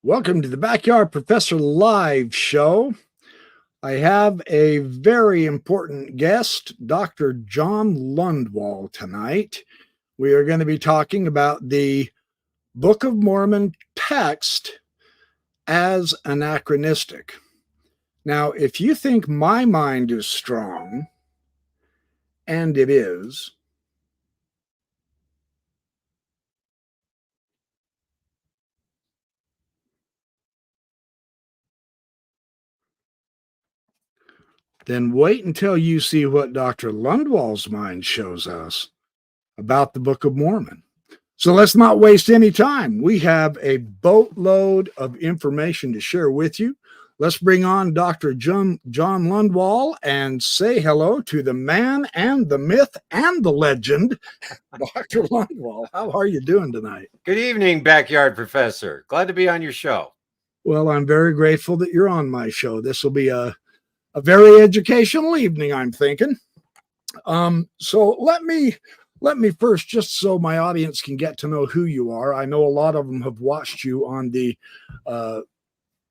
Welcome to the Backyard Professor Live Show. I have a very important guest, Dr. John Lundwall, tonight. We are going to be talking about the Book of Mormon text as anachronistic. Now, if you think my mind is strong, and it is, then wait until you see what Dr. Lundwall's mind shows us about the Book of Mormon. So let's not waste any time. We have a boatload of information to share with you. Let's bring on Dr. John Lundwall and say hello to the man and the myth and the legend, Dr. Lundwall. How are you doing tonight? Good evening, Backyard Professor. Glad to be on your show. Well, I'm very grateful that you're on my show. This will be a very educational evening, I'm thinking. So let me first, just so my audience can get to know who you are. I know a lot of them have watched you on the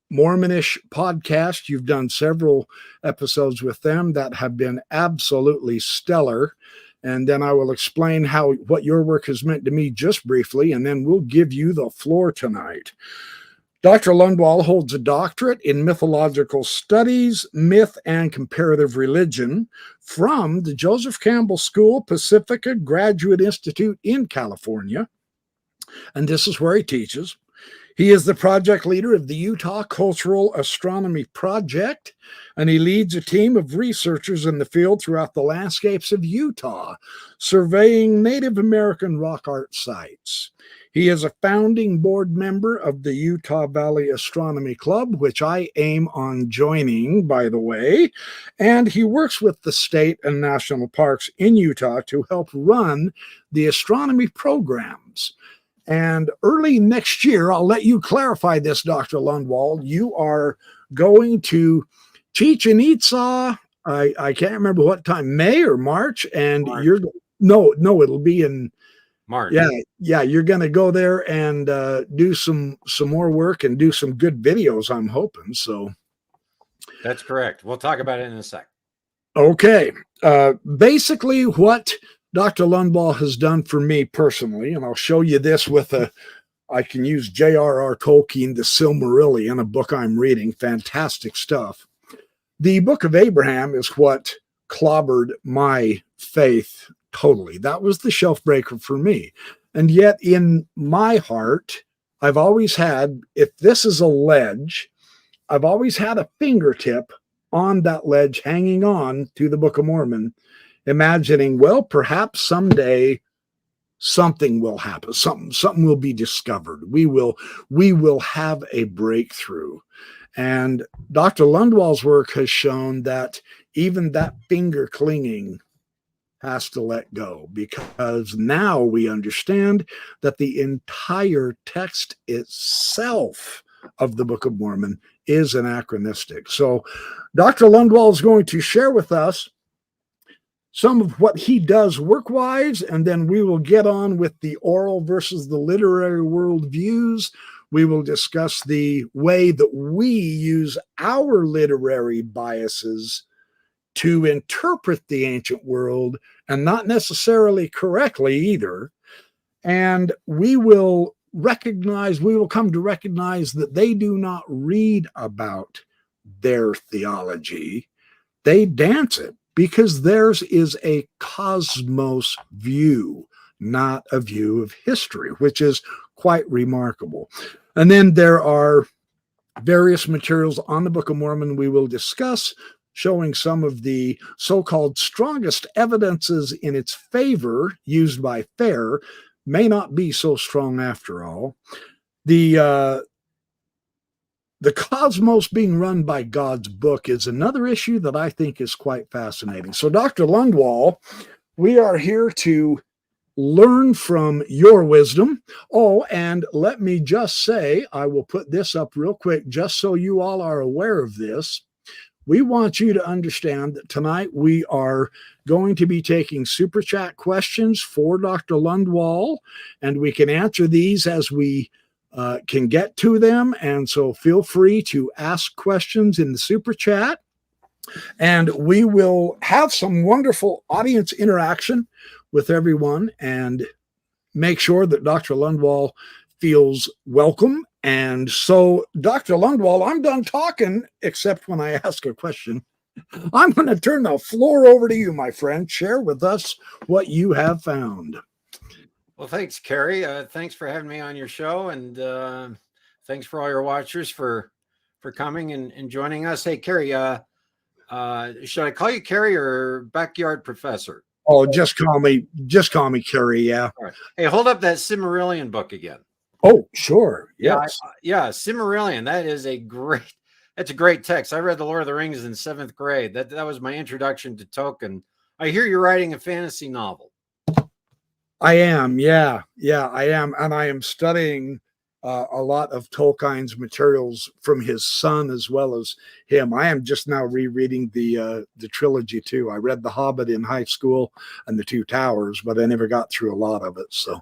Mormonish podcast. You've done several episodes with them that have been absolutely stellar. And then I will explain what your work has meant to me just briefly, and then we'll give you the floor tonight. Dr. Lundwall holds a doctorate in Mythological Studies, Myth, and Comparative Religion from the Joseph Campbell School, Pacifica Graduate Institute in California. And this is where he teaches. He is the project leader of the Utah Cultural Astronomy Project, and he leads a team of researchers in the field throughout the landscapes of Utah, surveying Native American rock art sites. He is a founding board member of the Utah Valley Astronomy Club, which I aim on joining, by the way, and he works with the state and national parks in Utah to help run the astronomy programs. And early next year, I'll let you clarify this, Dr. Lundwall, you are going to Chichen Itza. I can't remember what time, May or March, and March. It'll be in March. Yeah, you're going to go there and do some more work and do some good videos, I'm hoping. So that's correct. We'll talk about it in a sec. Okay. Basically, what Dr. Lundwall has done for me personally, and I'll show you this I can use J.R.R. Tolkien, The Silmarillion, a book I'm reading, fantastic stuff. The Book of Abraham is what clobbered my faith totally. That was the shelf breaker for me. And yet in my heart, I've always had, if this is a ledge, I've always had a fingertip on that ledge hanging on to the Book of Mormon, imagining, well, perhaps someday something will happen. Something will be discovered. We will have a breakthrough. And Dr. Lundwall's work has shown that even that finger clinging has to let go, because now we understand that the entire text itself of the Book of Mormon is anachronistic. So Dr. Lundwall is going to share with us some of what he does work-wise, and then we will get on with the oral versus the literary world views. We will discuss the way that we use our literary biases to interpret the ancient world, and not necessarily correctly either. And we will come to recognize that they do not read about their theology. They dance it, because theirs is a cosmos view, not a view of history, which is quite remarkable. And then there are various materials on the Book of Mormon we will discuss, showing some of the so-called strongest evidences in its favor used by FAIR may not be so strong after all. The cosmos being run by God's book is another issue that I think is quite fascinating. So, Dr. Lundwall, we are here to learn from your wisdom. Oh, and let me just say, I will put this up real quick just so you all are aware of this. We want you to understand that tonight we are going to be taking super chat questions for Dr. Lundwall, and we can answer these as we can get to them. And so feel free to ask questions in the super chat. And we will have some wonderful audience interaction with everyone and make sure that Dr. Lundwall feels welcome. And so, Dr. Lundwall, I'm done talking, except when I ask a question. I'm going to turn the floor over to you, my friend. Share with us what you have found. Well, thanks, Kerry. Thanks for having me on your show, and thanks for all your watchers for coming and joining us. Hey, Kerry, should I call you Kerry or Backyard Professor? Oh, just call me Kerry. Yeah. All right. Hey, hold up that Silmarillion book again. Oh, sure. Yes. Yeah, Silmarillion. That's a great text. I read The Lord of the Rings in 7th grade. That was my introduction to Tolkien. I hear you're writing a fantasy novel. I am. Yeah, I am. And I am studying a lot of Tolkien's materials from his son as well as him. I am just now rereading the trilogy too. I read The Hobbit in high school and The Two Towers, but I never got through a lot of it. So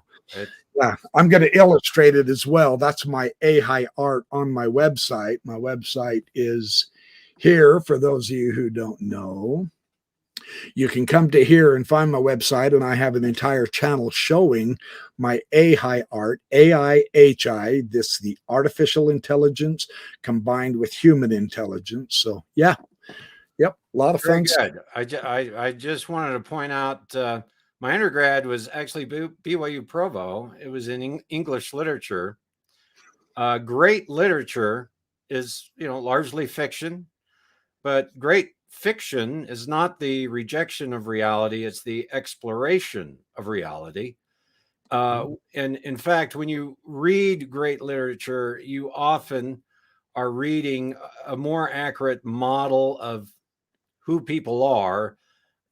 yeah, I'm going to illustrate it as well. That's my Ahai art on my website. My website is here for those of you who don't know. You can come to here and find my website, and I have an entire channel showing my Ahai art, AIHI. This is the artificial intelligence combined with human intelligence. So yeah, yep, a lot of fun. Very good. I just wanted to point out my undergrad was actually BYU Provo. It was in English literature. Great literature is largely fiction, but great fiction is not the rejection of reality, it's the exploration of reality. And in fact, when you read great literature, you often are reading a more accurate model of who people are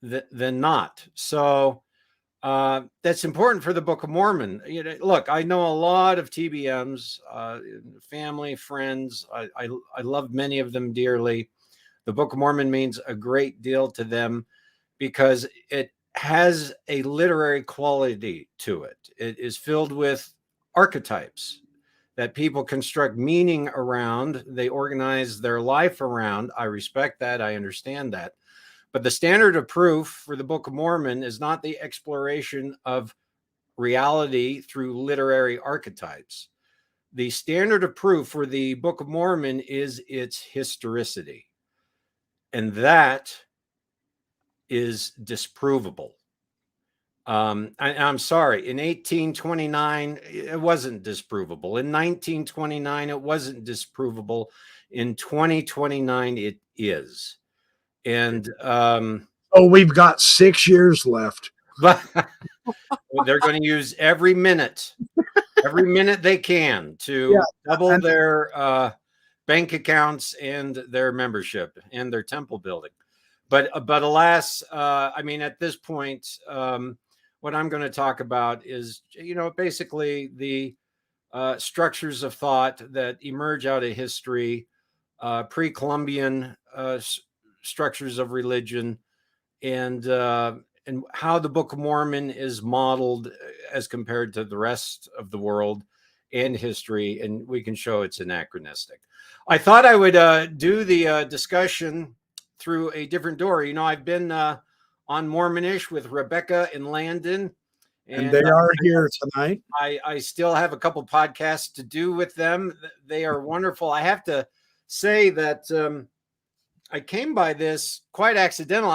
than not. So that's important for the Book of Mormon. Look, I know a lot of TBMs, family, friends. I love many of them dearly. The Book of Mormon means a great deal to them because it has a literary quality to it. It is filled with archetypes that people construct meaning around. They organize their life around. I respect that. I understand that. But the standard of proof for the Book of Mormon is not the exploration of reality through literary archetypes. The standard of proof for the Book of Mormon is its historicity. And that is disprovable. I'm sorry, in 1829, it wasn't disprovable. In 1929, it wasn't disprovable. In 2029, it is. And we've got 6 years left. But they're going to use every minute they can to double their bank accounts and their membership and their temple building. But alas, I mean, at this point, what I'm going to talk about is, basically the structures of thought that emerge out of history, pre-Columbian structures of religion, and how the Book of Mormon is modeled as compared to the rest of the world and history, and we can show it's anachronistic. I thought I would do the discussion through a different door. I've been on Mormonish with Rebecca and Landon. And they are here tonight. I still have a couple podcasts to do with them. They are wonderful. I have to say that I came by this quite accidental.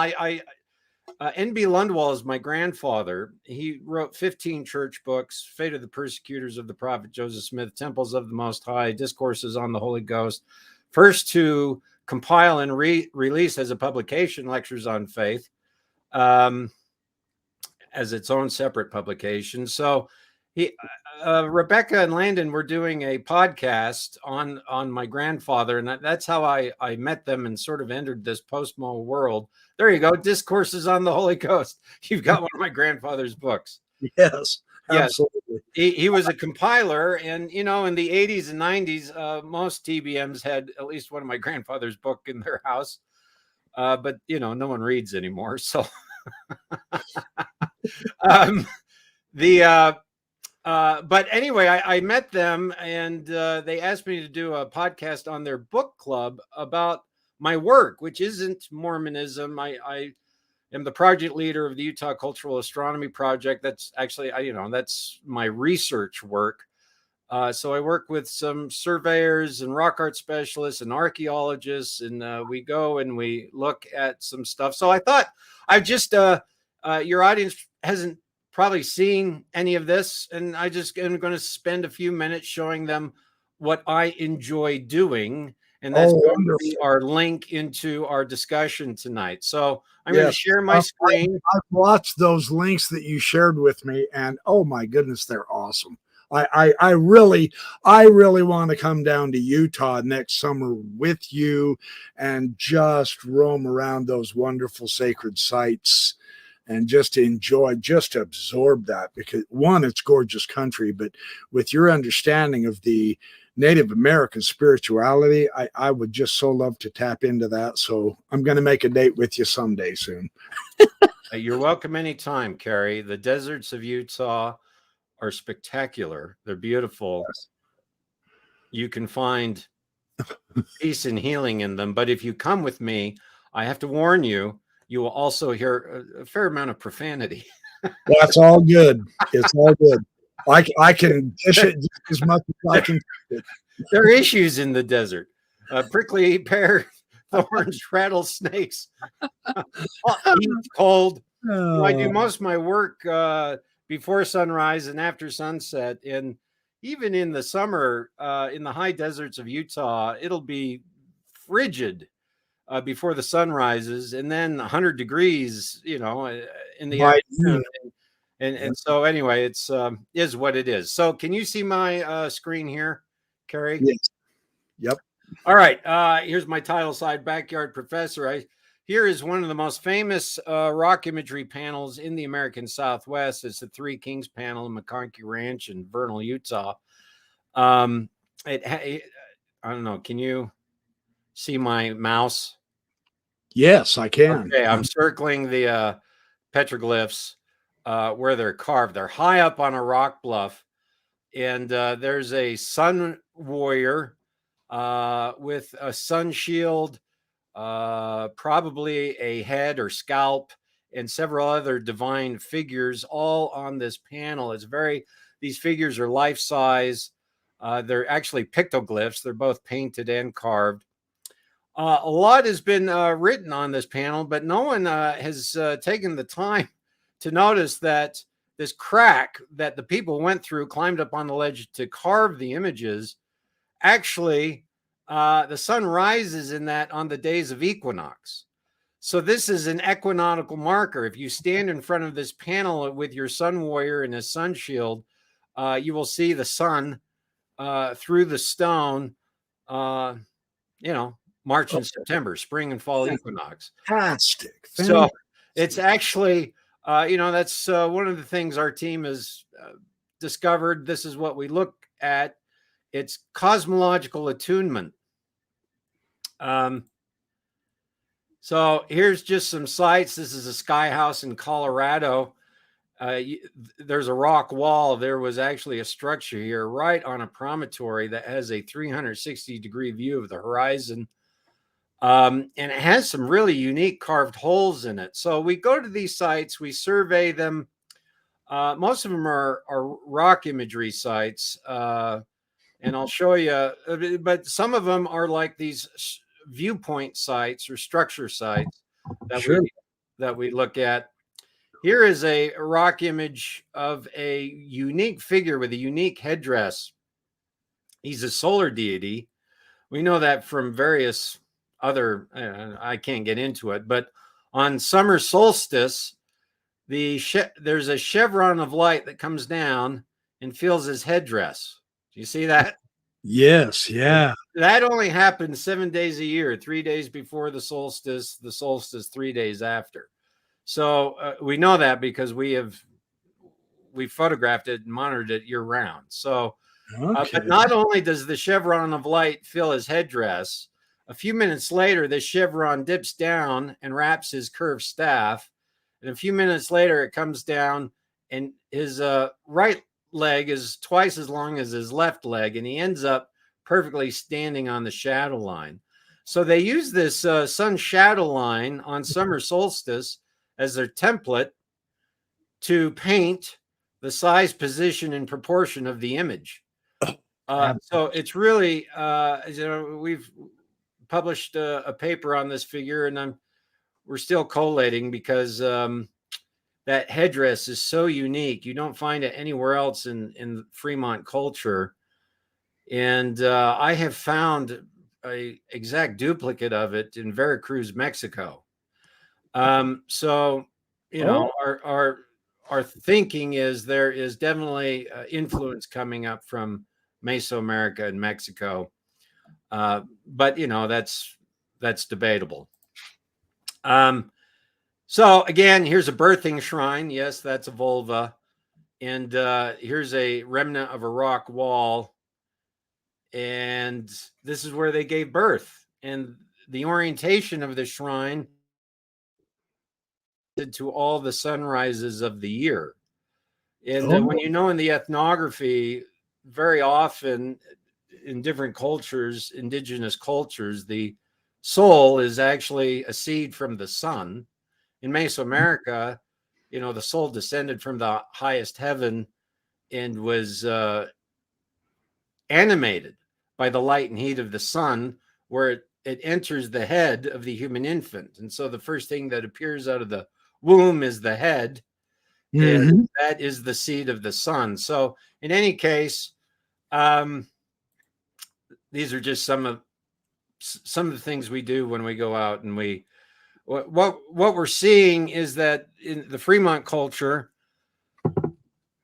N.B. Lundwall is my grandfather. He wrote 15 church books: Fate of the Persecutors of the Prophet Joseph Smith, Temples of the Most High, Discourses on the Holy Ghost. First to compile and release as a publication, Lectures on Faith, as its own separate publication. So Rebecca and Landon were doing a podcast on my grandfather, and that's how I met them and sort of entered this post-mo world. There you go, Discourses on the Holy Ghost. You've got one of my grandfather's books. Yes, absolutely. He was a compiler, and in the 80s and 90s, most TBMs had at least one of my grandfather's book in their house. But no one reads anymore. So But anyway, I met them, and they asked me to do a podcast on their book club about my work, which isn't Mormonism. I am the project leader of the Utah Cultural Astronomy Project. That's actually, that's my research work. So I work with some surveyors and rock art specialists and archaeologists, and we go and we look at some stuff. So I thought I just, your audience hasn't probably seen any of this, and I just am going to spend a few minutes showing them what I enjoy doing. And that's going to be our link into our discussion tonight. So I'm going to share my screen. I've watched those links that you shared with me, and oh my goodness, they're awesome. I really want to come down to Utah next summer with you and just roam around those wonderful sacred sites and just enjoy, just absorb that, because one, it's gorgeous country, but with your understanding of the Native American spirituality, I would just so love to tap into that. So I'm going to make a date with you someday soon. You're welcome anytime, Carrie. The deserts of Utah are spectacular. They're beautiful. Yes. You can find peace and healing in them. But if you come with me, I have to warn you, you will also hear a fair amount of profanity. That's all good. It's all good. I can dish it just as much as I can. There are issues in the desert. Prickly pear thorns, rattlesnakes, heat, cold. I do most of my work before sunrise and after sunset. And even in the summer, in the high deserts of Utah, it'll be frigid before the sun rises, and then 100 degrees, in the afternoon. And so anyway, it's is what it is. So can you see my screen here, Carrie? Yes. Yep. All right. Here's my title slide, Backyard Professor. Here is one of the most famous rock imagery panels in the American Southwest. It's the Three Kings panel in McConkey Ranch in Vernal, Utah. I don't know. Can you see my mouse? Yes, I can. Okay, I'm circling the petroglyphs where they're carved. They're high up on a rock bluff, and there's a sun warrior with a sun shield, probably a head or scalp, and several other divine figures all on this panel. These figures are life-size. They're actually pictoglyphs. They're both painted and carved. A lot has been written on this panel, but no one has taken the time to notice that this crack that the people went through, climbed up on the ledge to carve the images, actually, the sun rises in that on the days of equinox. So this is an equinoctial marker. If you stand in front of this panel with your sun warrior and his sun shield, you will see the sun through the stone, March and September, spring and fall equinox. Fantastic. So it's actually, that's one of the things our team has discovered. This is what we look at. It's cosmological attunement. So here's just some sites. This is a sky house in Colorado. There's a rock wall. There was actually a structure here right on a promontory that has a 360-degree view of the horizon. And it has some really unique carved holes in it. So we go to these sites, we survey them. Most of them are rock imagery sites. And I'll show you, but some of them are like these viewpoint sites or structure sites that we look at. Here is a rock image of a unique figure with a unique headdress. He's a solar deity. We know that from various other, I can't get into it, but on summer solstice, there's a chevron of light that comes down and fills his headdress. Do you see that? Yes, yeah. That only happens 7 days a year, 3 days before the solstice 3 days after. So we know that because we photographed it and monitored it year round. So, but not only does the chevron of light fill his headdress, a few minutes later, the chevron dips down and wraps his curved staff. And a few minutes later, it comes down and his right leg is twice as long as his left leg, and he ends up perfectly standing on the shadow line. So they use this sun shadow line on summer solstice as their template to paint the size, position, and proportion of the image. So it's really, we've published a paper on this figure, and we're still collating because that headdress is so unique. You don't find it anywhere else in Fremont culture. And I have found a exact duplicate of it in Veracruz, Mexico. So, our thinking is there is definitely influence coming up from Mesoamerica and Mexico. But that's debatable. So again, here's a birthing shrine. Yes, that's a vulva. And here's a remnant of a rock wall. And this is where they gave birth. And the orientation of the shrine to all the sunrises of the year. And when in the ethnography, very often in different cultures, indigenous cultures, the soul is actually a seed from the sun. In Mesoamerica, the soul descended from the highest heaven and was animated by the light and heat of the sun, where it enters the head of the human infant. And so the first thing that appears out of the womb is the head, and that is the seed of the sun. So in any case, these are just some of the things we do when we go out, and what we're seeing is that in the Fremont culture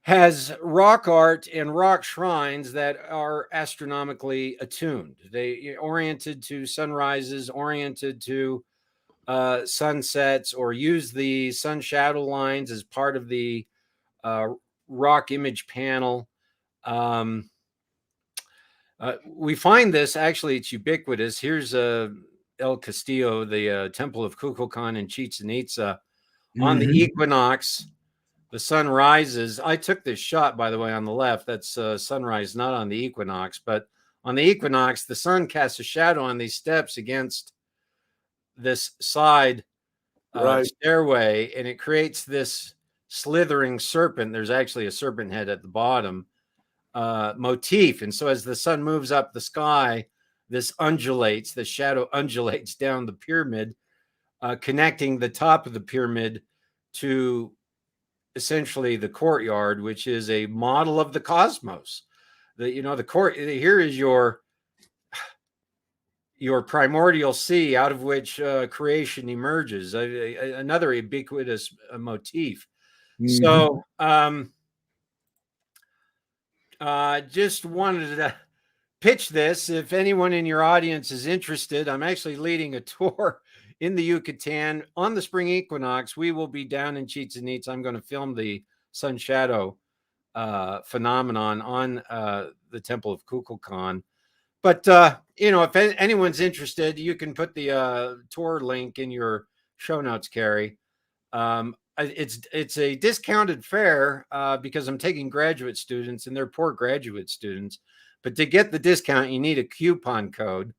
has rock art and rock shrines that are astronomically attuned. They oriented to sunrises, oriented to sunsets, or use the sun shadow lines as part of the rock image panel. We find this, actually, it's ubiquitous. Here's El Castillo, the Temple of Kukulkan in Chichen Itza. On the equinox, the sun rises. I took this shot, by the way, on the left. That's sunrise, not on the equinox. But on the equinox, the sun casts a shadow on these steps against this side stairway, and it creates this slithering serpent. There's actually a serpent head at the bottom motif. And so as the sun moves up the sky, this undulates, the shadow undulates down the pyramid, connecting the top of the pyramid to essentially the courtyard, which is a model of the cosmos. The court here is your primordial sea, out of which creation emerges. Another ubiquitous motif. So just wanted to pitch this. If anyone in your audience is interested, I'm actually leading a tour in the Yucatan on the spring equinox. We will be down in Chichen Itza. I'm going to film the sun shadow phenomenon on the Temple of Kukulkan. But if anyone's interested, you can put the tour link in your show notes, Carrie. It's a discounted fare because I'm taking graduate students, and they're poor graduate students. But to get the discount, you need a coupon code.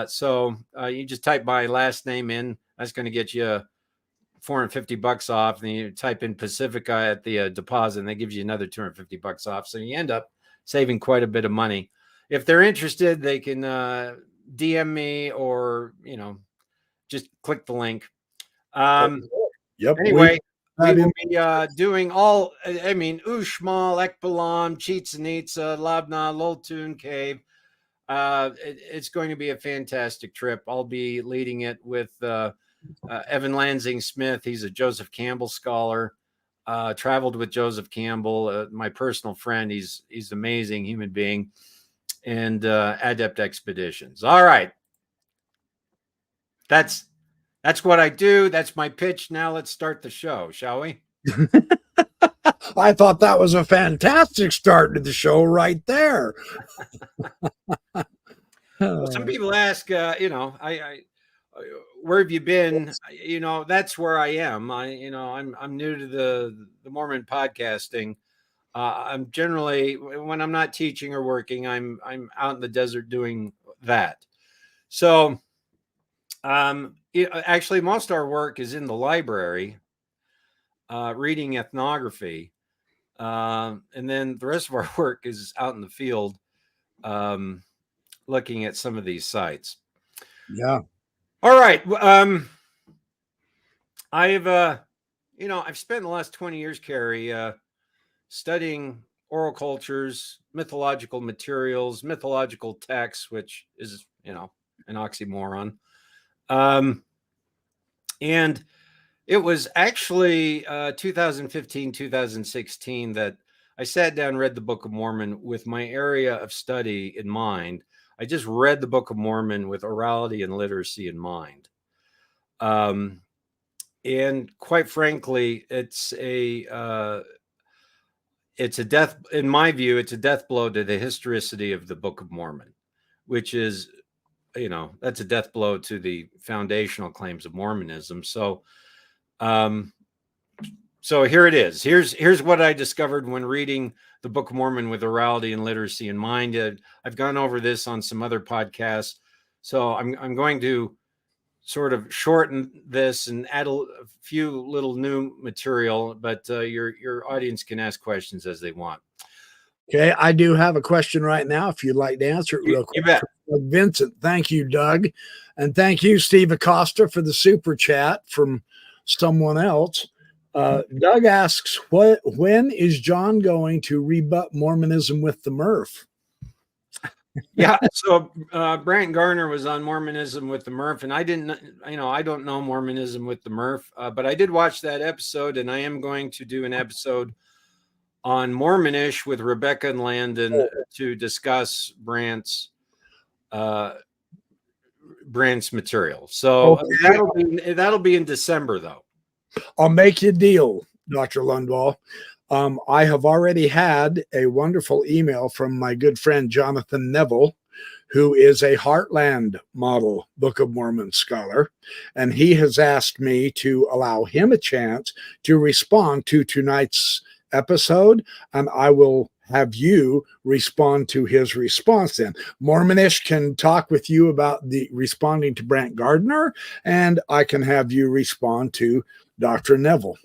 So you just type my last name in. That's going to get you $450 off. And you type in Pacifica at the deposit, and that gives you another $250 off. So you end up saving quite a bit of money. If they're interested, they can DM me, or just click the link. Anyway, we will be doing all, Uxmal, Ekbalam, Chichen Itza, Labna, Loltun Cave. It's going to be a fantastic trip. I'll be leading it with Evan Lansing Smith. He's a Joseph Campbell scholar. Traveled with Joseph Campbell, my personal friend. He's an amazing human being, and Adept Expeditions. All right. That's what I do. That's my pitch. Now let's start the show, shall we? I thought that was a fantastic start to the show right there. Well, some people ask, I where have you been? That's where I am. I'm new to the Mormon podcasting. I'm generally, when I'm not teaching or working, I'm out in the desert doing that. So actually, most of our work is in the library, reading ethnography. And then the rest of our work is out in the field, looking at some of these sites. Yeah. All right. I've spent the last 20 years, Carrie, studying oral cultures, mythological materials, mythological texts, which is, an oxymoron. And it was actually 2015, 2016 that I sat down and read the Book of Mormon with my area of study in mind. I just read the Book of Mormon with orality and literacy in mind. And quite frankly, it's a death, in my view, it's a death blow to the historicity of the Book of Mormon, which is, that's a death blow to the foundational claims of Mormonism. So here it is. Here's what I discovered when reading the Book of Mormon with orality and literacy in mind. I've gone over this on some other podcasts, so I'm going to sort of shorten this and add a few little new material, but your audience can ask questions as they want. Okay, I do have a question right now if you'd like to answer it real quick. You bet. Vincent, thank you, Doug. And thank you, Steve Acosta, for the super chat from someone else. Doug asks, when is John going to rebut Mormonism with the Murph? Yeah, so Brant Garner was on Mormonism with the Murph, and I don't know Mormonism with the Murph, but I did watch that episode, and I am going to do an episode on Mormonish with Rebecca and Landon to discuss Brant's material. So that'll be in December, though. I'll make you a deal, Dr. Lundwall. I have already had a wonderful email from my good friend Jonathan Neville, who is a Heartland model Book of Mormon scholar, and he has asked me to allow him a chance to respond to tonight's episode, and I will have you respond to his response then. Mormonish can talk with you about the responding to Brant Gardner, and I can have you respond to Dr. Neville.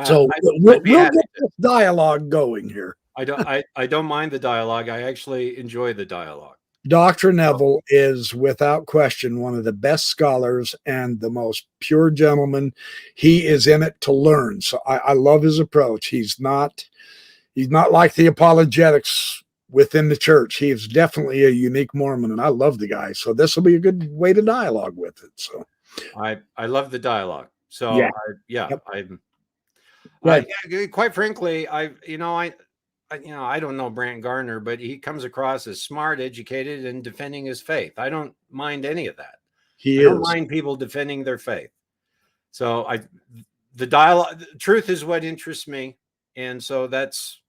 So we'll get this dialogue going here. I don't mind the dialogue. I actually enjoy the dialogue. Dr. Neville is without question one of the best scholars and the most pure gentleman. He is in it to learn. So I love his approach. He's not like the apologetics within the church. He is definitely a unique Mormon, and I love the guy. So this will be a good way to dialogue with it. So I love the dialogue. So quite frankly, I don't know Brant Gardner, but he comes across as smart, educated, and defending his faith. I don't mind any of that. I don't mind people defending their faith. So the dialogue, the truth is what interests me, and so that's,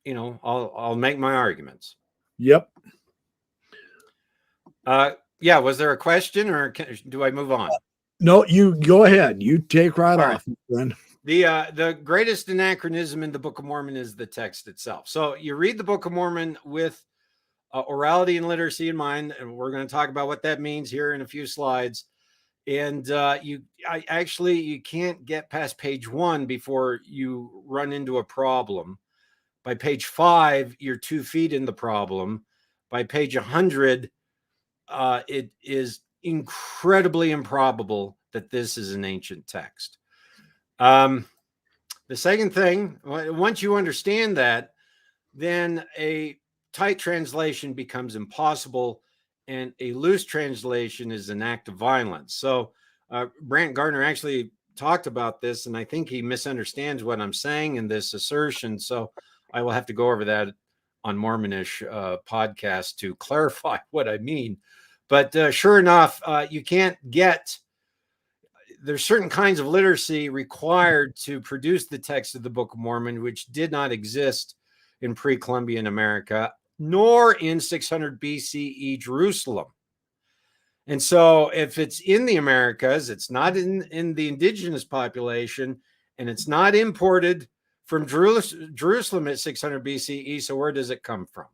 I'll make my arguments. Yep. Was there a question, or do I move on? No, you go ahead. You take right off, friend. The greatest anachronism in the Book of Mormon is the text itself. So you read the Book of Mormon with orality and literacy in mind, and we're going to talk about what that means here in a few slides. And you can't get past page 1 before you run into a problem. By page 5, you're 2 feet in the problem. By page 100, it is incredibly improbable that this is an ancient text. The second thing, once you understand that, then a tight translation becomes impossible, and a loose translation is an act of violence. So Brant Gardner actually talked about this, and I think he misunderstands what I'm saying in this assertion. So I will have to go over that on Mormonish podcast to clarify what I mean. But sure enough, you can't get... There's certain kinds of literacy required to produce the text of the Book of Mormon, which did not exist in pre-Columbian America, nor in 600 BCE Jerusalem. And so if it's in the Americas, it's not in the indigenous population, and it's not imported from Jerusalem at 600 BCE. So where does it come from?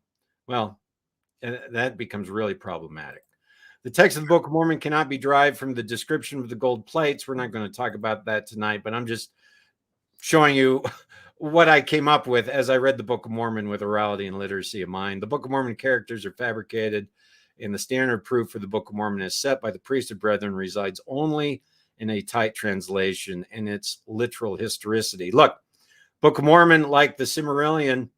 Well, and that becomes really problematic. The text of the Book of Mormon cannot be derived from the description of the gold plates. We're not going to talk about that tonight, but I'm just showing you what I came up with as I read the Book of Mormon with orality and literacy of mind. The Book of Mormon characters are fabricated, and the standard proof for the Book of Mormon is set by the priesthood brethren resides only in a tight translation and its literal historicity. Look, Book of Mormon, like the Silmarillion,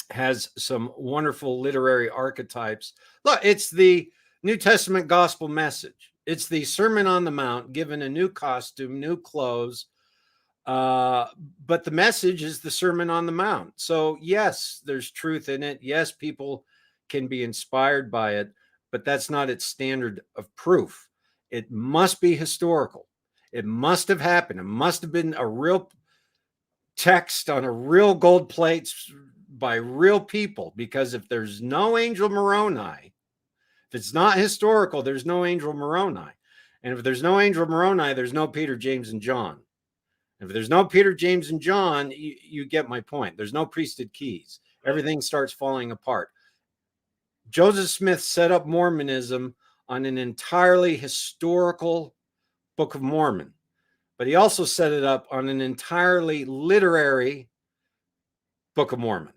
has some wonderful literary archetypes. Look, it's the New Testament gospel message. It's the Sermon on the Mount, given a new costume, new clothes. But the message is the Sermon on the Mount. So yes, there's truth in it. Yes, people can be inspired by it, but that's not its standard of proof. It must be historical. It must have happened. It must have been a real text on a real gold plates by real people, because if there's no angel Moroni, if it's not historical, there's no angel Moroni. And if there's no angel Moroni, there's no Peter, James, and John. If there's no Peter, James, and John, you get my point. There's no priesthood keys. Everything starts falling apart. Joseph Smith set up Mormonism on an entirely historical Book of Mormon, but he also set it up on an entirely literary Book of Mormon.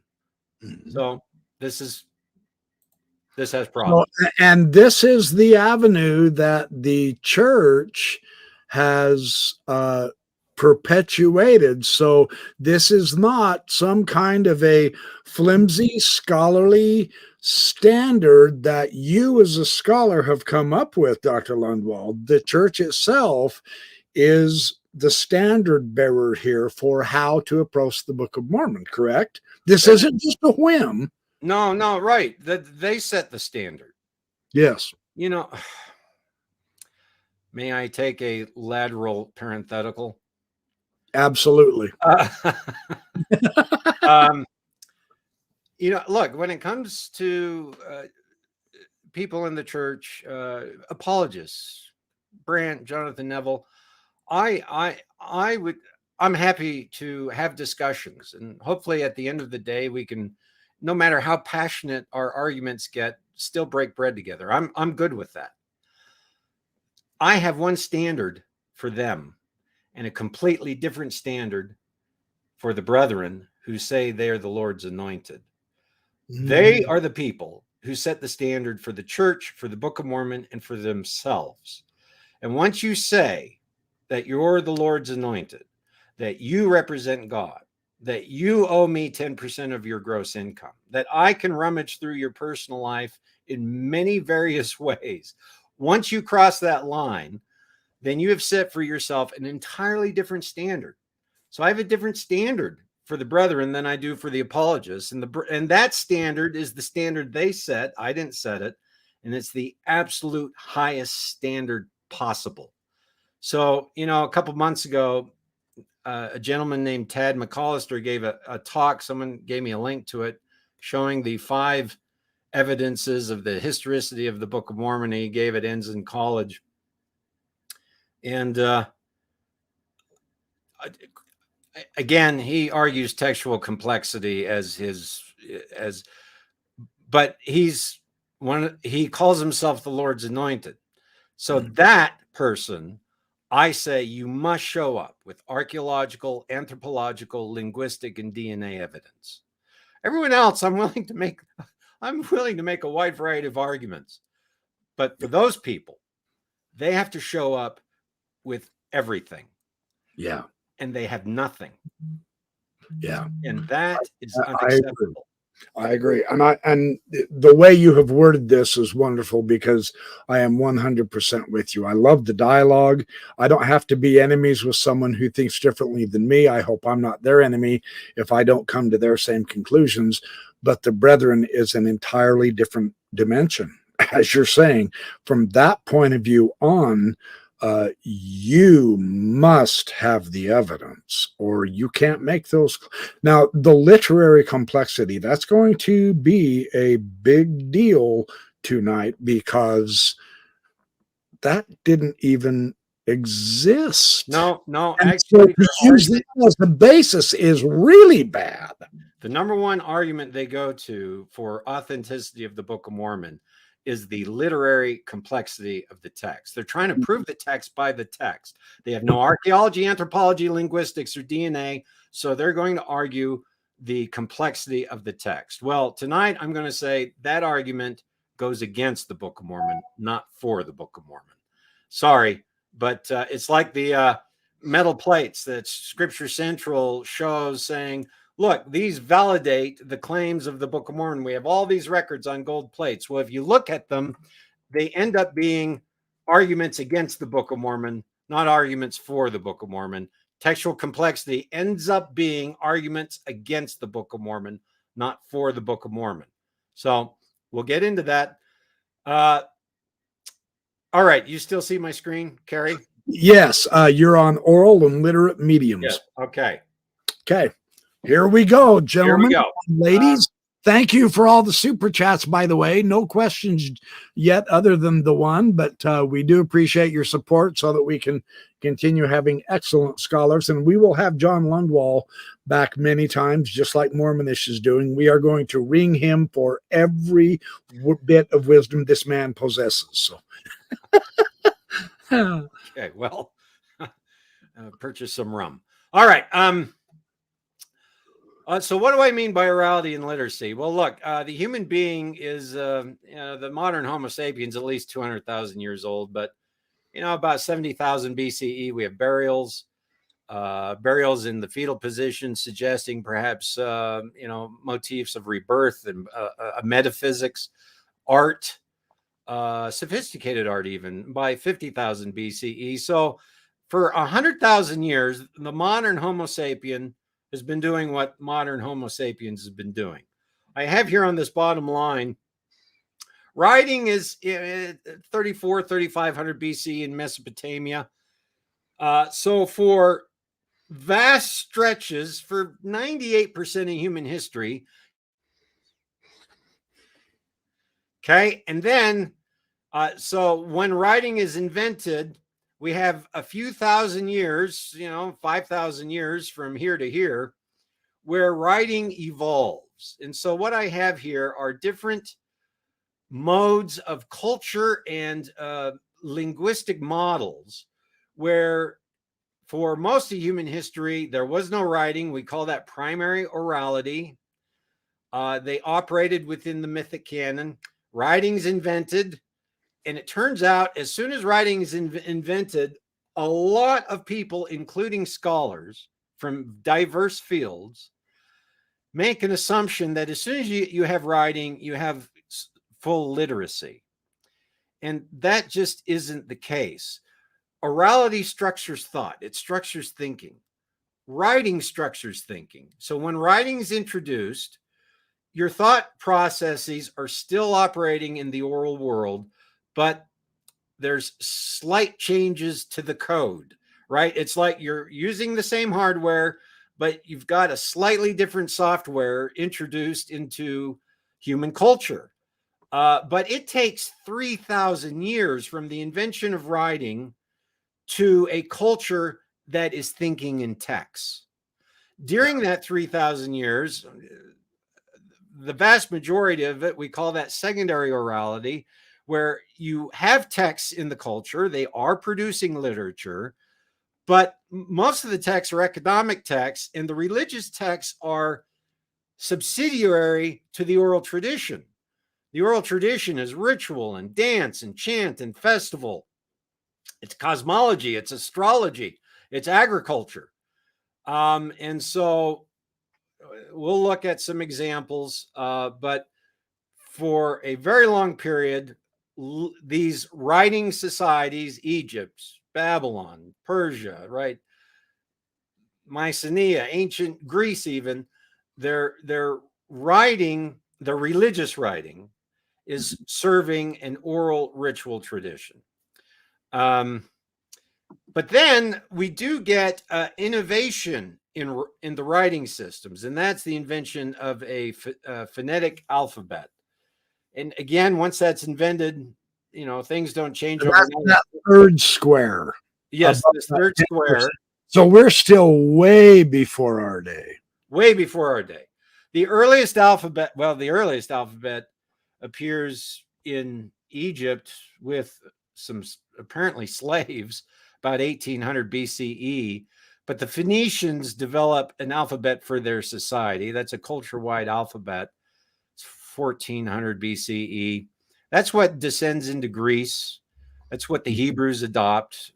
Mm-hmm. So this has problems. Well, and this is the avenue that the church has perpetuated. So this is not some kind of a flimsy scholarly standard that you as a scholar have come up with, Dr. Lundwall. The church itself is the standard bearer here for how to approach the Book of Mormon, correct? This isn't just a whim. No, right. They set the standard. Yes. You know, may I take a lateral parenthetical? Absolutely. You know, look, when it comes to people in the church, apologists, Brant, Jonathan Neville, I'm happy to have discussions, and hopefully at the end of the day, we can, no matter how passionate our arguments get, still break bread together. I'm good with that. I have one standard for them and a completely different standard for the brethren who say they are the Lord's anointed. They are the people who set the standard for the church, for the Book of Mormon, and for themselves. And once you say that you're the Lord's anointed, that you represent God, that you owe me 10% of your gross income, that I can rummage through your personal life in many various ways. Once you cross that line, then you have set for yourself an entirely different standard. So I have a different standard for the brethren than I do for the apologists. And that standard is the standard they set. I didn't set it. And it's the absolute highest standard possible. So, you know, a couple months ago, a gentleman named Tad McAllister gave a talk. Someone gave me a link to it, showing the 5 evidences of the historicity of the Book of Mormon. He gave it Ensign College. And again, he argues textual complexity but he calls himself the Lord's anointed. So that person, I say, you must show up with archaeological, anthropological, linguistic, and DNA evidence. Everyone else, I'm willing to make a wide variety of arguments. But for those people, they have to show up with everything. Yeah. And they have nothing. Yeah. And that is unacceptable. I agree. And the way you have worded this is wonderful, because I am 100% with you. I love the dialogue. I don't have to be enemies with someone who thinks differently than me. I hope I'm not their enemy if I don't come to their same conclusions. But the brethren is an entirely different dimension. As you're saying, from that point of view on, you must have the evidence, or you can't make those. Now, the literary complexity, that's going to be a big deal tonight, because that didn't even exist. No, And so actually, to use that as the basis is really bad. the number one argument they go to for authenticity of the Book of Mormon is the literary complexity of the text. They're trying to prove the text by the text. They have no archaeology, anthropology, linguistics, or DNA, so they're going to argue the complexity of the text. Well, tonight I'm going to say that argument goes against the Book of Mormon, not for the Book of Mormon. Sorry, but it's like the metal plates that Scripture Central shows saying, look, these validate the claims of the Book of Mormon. We have all these records on gold plates. Well, if you look at them, they end up being arguments against the Book of Mormon, not arguments for the Book of Mormon. Textual complexity ends up being arguments against the Book of Mormon, not for the Book of Mormon. So we'll get into that. All right. You still see my screen, Carrie? Yes, you're on oral and literate mediums. Yes. Okay. Okay. Here we go, gentlemen. Here we go. Ladies, thank you for all the super chats, by the way. No questions yet other than the one, but we do appreciate your support so that we can continue having excellent scholars. And we will have John Lundwall back many times, just like Mormonish is doing. We are going to ring him for every bit of wisdom this man possesses. So. Okay, well, purchase some rum. All right. So what do I mean by orality and literacy? Well, look, the human being is the modern Homo sapiens, at least 200,000 years old, but about 70,000 BCE, we have burials in the fetal position, suggesting perhaps motifs of rebirth and metaphysics, art, sophisticated art, even by 50,000 BCE. So for 100,000 years, the modern Homo sapien has been doing what modern Homo sapiens has been doing. I have here on this bottom line, writing is 3,500 BC in Mesopotamia. So for vast stretches, for 98% of human history, okay, and then, so when writing is invented, we have a few thousand years, 5,000 years from here to here, where writing evolves. And so what I have here are different modes of culture and linguistic models where for most of human history, there was no writing. We call that primary orality. They operated within the mythic canon. Writing's invented. And it turns out, as soon as writing is invented, a lot of people, including scholars from diverse fields, make an assumption that as soon as you have writing, you have full literacy. And that just isn't the case. Orality structures thought. It structures thinking. Writing structures thinking. So when writing is introduced, your thought processes are still operating in the oral world, but there's slight changes to the code, right? It's like you're using the same hardware, but you've got a slightly different software introduced into human culture. But it takes 3,000 years from the invention of writing to a culture that is thinking in text. During that 3,000 years, the vast majority of it, we call that secondary orality, where you have texts in the culture, they are producing literature, but most of the texts are economic texts, and the religious texts are subsidiary to the oral tradition. The oral tradition is ritual and dance and chant and festival. It's cosmology, it's astrology, it's agriculture. And so we'll look at some examples, but for a very long period, these writing societies, Egypt, Babylon, Persia, right, Mycenae, ancient Greece, even, their writing, the religious writing, is serving an oral ritual tradition. But then we do get innovation in the writing systems, and that's the invention of a phonetic alphabet. And again, once that's invented, things don't change overnight. That third square. Yes, above this that third 10%. square, So we're still way before our day. way before our day. The earliest alphabet appears in Egypt with some apparently slaves about 1800 BCE. But the Phoenicians develop an alphabet for their society. That's a culture-wide alphabet. It's 1400 BCE. That's what descends into Greece. That's what the Hebrews adopt.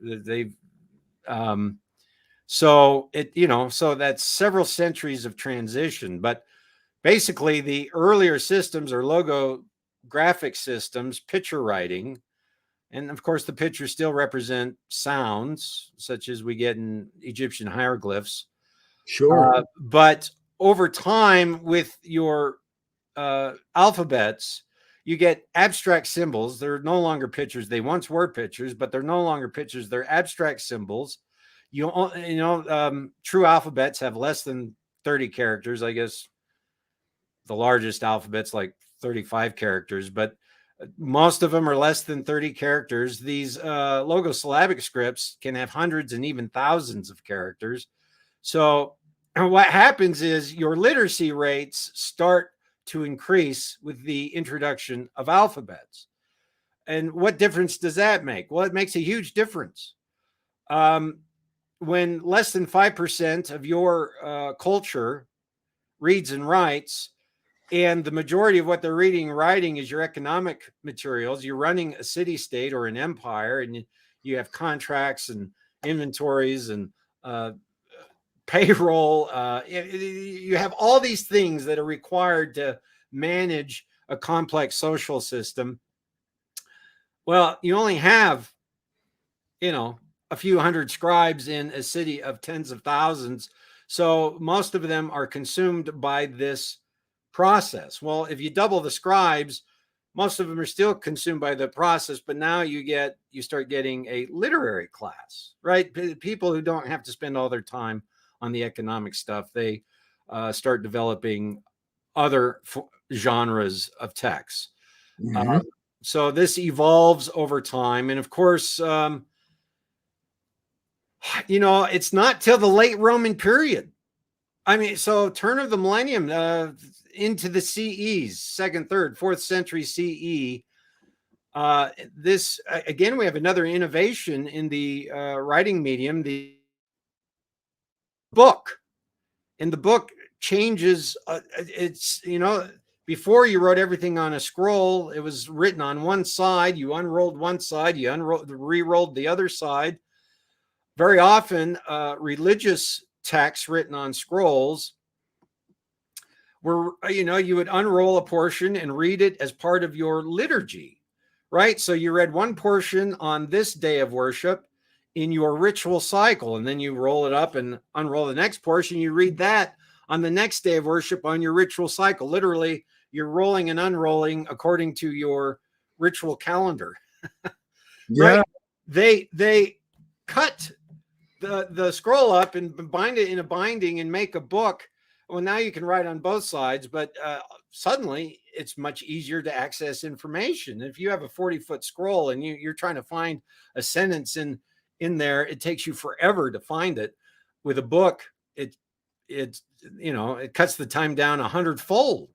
So that's several centuries of transition. But basically, the earlier systems are logographic systems, picture writing. And of course, the pictures still represent sounds, such as we get in Egyptian hieroglyphs. Sure. But over time, with your alphabets, you get abstract symbols. They're no longer pictures. They once were pictures, but they're no longer pictures. They're abstract symbols. True alphabets have less than 30 characters. I guess the largest alphabet's like 35 characters, but most of them are less than 30 characters. These logosyllabic scripts can have hundreds and even thousands of characters. So what happens is your literacy rates start to increase with the introduction of alphabets. And what difference does that make? Well, it makes a huge difference. When less than 5% of your culture reads and writes, and the majority of what they're reading and writing is your economic materials, you're running a city state or an empire, and you have contracts and inventories and payroll. You have all these things that are required to manage a complex social system. Well, you only have, a few hundred scribes in a city of tens of thousands. So most of them are consumed by this process. Well, if you double the scribes, most of them are still consumed by the process, but now you start getting a literary class, right? People who don't have to spend all their time on the economic stuff. They start developing other genres of text. Mhm. So this evolves over time. And of course, it's not till the late Roman period. I mean, so turn of the millennium into the CEs, second, third, fourth century CE. This again, we have another innovation in the writing medium, the book. And the book changes. It's before you wrote everything on a scroll. It was written on one side. You unrolled one side. You re-rolled the other side. Very often, religious texts written on scrolls were, you would unroll a portion and read it as part of your liturgy, right? So you read one portion on this day of worship in your ritual cycle, and then you roll it up and unroll the next portion. You read that on the next day of worship on your ritual cycle. Literally, you're rolling and unrolling according to your ritual calendar, Yeah. right? They cut the scroll up and bind it in a binding and make a book. Well, now you can write on both sides, but suddenly it's much easier to access information. If you have a 40-foot scroll and you're trying to find a sentence in there, it takes you forever to find it. With a book, it cuts the time down 100-fold.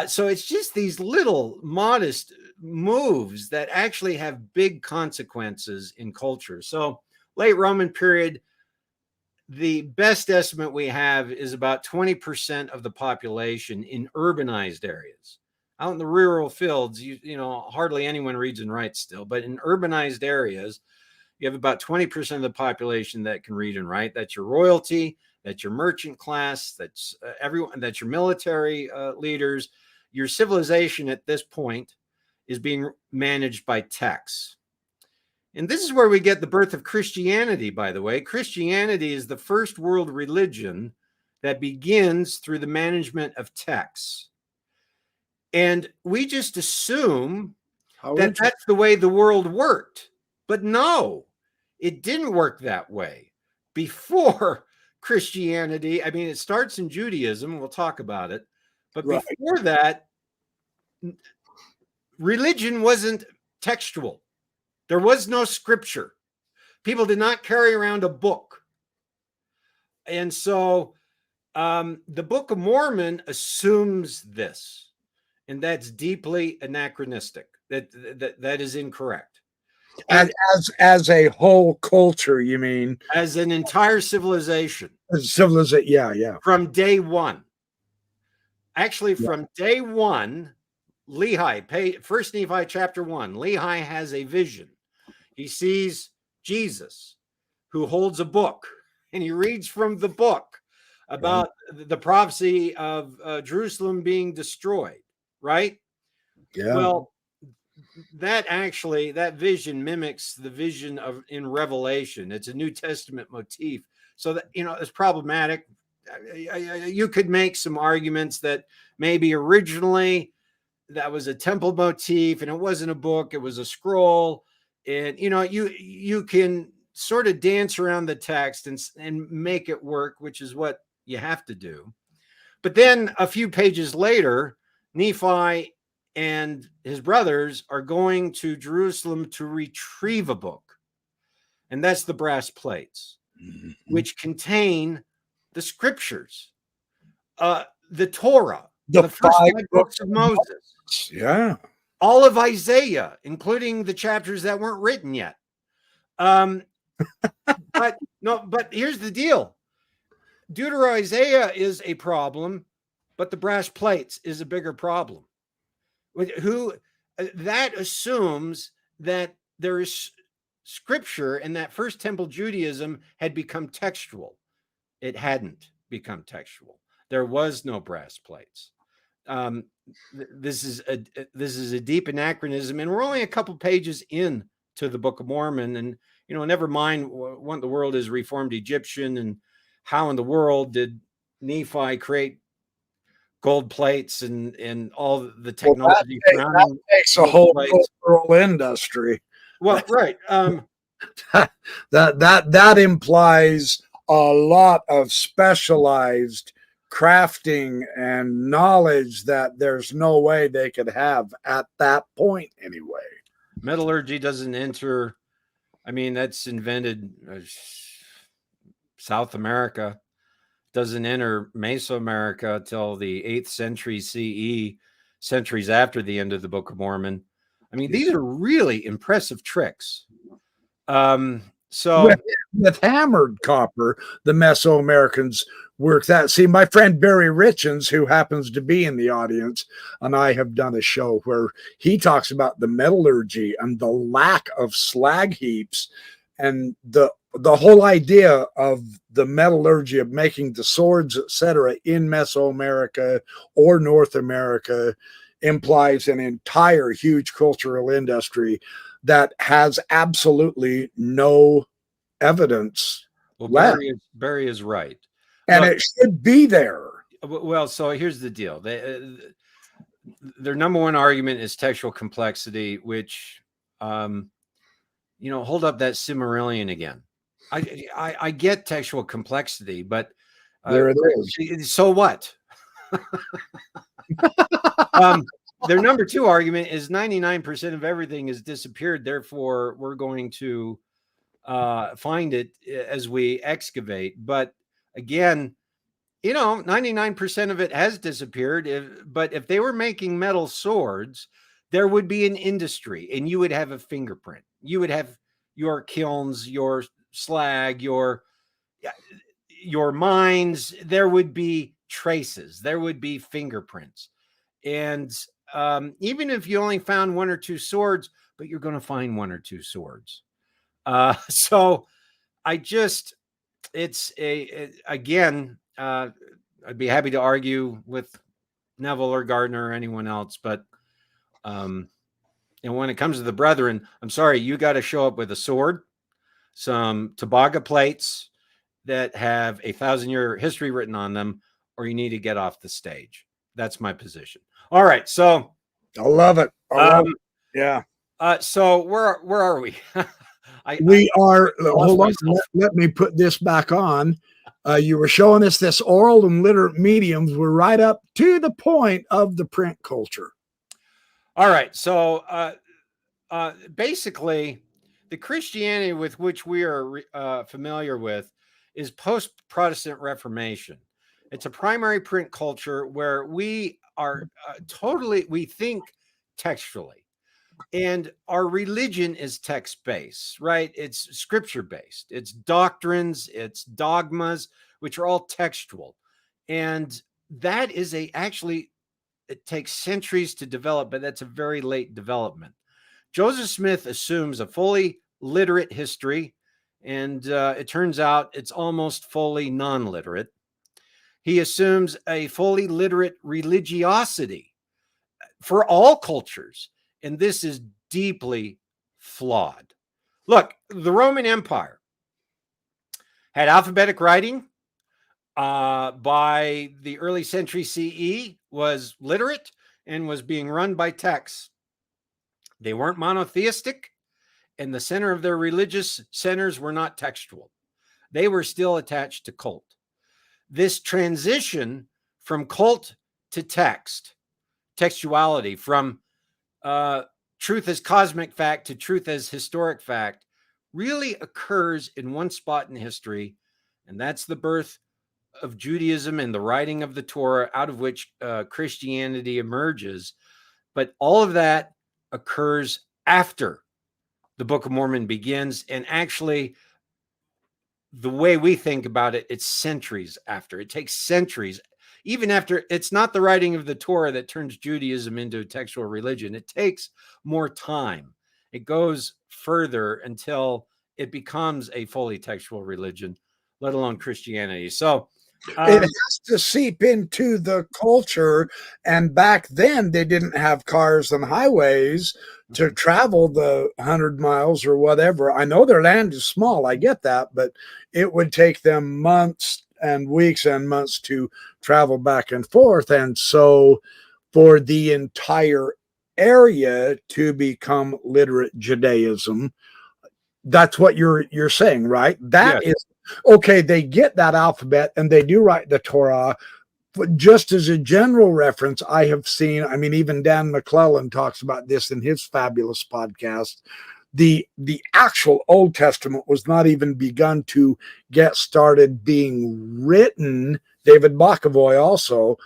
So it's just these little modest moves that actually have big consequences in culture. So late Roman period, the best estimate we have is about 20% of the population in urbanized areas. Out in the rural fields, hardly anyone reads and writes still, but in urbanized areas, you have about 20% of the population that can read and write. That's your royalty, that's your merchant class, that's everyone, that's your military leaders. Your civilization at this point is being managed by texts. And this is where we get the birth of Christianity, by the way. Christianity is the first world religion that begins through the management of texts. And we just assume that that's the way the world worked. But no, it didn't work that way. Before Christianity, I mean, it starts in Judaism. We'll talk about it. But Right. before that, religion wasn't textual. There was no scripture. People did not carry around a book. And so the Book of Mormon assumes this, and that's deeply anachronistic. That is incorrect. As a whole culture, you mean? As an entire civilization. Civilization, yeah. From day one. Actually, from day one, Lehi, First Nephi chapter 1, Lehi has a vision. He sees Jesus, who holds a book, and he reads from the book about the prophecy of Jerusalem being destroyed, right? Yeah. Well, that vision mimics the vision in Revelation. It's a New Testament motif. So that, it's problematic. You could make some arguments that maybe originally that was a temple motif and it wasn't a book, it was a scroll. And you can sort of dance around the text and make it work, which is what you have to do. But then a few pages later, Nephi and his brothers are going to Jerusalem to retrieve a book. And that's the brass plates, which contain the scriptures, the Torah, the first 5 books of Moses. Yeah. All of Isaiah, including the chapters that weren't written yet. But here's the deal. Deutero-Isaiah is a problem, but the brass plates is a bigger problem. That assumes that there is scripture and that First Temple Judaism had become textual. It hadn't become textual. There was no brass plates. This is a deep anachronism, and we're only a couple pages in to the Book of Mormon, and never mind what the world is Reformed Egyptian, and how in the world did Nephi create gold plates and all the technology surrounding that takes a whole cultural industry. Well, right. That implies a lot of specialized crafting and knowledge that there's no way they could have at that point anyway. Metallurgy doesn't enter. I mean, that's invented South America. Doesn't enter Mesoamerica till the 8th century CE, centuries after the end of the Book of Mormon. I mean, these are really impressive tricks. So with hammered copper, the Mesoamericans work that. See, my friend Barry Richens, who happens to be in the audience, and I have done a show where he talks about the metallurgy and the lack of slag heaps, and the whole idea of the metallurgy of making the swords, etc., in Mesoamerica or North America implies an entire huge cultural industry that has absolutely no evidence. Well, Barry is right. And it should be there. Well, so here's the deal. Their number one argument is textual complexity, which, hold up that Silmarillion again. I get textual complexity, but there it is. So what? Their number two argument is 99% of everything has disappeared. Therefore, we're going to find it as we excavate. But again, 99% of it has disappeared. But if they were making metal swords, there would be an industry, and you would have a fingerprint. You would have your kilns, your slag, your mines. There would be traces. There would be fingerprints. And even if you only found 1 or 2 swords, but you're going to find 1 or 2 swords. So I'd be happy to argue with Neville or Gardner or anyone else, but when it comes to the brethren, I'm sorry, you got to show up with a sword, some Tobaga plates that have 1,000-year history written on them, or you need to get off the stage. That's my position. All right, so I love it. Yeah. So where are we? We are. Hold on. Let me put this back on. You were showing us this oral and literate mediums. We're right up to the point of the print culture. All right. So basically, the Christianity with which we are familiar with is post-Protestant Reformation. It's a primary print culture where we are we think textually. And our religion is text-based, right? It's scripture-based. It's doctrines, it's dogmas, which are all textual. And that is actually, it takes centuries to develop, but that's a very late development. Joseph Smith assumes a fully literate history, and it turns out it's almost fully non-literate. He assumes a fully literate religiosity for all cultures, and this is deeply flawed. Look, the Roman Empire had alphabetic writing. By the early century CE, was literate and was being run by texts. They weren't monotheistic, and the center of their religious centers were not textual. They were still attached to cult. This transition from cult to text, textuality, from truth as cosmic fact to truth as historic fact, really occurs in one spot in history, and that's the birth of Judaism and the writing of the Torah, out of which Christianity emerges. But all of that occurs after the Book of Mormon begins, and actually, the way we think about it, it's centuries after. It takes centuries, even after. It's not the writing of the Torah that turns Judaism into a textual religion. It takes more time. It goes further until it becomes a fully textual religion, let alone Christianity. So it has to seep into the culture. And back then, they didn't have cars and highways to travel the 100 miles or whatever. I know their land is small. I get that. But it would take them months and weeks and months to travel back and forth. And so for the entire area to become literate Judaism, that's what you're saying, right? That yes. is okay. They get that alphabet and they do write the Torah. But just as a general reference, I have seen, I mean, even Dan McClellan talks about this in his fabulous podcast. The actual Old Testament was not even begun to get started being written, David Bokovoy also,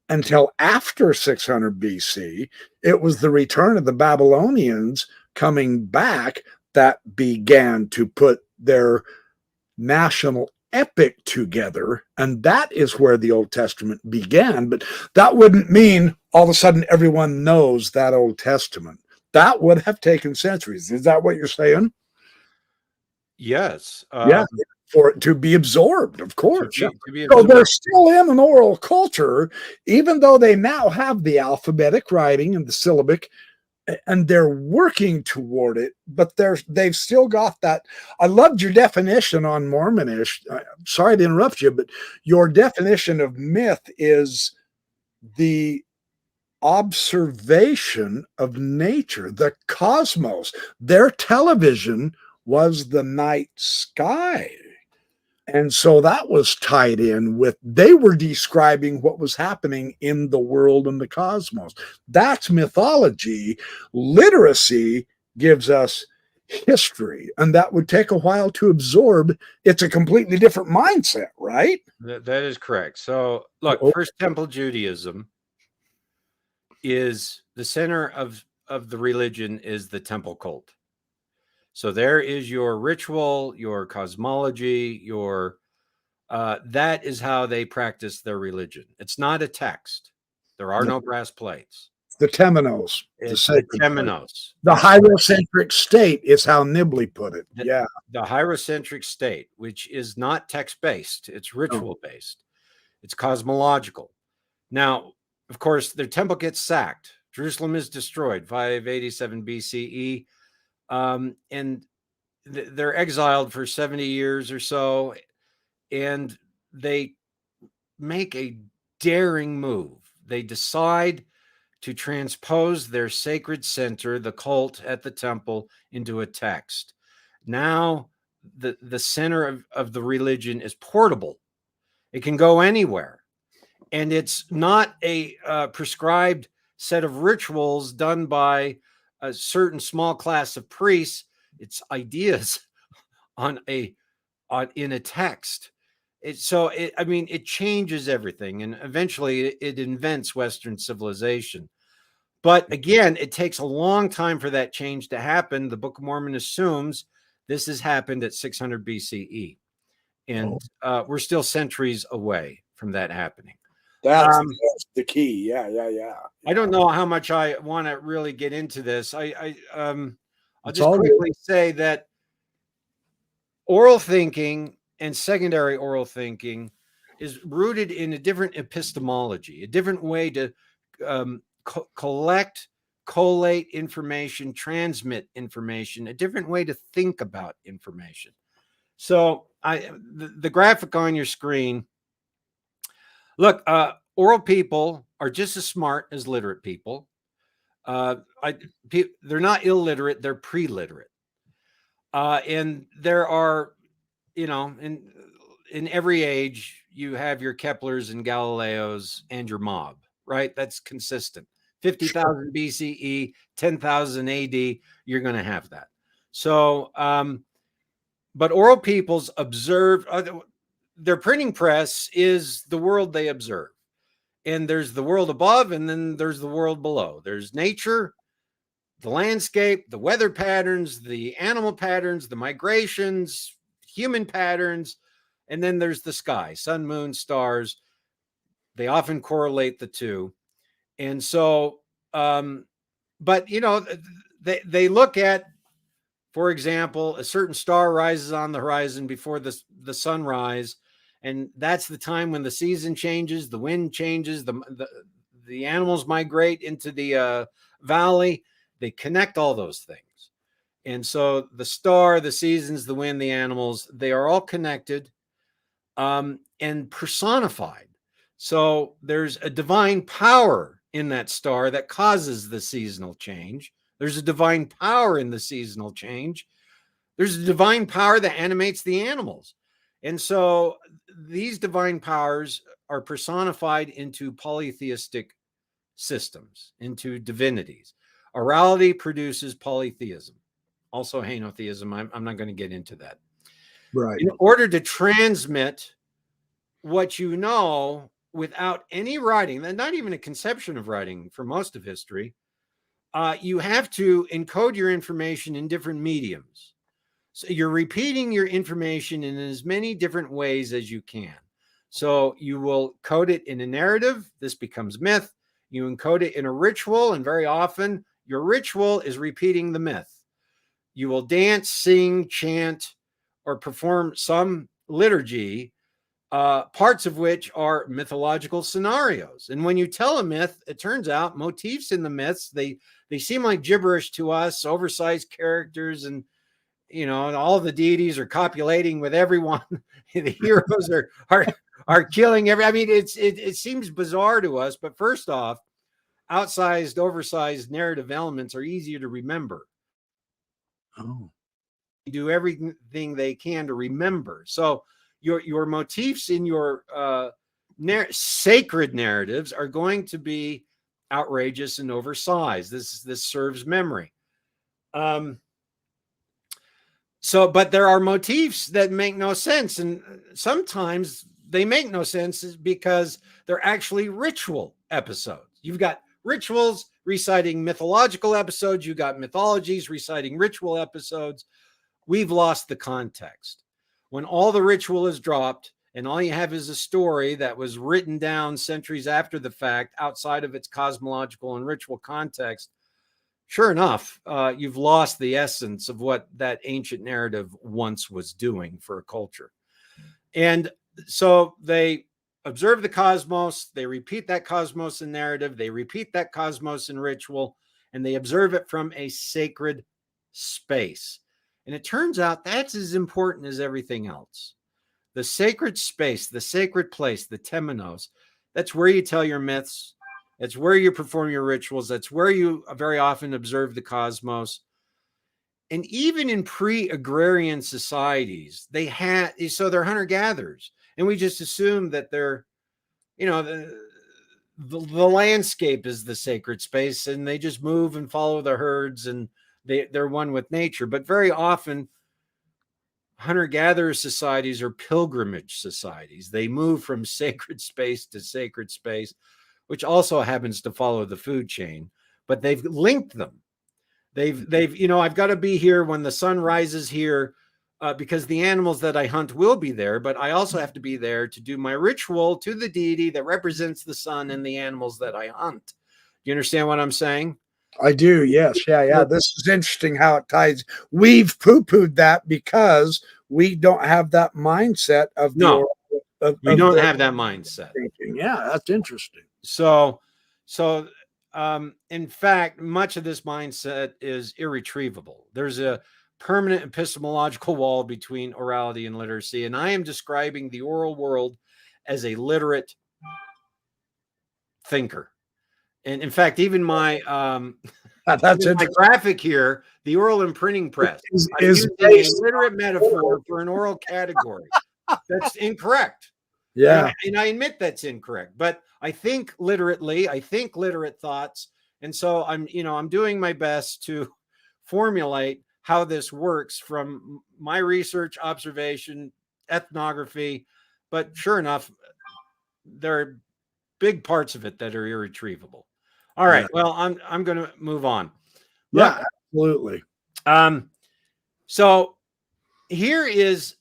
until after 600 BC. It was the return of the Babylonians coming back that began to put their national epic together. And that is where the Old Testament began. But that wouldn't mean all of a sudden everyone knows that Old Testament. That would have taken centuries. Is that what you're saying? Yes. Yeah. For it to be absorbed, of course. To be So absorbed. they're still in an oral culture, even though they now have the alphabetic writing and the syllabic, and they're working toward it, but they've still got that. I loved your definition on Mormonish. Sorry to interrupt you, but your definition of myth is the observation of nature, the cosmos. Their television was the night sky. And so that was tied in with, they were describing what was happening in the world and the cosmos. That's mythology. Literacy gives us history, and that would take a while to absorb. It's a completely different mindset, right? That is correct. So, look, First Temple Judaism is the center of the religion is the temple cult. So there is your ritual, your cosmology, your that is how they practice their religion. It's not a text. There are no brass plates. The temenos. It's the temenos. The hierocentric state is how Nibley put it. Yeah. The hierocentric state, which is not text-based. It's ritual-based. It's cosmological. Now, of course, their temple gets sacked. Jerusalem is destroyed, 587 BCE. And they're exiled for 70 years or so. And they make a daring move. They decide to transpose their sacred center, the cult at the temple, into a text. Now, the center of the religion is portable. It can go anywhere. And it's not a prescribed set of rituals done by a certain small class of priests. It's ideas in a text. It changes everything, and eventually it invents Western civilization. But again, it takes a long time for that change to happen. The Book of Mormon assumes this has happened at 600 BCE, and we're still centuries away from that happening. That's the key. Yeah. I don't know how much I want to really get into this. I'll It's just all quickly say that oral thinking and secondary oral thinking is rooted in a different epistemology, a different way to collect, collate information, transmit information, a different way to think about information. So the graphic on your screen, look, oral people are just as smart as literate people. They're not illiterate, they're pre-literate. And there are, in every age, you have your Keplers and Galileos and your mob, right? That's consistent. 50,000 BCE, 10,000 AD, you're going to have that. So, but oral peoples observe, their printing press is the world they observe. And there's the world above, and then there's the world below. There's nature, the landscape, the weather patterns, the animal patterns, the migrations, human patterns, and then there's the sky, sun, moon, stars. They often correlate the two. And so, but they look at, for example, a certain star rises on the horizon before the sunrise, and that's the time when the season changes, the wind changes, the animals migrate into the valley. They connect all those things. And so the star, the seasons, the wind, the animals, they are all connected and personified. So there's a divine power in that star that causes the seasonal change. There's a divine power in the seasonal change. There's a divine power that animates the animals. And so these divine powers are personified into polytheistic systems, into divinities. Orality produces polytheism, also henotheism. I'm not going to get into that. Right. In order to transmit what you know without any writing, not even a conception of writing for most of history, you have to encode your information in different mediums. So you're repeating your information in as many different ways as you can. So you will code it in a narrative. This becomes myth. You encode it in a ritual, and very often your ritual is repeating the myth. You will dance, sing, chant, or perform some liturgy, parts of which are mythological scenarios. And when you tell a myth, it turns out motifs in the myths, they seem like gibberish to us, oversized characters, and and all the deities are copulating with everyone. The heroes are killing every. I mean, it seems bizarre to us, but first off, outsized, oversized narrative elements are easier to remember. Oh. Do everything they can to remember. So your motifs in your sacred narratives are going to be outrageous and oversized. This serves memory. But there are motifs that make no sense, and sometimes they make no sense because they're actually ritual episodes. You've got rituals reciting mythological episodes. You've got mythologies reciting ritual episodes. We've lost the context. When all the ritual is dropped and all you have is a story that was written down centuries after the fact outside of its cosmological and ritual context, sure enough, you've lost the essence of what that ancient narrative once was doing for a culture. And so they observe the cosmos, they repeat that cosmos in narrative, they repeat that cosmos in ritual, and they observe it from a sacred space. And it turns out that's as important as everything else. The sacred space, the sacred place, the temenos, that's where you tell your myths. That's where you perform your rituals. That's where you very often observe the cosmos. And even in pre-agrarian societies, they're hunter-gatherers. And we just assume that they're, the landscape is the sacred space, and they just move and follow the herds, and they're one with nature. But very often, hunter-gatherer societies are pilgrimage societies. They move from sacred space to sacred space, which also happens to follow the food chain, but they've linked them. They've I've got to be here when the sun rises here, because the animals that I hunt will be there, but I also have to be there to do my ritual to the deity that represents the sun and the animals that I hunt. Do you understand what I'm saying? I do. Yes. Yeah. This is interesting how it ties. We've poo-pooed that because we don't have that mindset of the No, we of don't the have that mindset. thinking. Yeah, that's interesting. So, in fact, much of this mindset is irretrievable. There's a permanent epistemological wall between orality and literacy, and I am describing the oral world as a literate thinker. And in fact, even my That's even my interesting. graphic here, the oral and printing press, I'm Is using a literate metaphor for an oral category. That's incorrect. yeah. And I admit that's incorrect, but I think literately, I think literate thoughts. And so I'm doing my best to formulate how this works from my research, observation, ethnography. But sure enough, there are big parts of it that are irretrievable. All right. Yeah. Well, I'm going to move on. Yeah, Look, absolutely. so here is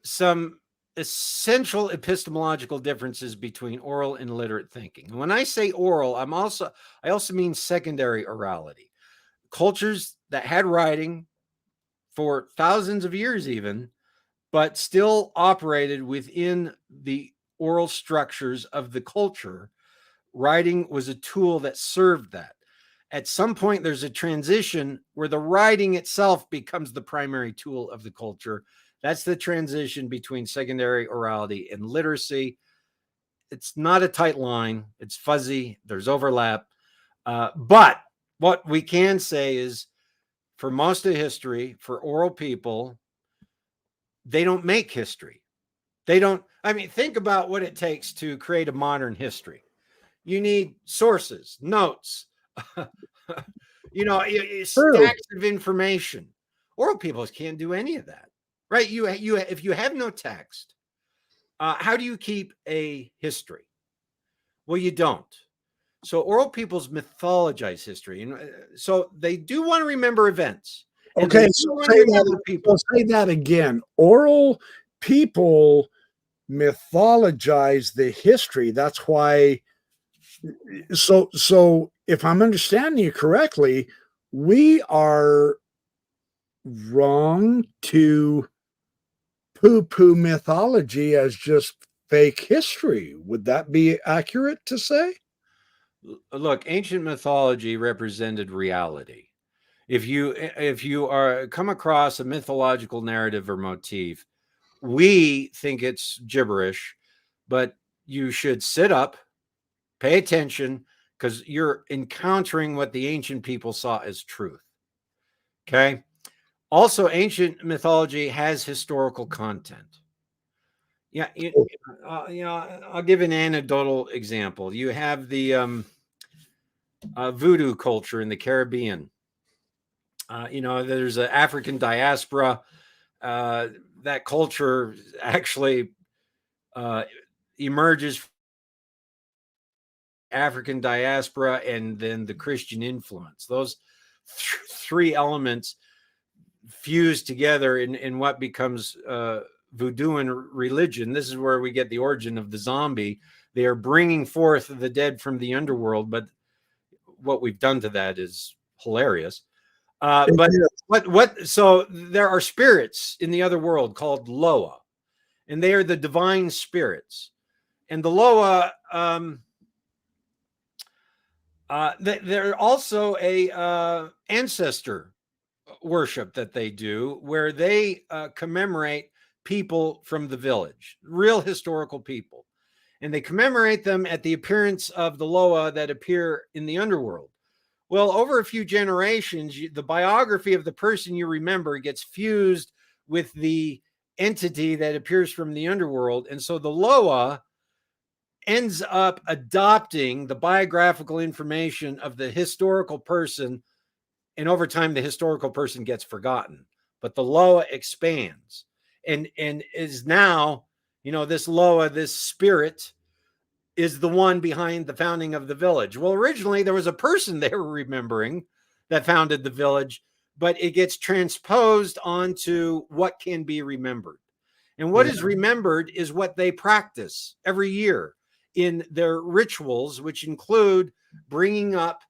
some essential epistemological differences between oral and literate thinking. And when I say oral, I also mean secondary orality. Cultures that had writing for thousands of years even, but still operated within the oral structures of the culture. Writing was a tool that served that. At some point, there's a transition where the writing itself becomes the primary tool of the culture. That's the transition between secondary orality and literacy. It's not a tight line. It's fuzzy. There's overlap. But what we can say is, for most of history, for oral people, they don't make history. They don't. I mean, think about what it takes to create a modern history. You need sources, notes, stacks of information. Oral people can't do any of that, right? If you have no text, how do you keep a history? Well, you don't. So oral peoples mythologize history, and so they do want to remember events. Okay, so say that again. Oral people mythologize the history. That's why. So if I'm understanding you correctly, we are wrong to poo-poo mythology as just fake history. Would that be accurate to say? Look, ancient mythology represented reality. If you are come across a mythological narrative or motif, we think it's gibberish, but you should sit up, pay attention, because you're encountering what the ancient people saw as truth. Okay. Also, ancient mythology has historical content. Yeah, I'll give an anecdotal example. You have the voodoo culture in the Caribbean. There's an African diaspora. That culture actually emerges from African diaspora and then the Christian influence. Those three elements fuse together in what becomes voodooan religion. This is where we get the origin of the zombie. They are bringing forth the dead from the underworld, but what we've done to that is hilarious. So there are spirits in the other world called Loa, and they are the divine spirits. And the Loa, they're also a ancestor worship that they do, where they commemorate people from the village, real historical people. And they commemorate them at the appearance of the Loa that appear in the underworld. Well, over a few generations, the biography of the person you remember gets fused with the entity that appears from the underworld. And so the Loa ends up adopting the biographical information of the historical person and over time the historical person gets forgotten, but the Loa expands and is now, this Loa, this spirit, is the one behind the founding of the village. Well, originally there was a person they were remembering that founded the village, but it gets transposed onto what can be remembered. And what is remembered is what they practice every year in their rituals, which include bringing up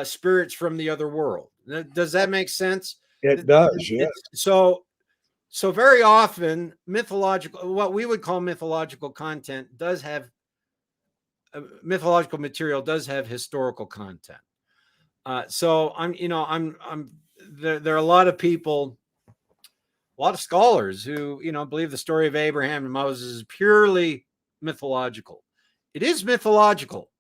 spirits from the other world. Does that make sense? It does, yes. So very often what we would call mythological content does have mythological material does have historical content. So there are a lot of people, a lot of scholars who, believe the story of Abraham and Moses is purely mythological. It is mythological,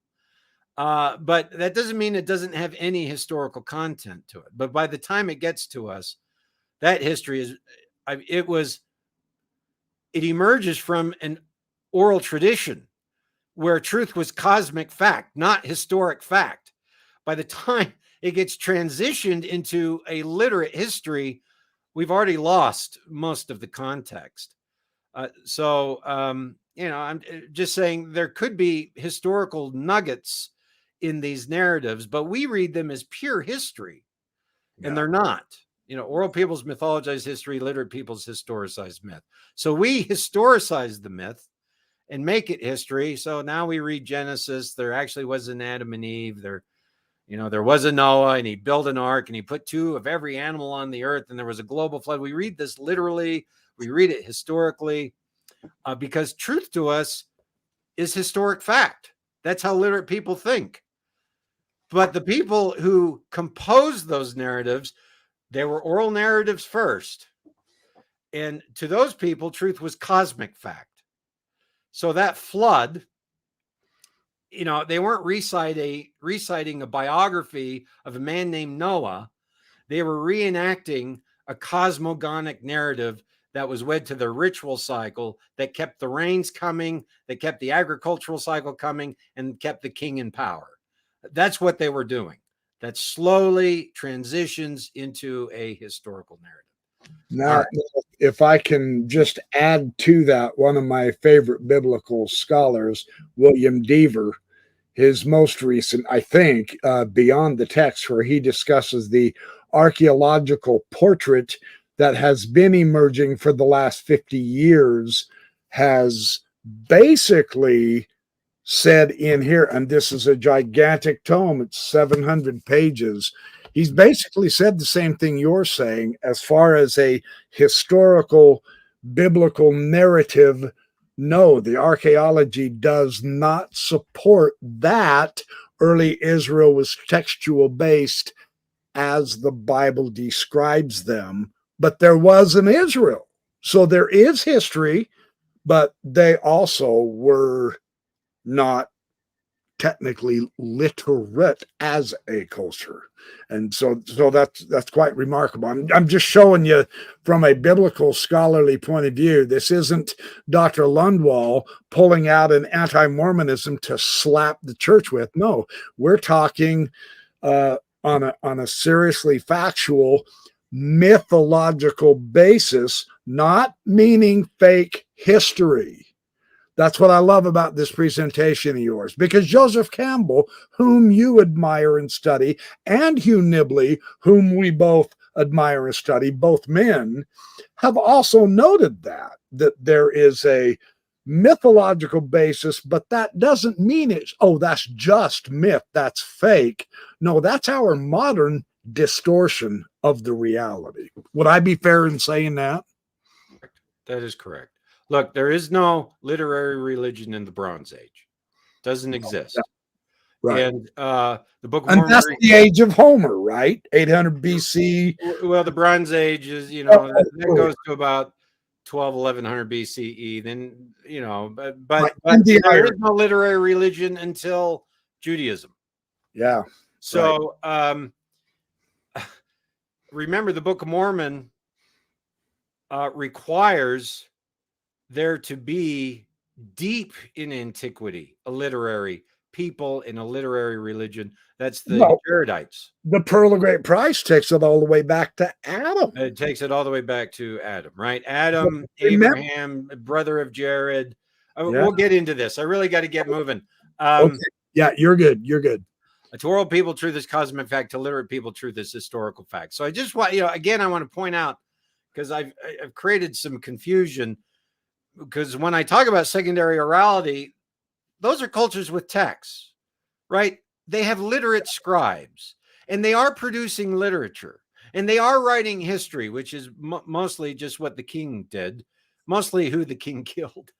but that doesn't mean it doesn't have any historical content to it. But by the time it gets to us, that history it emerges from an oral tradition where truth was cosmic fact, not historic fact. By the time it gets transitioned into a literate history, we've already lost most of the context. I'm just saying there could be historical nuggets in these narratives, but we read them as pure history, and they're not. Oral peoples mythologize history, literate peoples historicize myth. So we historicize the myth and make it history. So now we read Genesis. There actually was an Adam and Eve. There was a Noah, and he built an ark, and he put 2 of every animal on the earth, and there was a global flood. We read this literally. We read it historically, because truth to us is historic fact. That's how literate people think. But the people who composed those narratives, they were oral narratives first. And to those people, truth was cosmic fact. So that flood, they weren't reciting a biography of a man named Noah. They were reenacting a cosmogonic narrative that was wed to the ritual cycle that kept the rains coming, that kept the agricultural cycle coming, and kept the king in power. That's what they were doing. That slowly transitions into a historical narrative. Now, if I can just add to that, one of my favorite biblical scholars, William Deaver, his most recent, I think, Beyond the Text, where he discusses the archaeological portrait that has been emerging for the last 50 years, has basically said in here, and this is a gigantic tome, it's 700 pages. He's basically said the same thing you're saying as far as a historical biblical narrative. No, the archaeology does not support that. Early Israel was textual based as the Bible describes them, but there was an Israel. So there is history, but they also were not technically literate as a culture. And so that's quite remarkable. I'm just showing you from a biblical scholarly point of view. This isn't Dr. Lundwall pulling out an anti-Mormonism to slap the church with. No, we're talking on a seriously factual mythological basis, not meaning fake history. That's what I love about this presentation of yours, because Joseph Campbell, whom you admire and study, and Hugh Nibley, whom we both admire and study, both men, have also noted that there is a mythological basis, but that doesn't mean that's just myth, that's fake. No, that's our modern distortion of the reality. Would I be fair in saying that? That is correct. Look, there is no literary religion in the Bronze Age. Doesn't exist. Right. And the Book of Mormon. And that's the age of Homer, right? 800 BC. Well, the Bronze Age is, that goes to about 1100 BCE. Then, but there is no literary religion until Judaism. Yeah. So remember, the Book of Mormon requires there to be deep in antiquity a literary people in a literary religion. That's the Well, Jaredites. the Pearl of Great Price takes it all the way back to Adam. It takes it all the way back to Adam, right? Adam, Remember- Abraham, brother of Jared. Yeah. We'll get into this. I really got to get moving. Okay. Yeah, you're good. You're good. To oral people, truth is cosmic fact. To literate people, truth is historical fact. So I just want, again, I want to point out, because I've created some confusion, because when I talk about secondary orality, those are cultures with texts, right? They have literate scribes, and they are producing literature, and they are writing history, which is mostly just what the king did, mostly who the king killed.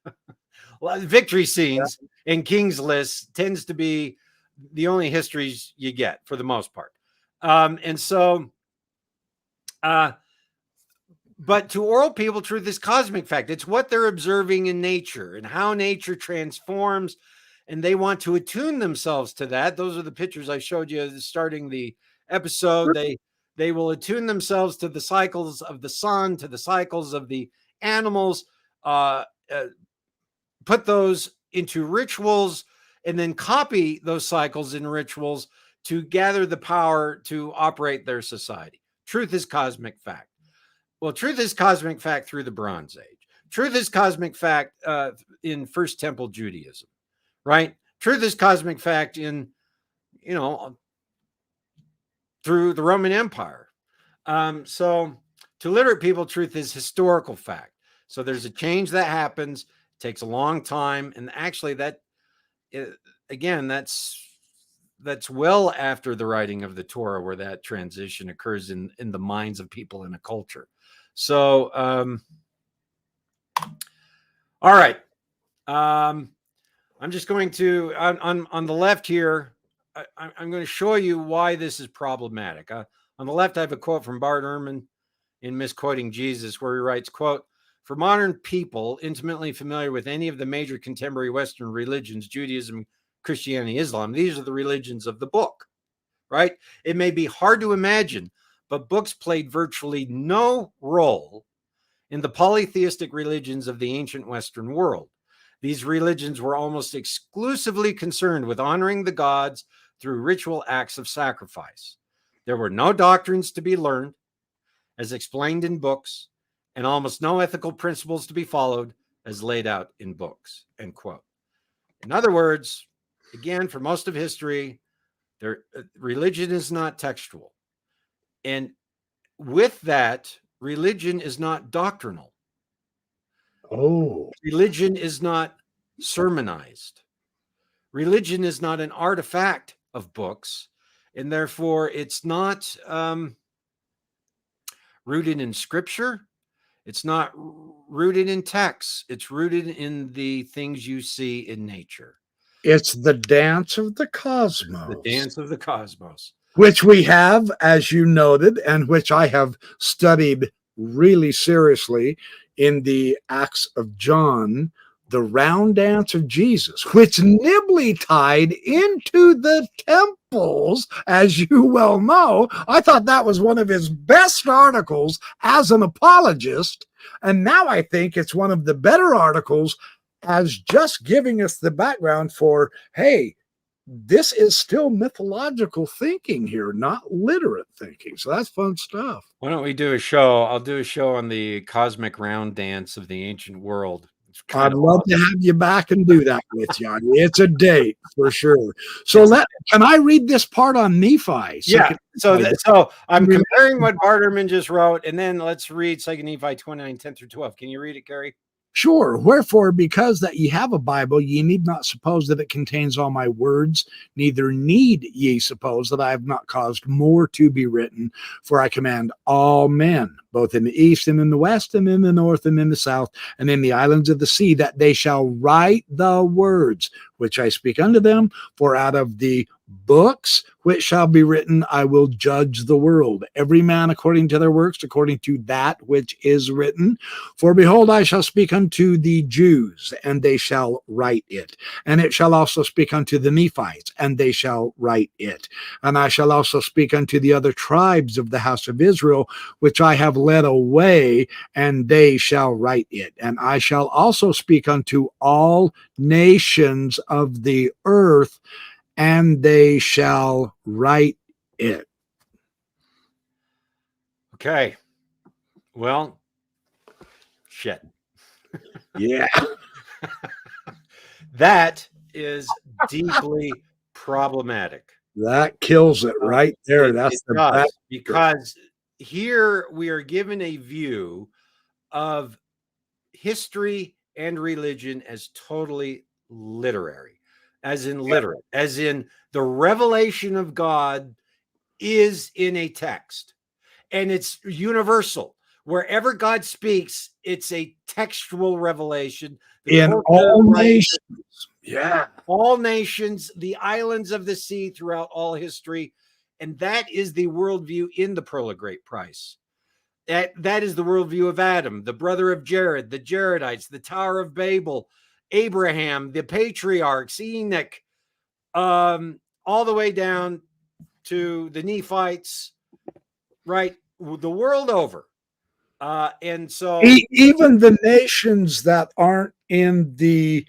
Victory scenes and king's lists tends to be the only histories you get for the most part. And so, but to oral people, truth is cosmic fact. It's what they're observing in nature and how nature transforms, and they want to attune themselves to that. Those are the pictures I showed you starting the episode. They will attune themselves to the cycles of the sun, to the cycles of the animals, put those into rituals, and then copy those cycles in rituals to gather the power to operate their society. Truth is cosmic fact. Well, truth is cosmic fact through the Bronze Age. Truth is cosmic fact in First Temple Judaism, right? Truth is cosmic fact in, through the Roman Empire. So to literate people, truth is historical fact. So there's a change that happens, takes a long time, and actually again, that's well after the writing of the Torah, where that transition occurs in the minds of people in a culture. So, all right. I'm just going to, on the left here, I'm going to show you why this is problematic. On the left, I have a quote from Bart Ehrman in Misquoting Jesus, where he writes, quote, "For modern people intimately familiar with any of the major contemporary Western religions, Judaism, Christianity, Islam, these are the religions of the book," right? It may be hard to imagine, but books played virtually no role in the polytheistic religions of the ancient Western world. These religions were almost exclusively concerned with honoring the gods through ritual acts of sacrifice. There were no doctrines to be learned, as explained in books, and almost no ethical principles to be followed, as laid out in books, end quote. In other words, again, for most of history, religion is not textual. And with that, religion is not doctrinal. Oh. Religion is not sermonized. Religion is not an artifact of books, and therefore it's not rooted in scripture. It's not rooted in texts. It's rooted in the things you see in nature. It's the dance of the cosmos. The dance of the cosmos. Which we have, as you noted, and which I have studied really seriously in the Acts of John, the round dance of Jesus, which Nibley tied into the temples, as you well know. I thought that was one of his best articles as an apologist, and now I think it's one of the better articles as just giving us the background for, hey, this is still mythological thinking here, not literate thinking. So that's fun stuff. Why don't we do a show? I'll do a show on the cosmic round dance of the ancient world. I'd love to have you back and do that with you. It's a date for sure. So can I read this part on Nephi? So I'm comparing what Bart Ehrman just wrote, and then let's read 2 Nephi 29, 10 through 12. Can you read it, Gary? Sure. Wherefore, because that ye have a Bible, ye need not suppose that it contains all my words, neither need ye suppose that I have not caused more to be written. For I command all men, both in the east and in the west, and in the north and in the south, and in the islands of the sea, that they shall write the words which I speak unto them. For out of the books which shall be written, I will judge the world, every man according to their works, according to that which is written. For behold, I shall speak unto the Jews, and they shall write it. And it shall also speak unto the Nephites, and they shall write it. And I shall also speak unto the other tribes of the house of Israel, which I have led away, and they shall write it. And I shall also speak unto all nations of the earth, and they shall write it. Okay. Well, shit. Yeah. That is deeply problematic. That kills it right there. That's It the back. does, because here we are given a view of history and religion as totally literary, as in literate, as in the revelation of God is in a text and it's universal. Wherever God speaks, it's a textual revelation. The In culture, all right, nations. Yeah. all nations, the islands of the sea throughout all history. And that is the worldview in the Pearl of Great Price. That is the worldview of Adam, the brother of Jared, the Jaredites, the Tower of Babel, Abraham, the patriarchs, Enoch, all the way down to the Nephites, right? The world over. And so Even the nations that aren't in the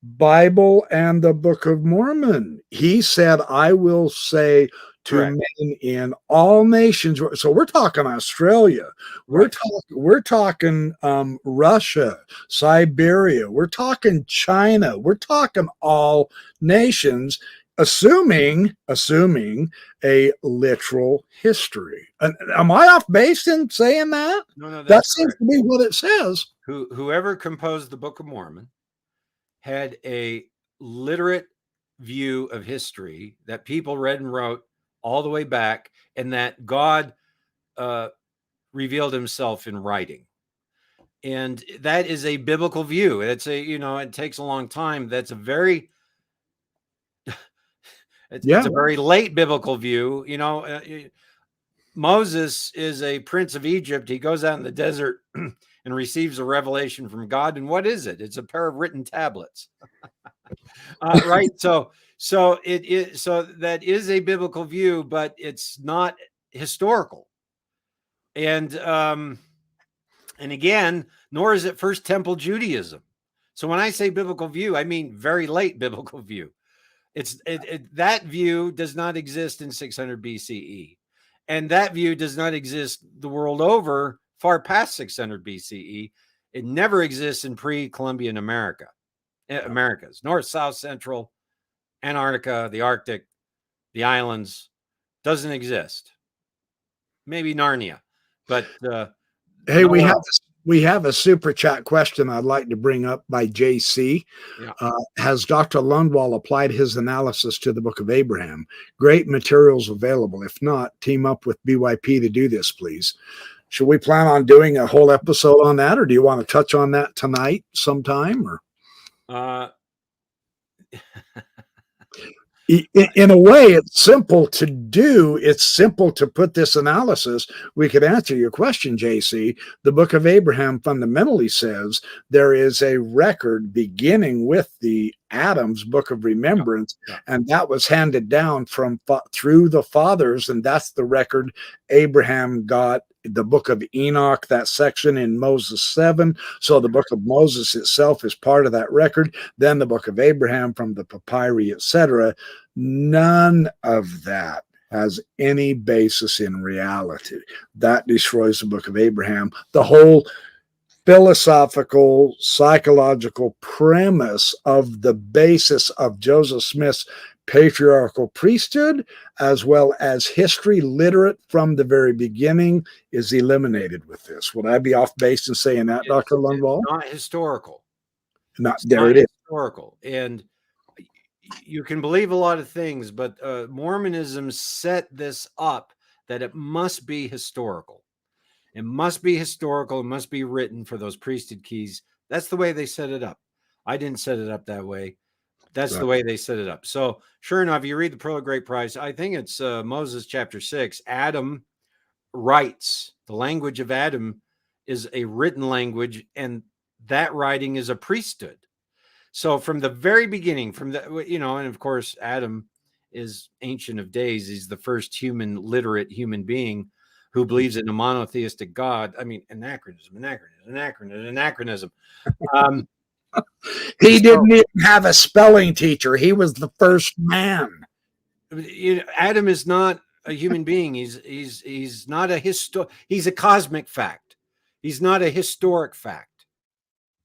Bible and the Book of Mormon, he said, I will say to correct. men in all nations. So we're talking Australia, Right. we're talking Russia, Siberia, we're talking China, we're talking all nations, assuming a literal history. Am I off base in saying that? No, That that's seems correct. to be what it says. Whoever composed the Book of Mormon had a literate view of history that people read and wrote all the way back, and that God revealed himself in writing. And that is a biblical view. It's it takes a long time. That's a very it's a very late biblical view. Moses is a prince of Egypt. He goes out in the desert and receives a revelation from God. And what is it? It's a pair of written tablets. Right. So that is a biblical view, but it's not historical. And again, nor is it First Temple Judaism. So when I say biblical view, I mean very late biblical view. That view does not exist in 600 BCE. And that view does not exist the world over far past 600 BCE. It never exists in pre-Columbian Americas, North, South, Central, Antarctica, the Arctic, the islands, doesn't exist. Maybe Narnia, but hey, we have a super chat question I'd like to bring up by JC. Yeah. Has Dr. Lundwall applied his analysis to the Book of Abraham? Great materials available. If not, team up with BYP to do this, please. Should we plan on doing a whole episode on that, or do you want to touch on that tonight sometime? Or in a way, it's simple to do. It's simple to put this analysis. We could answer your question, JC. The Book of Abraham fundamentally says there is a record beginning with the Adam's Book of Remembrance, and that was handed down through the fathers, and that's the record Abraham got. The Book of Enoch, that section in Moses 7. So the Book of Moses itself is part of that record. Then the Book of Abraham from the papyri, etc. None of that has any basis in reality. That destroys the Book of Abraham. The whole philosophical, psychological premise of the basis of Joseph Smith's patriarchal priesthood, as well as history literate from the very beginning, is eliminated with this. Would I be off base in saying that, Dr. Lundwall? It's not historical. There it is. Historical. And you can believe a lot of things, but Mormonism set this up that it must be historical. It must be historical. It must be written for those priesthood keys. That's the way they set it up. I didn't set it up that way. That's the way they set it up. So sure enough, you read the Pearl of Great Price. I think it's Moses chapter 6. Adam writes. The language of Adam is a written language, and that writing is a priesthood. So from the very beginning, and of course, Adam is Ancient of Days. He's the first literate human being. who believes in a monotheistic God. I mean, anachronism. He didn't even have a spelling teacher. He was the first man. Adam is not a human being. He's not a he's a cosmic fact. He's not a historic fact.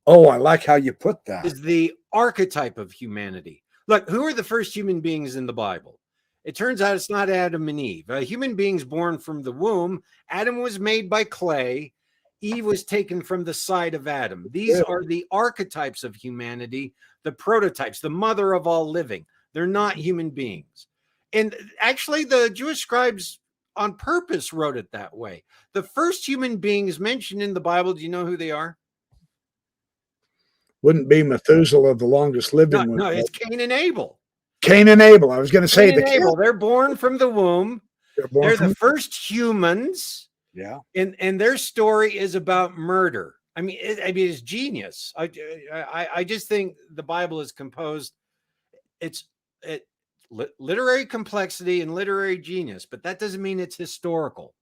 Oh, I like how you put that. Is the archetype of humanity. Look, who are the first human beings in the Bible? It turns out it's not Adam and Eve. Human beings born from the womb. Adam was made by clay. Eve was taken from the side of Adam. These are the archetypes of humanity, the prototypes, the mother of all living. They're not human beings. And actually, the Jewish scribes on purpose wrote it that way. The first human beings mentioned in the Bible, do you know who they are? Wouldn't be Methuselah, the longest living one. No, it's Cain and Abel. Cain and Abel. I was going to say Cain and Abel. They're born from the womb. They're the first humans. Yeah. And their story is about murder. I mean, it's genius. I just think the Bible is composed. It's literary complexity and literary genius, but that doesn't mean it's historical,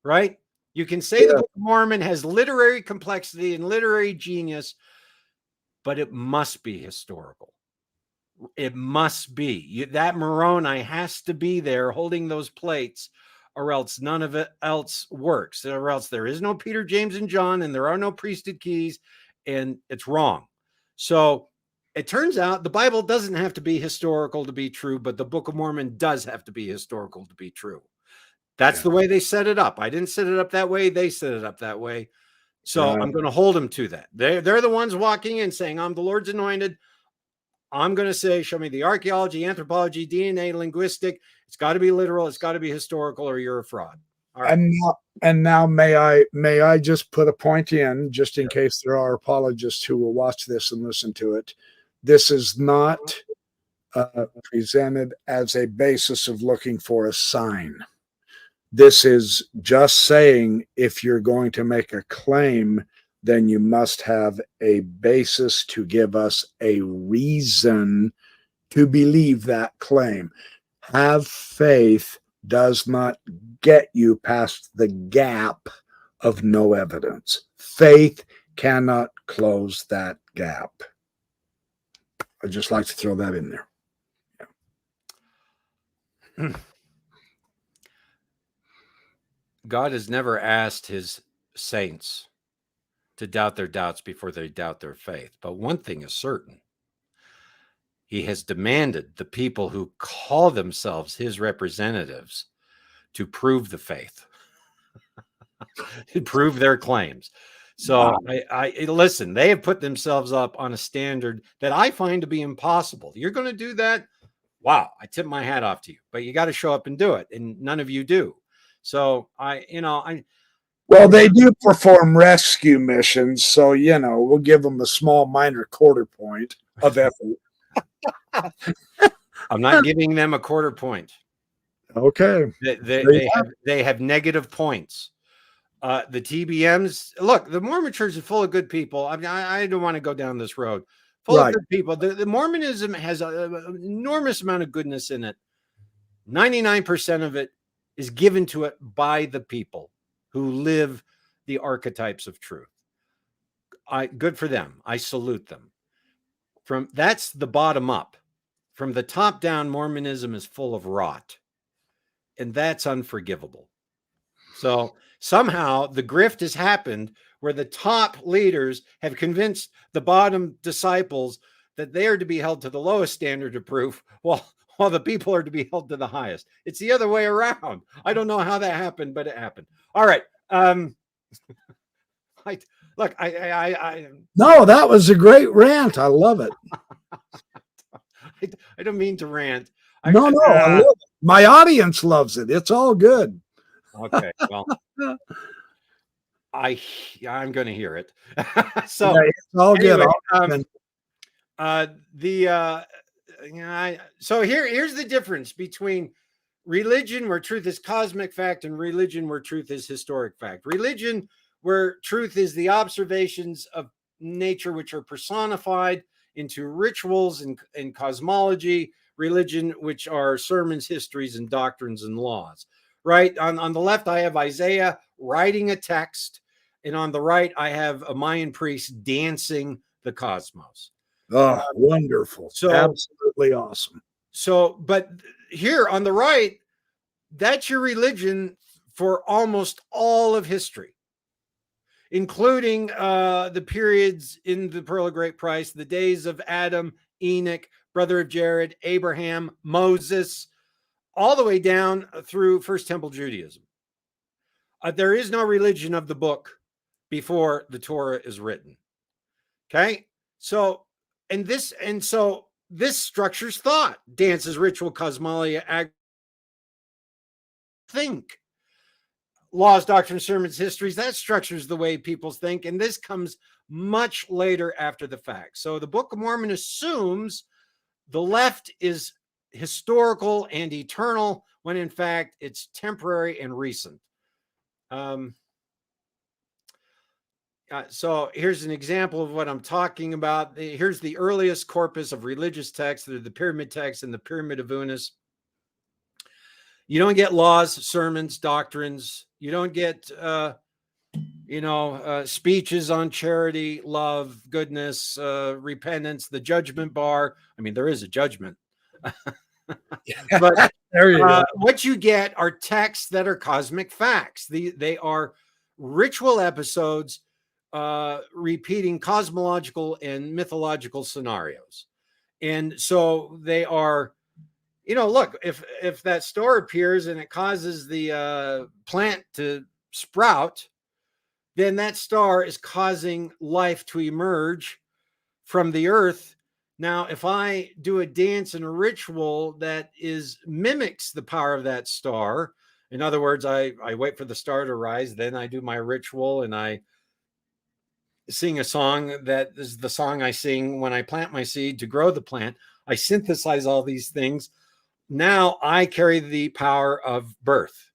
right? You can say the Book of Mormon has literary complexity and literary genius, but it must be historical. It must be. That Moroni has to be there holding those plates, or else none of it else works. Or else there is no Peter, James, and John, and there are no priesthood keys, and it's wrong. So it turns out the Bible doesn't have to be historical to be true, but the Book of Mormon does have to be historical to be true. That's the way they set it up. I didn't set it up that way. They set it up that way. So I'm going to hold them to that. They're the ones walking in saying, I'm the Lord's anointed. I'm going to say, show me the archaeology, anthropology, DNA, linguistic. It's got to be literal. It's got to be historical, or you're a fraud. All right. And now may I just put a point in, just in case there are apologists who will watch this and listen to it. This is not presented as a basis of looking for a sign. This is just saying, if you're going to make a claim, then you must have a basis to give us a reason to believe that claim. Have faith does not get you past the gap of no evidence. Faith cannot close that gap. I'd just like to throw that in there. Yeah. God has never asked his saints to doubt their doubts before they doubt their faith. But one thing is certain. He has demanded the people who call themselves his representatives to prove the faith, to prove their claims. So I listen, they have put themselves up on a standard that I find to be impossible. You're going to do that? Wow, I tip my hat off to you, but you got to show up and do it. And none of you do. So well, they do perform rescue missions, so we'll give them a small minor quarter point of effort. I'm not giving them a quarter point. Okay. They have negative points. The TBMs, look, the Mormon church is full of good people. I mean, I don't want to go down this road. Full of good people. The Mormonism has an enormous amount of goodness in it. 99% of it is given to it by the people who live the archetypes of truth. Good for them. I salute them. That's the bottom up. From the top down, Mormonism is full of rot, and that's unforgivable. So somehow the grift has happened where the top leaders have convinced the bottom disciples that they are to be held to the lowest standard of proof, while the people are to be held to the highest. It's the other way around. I don't know how that happened, but it happened. All right. No, that was a great rant. I love it. I don't mean to rant. I love it. My audience loves it. It's all good. Okay, well, I'm going to hear it. So it's all good. So here's the difference between religion, where truth is cosmic fact, and religion, where truth is historic fact. Religion, where truth is the observations of nature, which are personified into rituals and cosmology. Religion, which are sermons, histories, and doctrines and laws. right? On the left, I have Isaiah writing a text, and on the right, I have a Mayan priest dancing the cosmos. Oh, wonderful. So, Absolutely awesome. but here on the right, that's your religion for almost all of history, including the periods in the Pearl of Great Price, the days of Adam, Enoch, brother of Jared, Abraham, Moses, all the way down through First Temple Judaism. There is no religion of the book before the Torah is written. Okay. So this structures thought, dances, ritual, cosmology, think, laws, doctrines, sermons, histories. That structures the way people think. And this comes much later after the fact. So the Book of Mormon assumes the left is historical and eternal, when in fact it's temporary and recent. So here's an example of what I'm talking about. Here's the earliest corpus of religious texts. They're the pyramid texts and the Pyramid of Unas. You don't get laws, sermons, doctrines. You don't get, speeches on charity, love, goodness, repentance, the judgment bar. I mean, there is a judgment. But there you go. What you get are texts that are cosmic facts. They are ritual episodes repeating cosmological and mythological scenarios. And so they are, look, if that star appears and it causes the plant to sprout, then that star is causing life to emerge from the earth. Now, if I do a dance and a ritual that mimics the power of that star, in other words, I wait for the star to rise, then I do my ritual and I sing a song that is the song I sing when I plant my seed to grow the plant. I synthesize all these things. Now I carry the power of birth,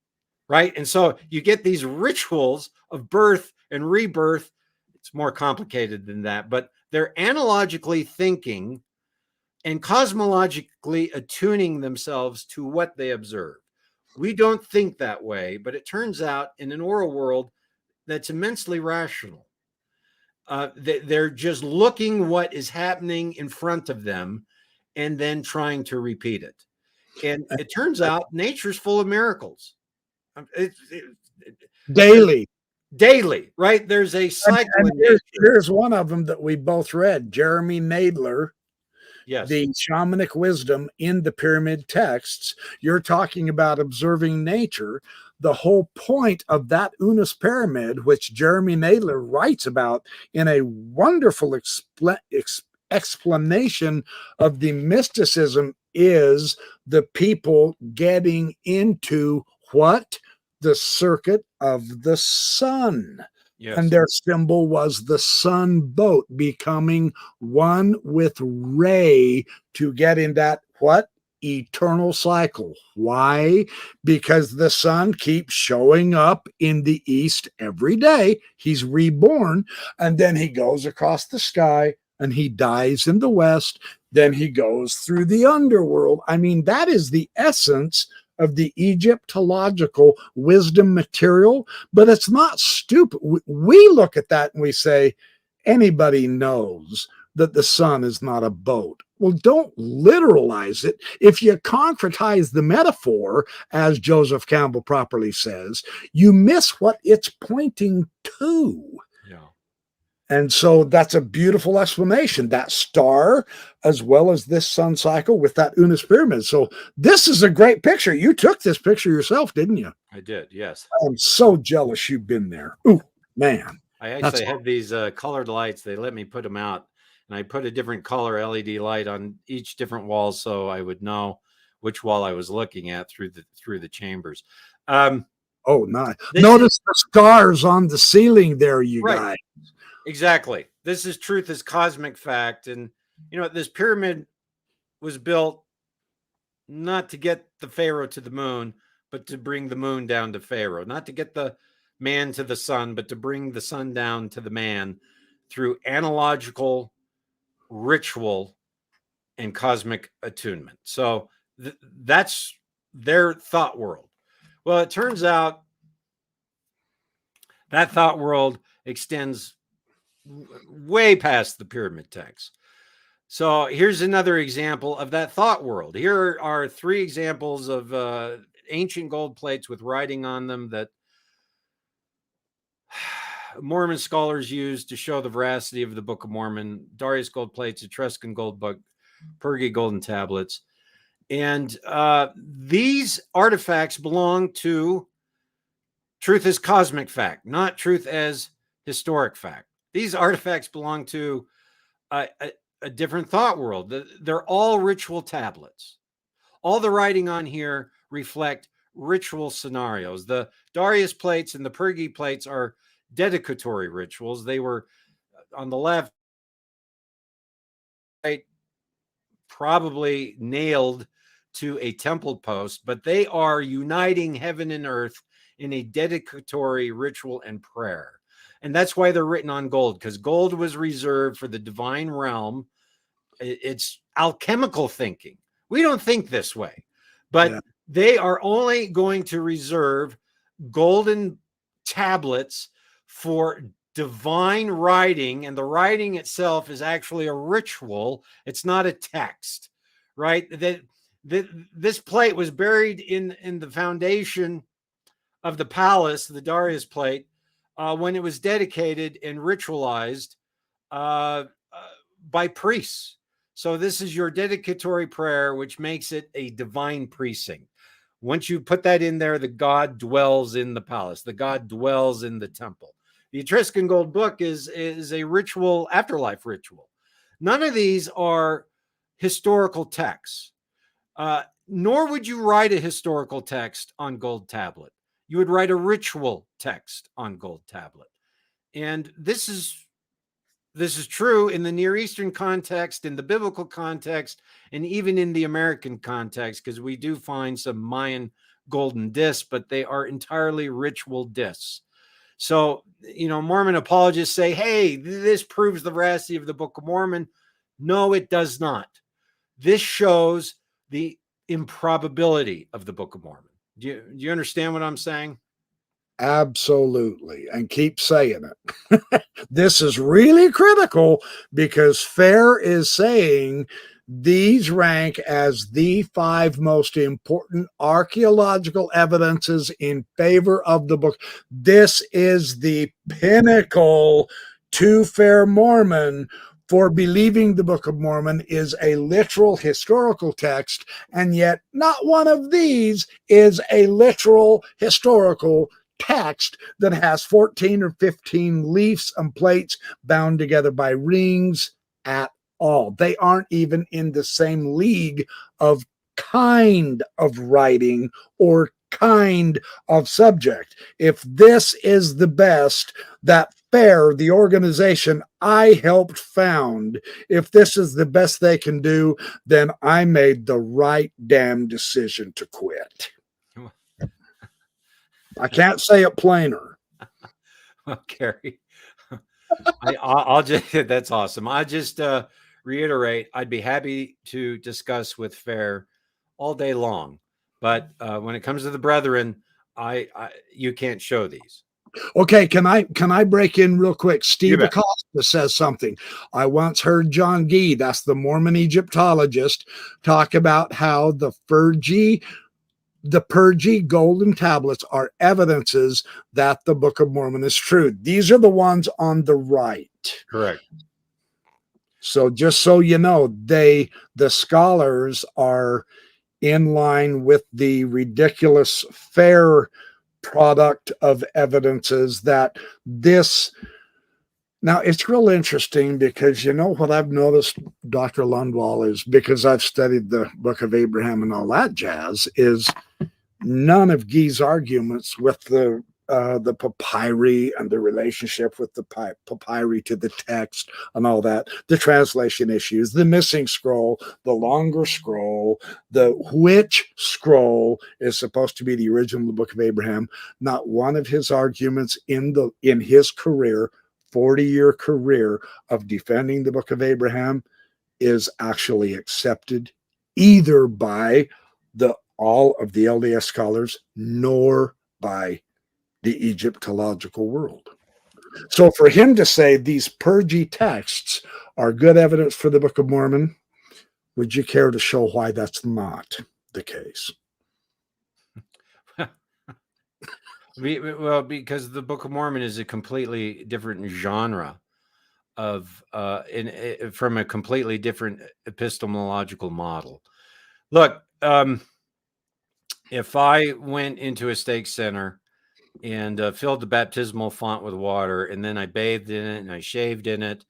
right? And so you get these rituals of birth and rebirth. It's more complicated than that, but they're analogically thinking and cosmologically attuning themselves to what they observe. We don't think that way, but it turns out in an oral world that's immensely rational. They're just looking what is happening in front of them and then trying to repeat it. And it turns out nature's full of miracles. Daily, right? There's a cycle. And here's one of them that we both read, Jeremy Nadler. Yes. The shamanic wisdom in the pyramid texts. You're talking about observing nature. The whole point of that Unas pyramid, which Jeremy Nadler writes about in a wonderful explanation of the mysticism, is the people getting into what? The circuit of the sun. Yes. And their symbol was the sun boat, becoming one with Ray to get in that what? Eternal cycle. Why? Because the sun keeps showing up in the east every day. He's reborn, and then he goes across the sky and he dies in the west. Then he goes through the underworld. I mean, that is the essence of the Egyptological wisdom material, but it's not stupid. We look at that and we say, anybody knows that the sun is not a boat. Well, don't literalize it. If you concretize the metaphor, as Joseph Campbell properly says, you miss what it's pointing to. Yeah. And so that's a beautiful explanation, that star, as well as this sun cycle with that Unas pyramid. So this is a great picture. You took this picture yourself, didn't you? I did, yes. I'm so jealous you've been there. Ooh, man. I actually had these colored lights. They let me put them out. And I put a different color LED light on each different wall so I would know which wall I was looking at through the chambers. Oh, nice. Notice the stars on the ceiling there, you guys. Exactly. This is truth as cosmic fact. And, this pyramid was built not to get the Pharaoh to the moon, but to bring the moon down to Pharaoh. Not to get the man to the sun, but to bring the sun down to the man through analogical ritual and cosmic attunement. So that's their thought world. Well, it turns out that thought world extends way past the pyramid text. So here's another example of that thought world. Here are 3 examples of ancient gold plates with writing on them that Mormon scholars use to show the veracity of the Book of Mormon: Darius gold plates, Etruscan gold book, Pergi golden tablets. And these artifacts belong to truth as cosmic fact, not truth as historic fact. These artifacts belong to a different thought world. They're all ritual tablets. All the writing on here reflect ritual scenarios. The Darius plates and the Pergi plates are dedicatory rituals. They were on the left, right, probably nailed to a temple post, but they are uniting heaven and earth in a dedicatory ritual and prayer. And that's why they're written on gold, because gold was reserved for the divine realm. It's alchemical thinking. We don't think this way, but they are only going to reserve golden tablets for divine writing, and the writing itself is actually a ritual. It's not a text, right? This plate was buried in the foundation of the palace, the Darius plate, when it was dedicated and ritualized by priests. So this is your dedicatory prayer, which makes it a divine precinct. Once you put that in there, the God dwells in the palace. The God dwells in the temple. The Etruscan gold book is a ritual, afterlife ritual. None of these are historical texts, nor would you write a historical text on gold tablet. You would write a ritual text on gold tablet. And this is true in the Near Eastern context, in the biblical context, and even in the American context, because we do find some Mayan golden discs, but they are entirely ritual discs. So, Mormon apologists say, hey, this proves the veracity of the Book of Mormon. No, it does not. This shows the improbability of the Book of Mormon. Do you understand what I'm saying? Absolutely. And keep saying it. This is really critical because FAIR is saying these rank as the 5 most important archaeological evidences in favor of the book. This is the pinnacle to FAIR Mormon for believing the Book of Mormon is a literal historical text, and yet not one of these is a literal historical text that has 14 or 15 leaves and plates bound together by rings at all. They aren't even in the same league of kind of writing or kind of subject. If this is the best that FAIR, the organization I helped found, if this is the best they can do, then I made the right damn decision to quit. I can't say it plainer. Well, Gary, I'll just, that's awesome. I just reiterate, I'd be happy to discuss with FAIR all day long. But when it comes to the brethren, you can't show these. Okay, can I break in real quick? Steve Acosta says something. I once heard John Gee, that's the Mormon Egyptologist, talk about how the Pergi golden tablets are evidences that the Book of Mormon is true. These are the ones on the right. Correct. So just so you know, the scholars are in line with the ridiculous FAIR product of evidences that this. Now, it's real interesting because what I've noticed, Dr. Lundwall, is because I've studied the Book of Abraham and all that jazz, is none of Gee's arguments with the papyri and the relationship with the papyri to the text and all that, the translation issues, the missing scroll, the longer scroll, which scroll is supposed to be the original of the Book of Abraham. Not one of his arguments in his career, 40-year career of defending the Book of Abraham, is actually accepted either by the all of the LDS scholars, nor by the Egyptological world. So for him to say these purgy texts are good evidence for the Book of Mormon, would you care to show why that's not the case? Well, because the Book of Mormon is a completely different genre of from a completely different epistemological model. Look, if I went into a stake center and filled the baptismal font with water, and then I bathed in it and I shaved in it,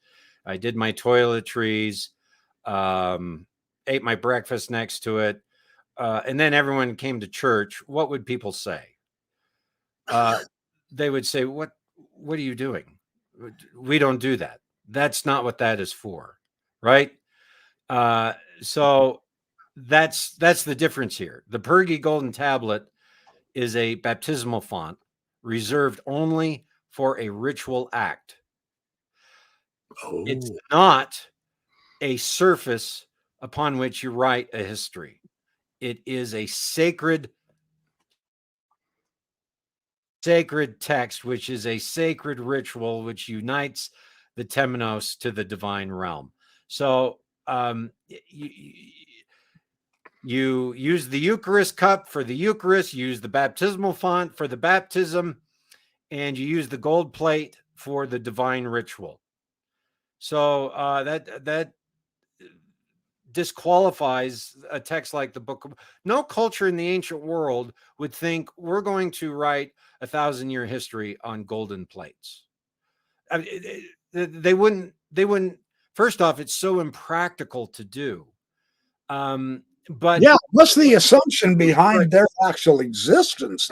I did my toiletries, ate my breakfast next to it, and then everyone came to church, what would people say? They would say, what are you doing? We don't do that. That's not what that is for, right? So that's the difference here. The Pergi Golden Tablet is a baptismal font reserved only for a ritual act. Oh. It's not a surface upon which you write a history. It is a sacred text, which is a sacred ritual which unites the temenos to the divine realm. So you use the Eucharist cup for the Eucharist, you use the baptismal font for the baptism, and you use the gold plate for the divine ritual. So that disqualifies a text like the Book of... No culture in the ancient world would think we're going to write 1,000-year history on golden plates. I mean, they wouldn't. First off, it's so impractical to do. But yeah, what's the assumption behind their actual existence?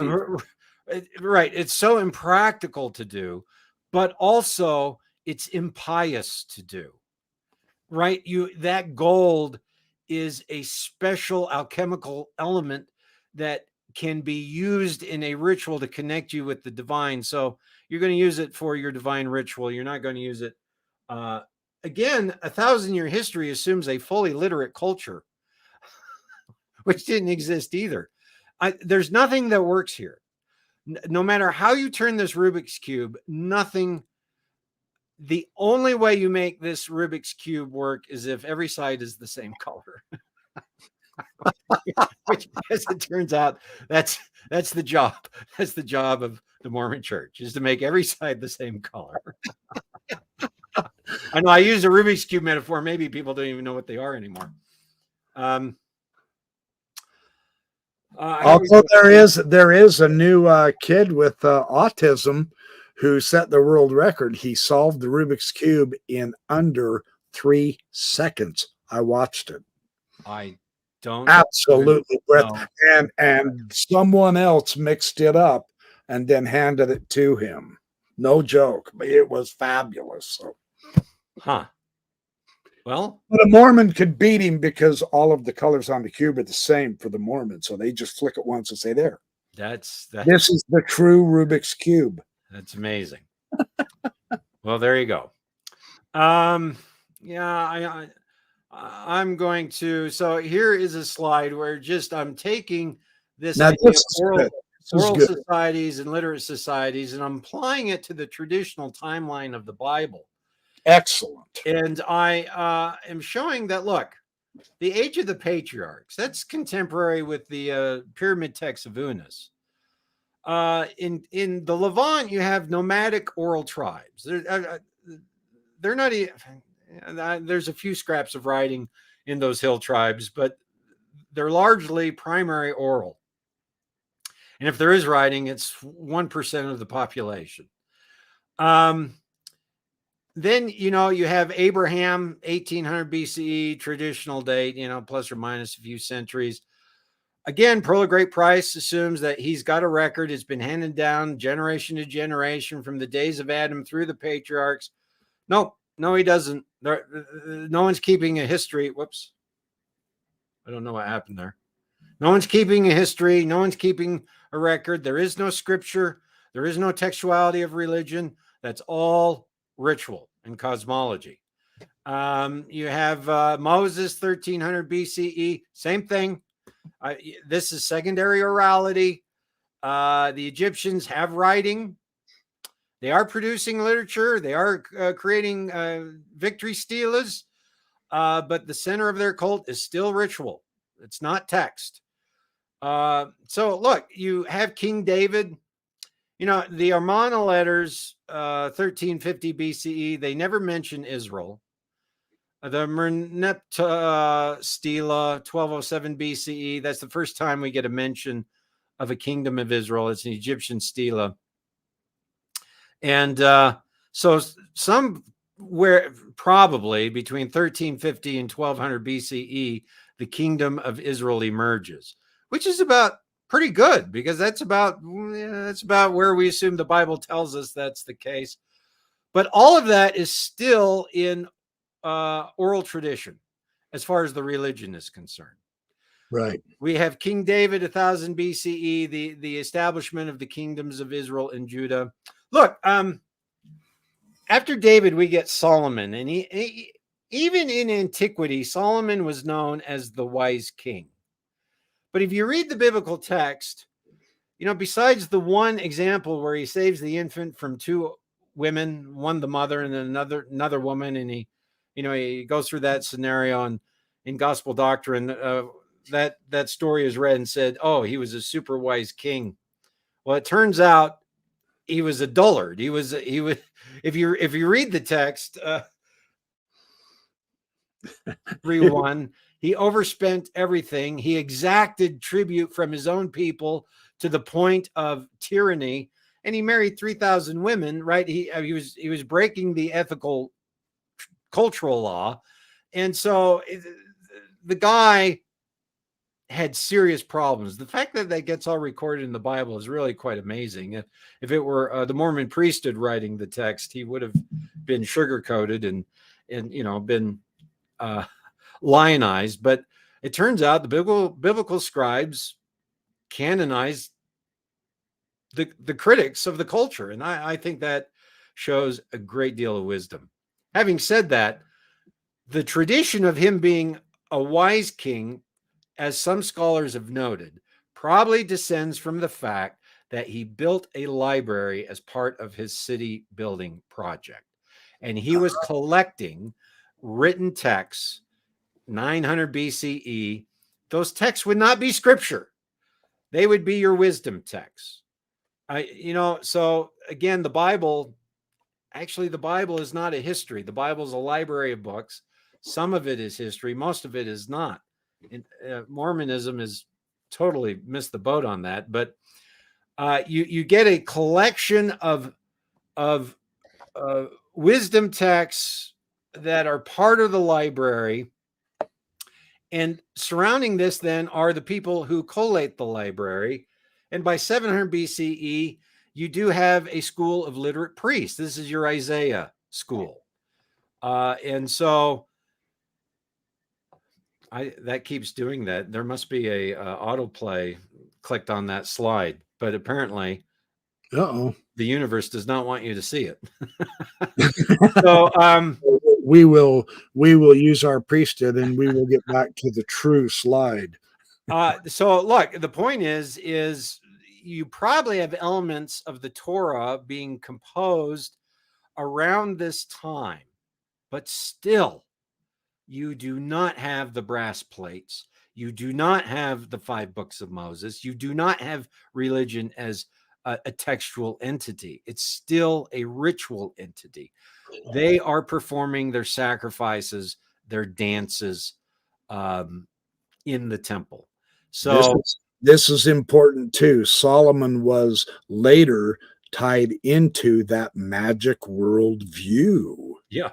Right. It's so impractical to do, but also it's impious to do. Right? That gold is a special alchemical element that can be used in a ritual to connect you with the divine. So you're going to use it for your divine ritual. You're not going to use it. Again, 1,000-year history assumes a fully literate culture, which didn't exist either. There's nothing that works here. No matter how you turn this Rubik's Cube, nothing. The only way you make this Rubik's Cube work is if every side is the same color. Which, as it turns out, that's the job. That's the job of the Mormon Church, is to make every side the same color. I know I use a Rubik's Cube metaphor. Maybe people don't even know what they are anymore. Although there is a new kid with autism who set the world record. He solved the Rubik's Cube in under 3 seconds. I watched it. I don't absolutely breath. No. And someone else mixed it up and then handed it to him. No joke. It was fabulous. So. Huh. Well, but a Mormon could beat him because all of the colors on the cube are the same for the Mormon. So they just flick it once and say, there. This is the true Rubik's Cube. That's amazing. Well, there you go. Yeah, I'm going to. So here is a slide where I'm taking this idea of oral societies and literate societies, and I'm applying it to the traditional timeline of the Bible. Excellent. And I am showing that, look, the age of the patriarchs, that's contemporary with the pyramid texts of Unas. In the Levant, you have nomadic oral tribes. They're not even... There's a few scraps of writing in those hill tribes, but they're largely primary oral. And if there is writing, it's 1% of the population. Then, you have Abraham, 1800 BCE, traditional date, plus or minus a few centuries. Again, Pearl of Great Price assumes that he's got a record. It's been handed down generation to generation from the days of Adam through the patriarchs. No, he doesn't. No one's keeping a history. Whoops. I don't know what happened there. No one's keeping a history. No one's keeping a record. There is no scripture. There is no textuality of religion. That's all ritual and cosmology. You have Moses, 1300 BCE. Same thing. This is secondary orality. The Egyptians have writing. They are producing literature. They are creating victory stelas. But the center of their cult is still ritual. It's not text. So look, you have King David. You know, the Amarna letters, 1350 BCE, they never mention Israel. The Merneptah stela, 1207 BCE, that's the first time we get a mention of a kingdom of Israel. It's an Egyptian stela. And so somewhere probably between 1350 and 1200 BCE, the kingdom of Israel emerges, which is about pretty good, because that's about where we assume the Bible tells us that's the case. But all of that is still in oral tradition as far as the religion is concerned. Right. We have King David, 1000 BCE, the establishment of the kingdoms of Israel and Judah. Look, after David, we get Solomon, and he even in antiquity, Solomon was known as the wise king. But if you read the biblical text, you know, besides the one example where he saves the infant from two women, one the mother and then another woman, and he goes through that scenario, and in gospel doctrine, that story is read and said, oh, he was a super wise king. Well, it turns out he was a dullard. He was if you read the text, 3:1, he overspent everything. He exacted tribute from his own people to the point of tyranny, and he married 3,000 women. Right? He was breaking the ethical cultural law, and so the guy had serious problems. The fact that gets all recorded in the Bible is really quite amazing. If it were the Mormon priesthood writing the text, he would have been sugar-coated and been lionized. But it turns out the biblical scribes canonized the critics of the culture, and I think that shows a great deal of wisdom. Having said that, the tradition of him being a wise king, as some scholars have noted, probably descends from the fact that he built a library as part of his city building project. And he was collecting written texts, 900 BCE. Those texts would not be scripture. They would be your wisdom texts. So again, the Bible is not a history. The Bible is a library of books. Some of it is history. Most of it is not. Mormonism has totally missed the boat on that, but you get a collection of wisdom texts that are part of the library, and surrounding this then are the people who collate the library. And by 700 BCE, you do have a school of literate priests. This is your Isaiah school, and so. That keeps doing that. There must be a autoplay clicked on that slide, but apparently, the universe does not want you to see it. So we will use our priesthood, and we will get back to the true slide. So look, the point is you probably have elements of the Torah being composed around this time, but still. You do not have the brass plates. You do not have the 5 books of Moses. You do not have religion as a textual entity. It's still a ritual entity. They are performing their sacrifices, their dances in the temple. So this is important too. Solomon was later tied into that magic world view. Yeah.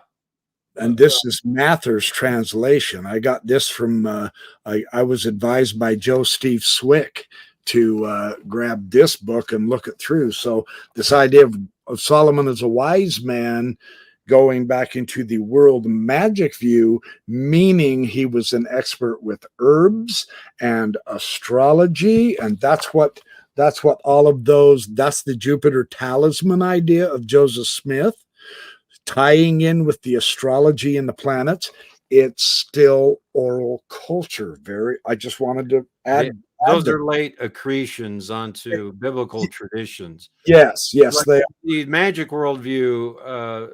And this is Mather's translation. I got this from, I was advised by Joe Steve Swick to grab this book and look it through. So this idea of Solomon as a wise man going back into the world magic view, meaning he was an expert with herbs and astrology. And that's what all of those, that's the Jupiter talisman idea of Joseph Smith, tying in with the astrology and the planets. it's still oral culture. I just wanted to add Those that. are late accretions onto biblical traditions. Yes, yes, But they the magic worldview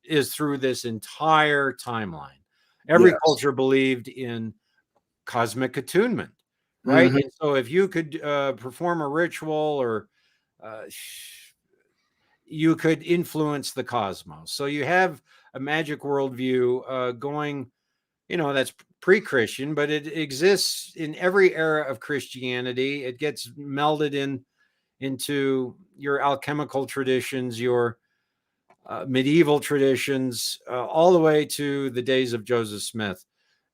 is through this entire timeline. Every yes. culture believed in cosmic attunement, right? Mhm. And so if you could perform a ritual or uh, you could influence the cosmos. So you have a magic worldview going, that's pre-Christian, but it exists in every era of Christianity. It gets melded into your alchemical traditions, your medieval traditions, all the way to the days of Joseph Smith.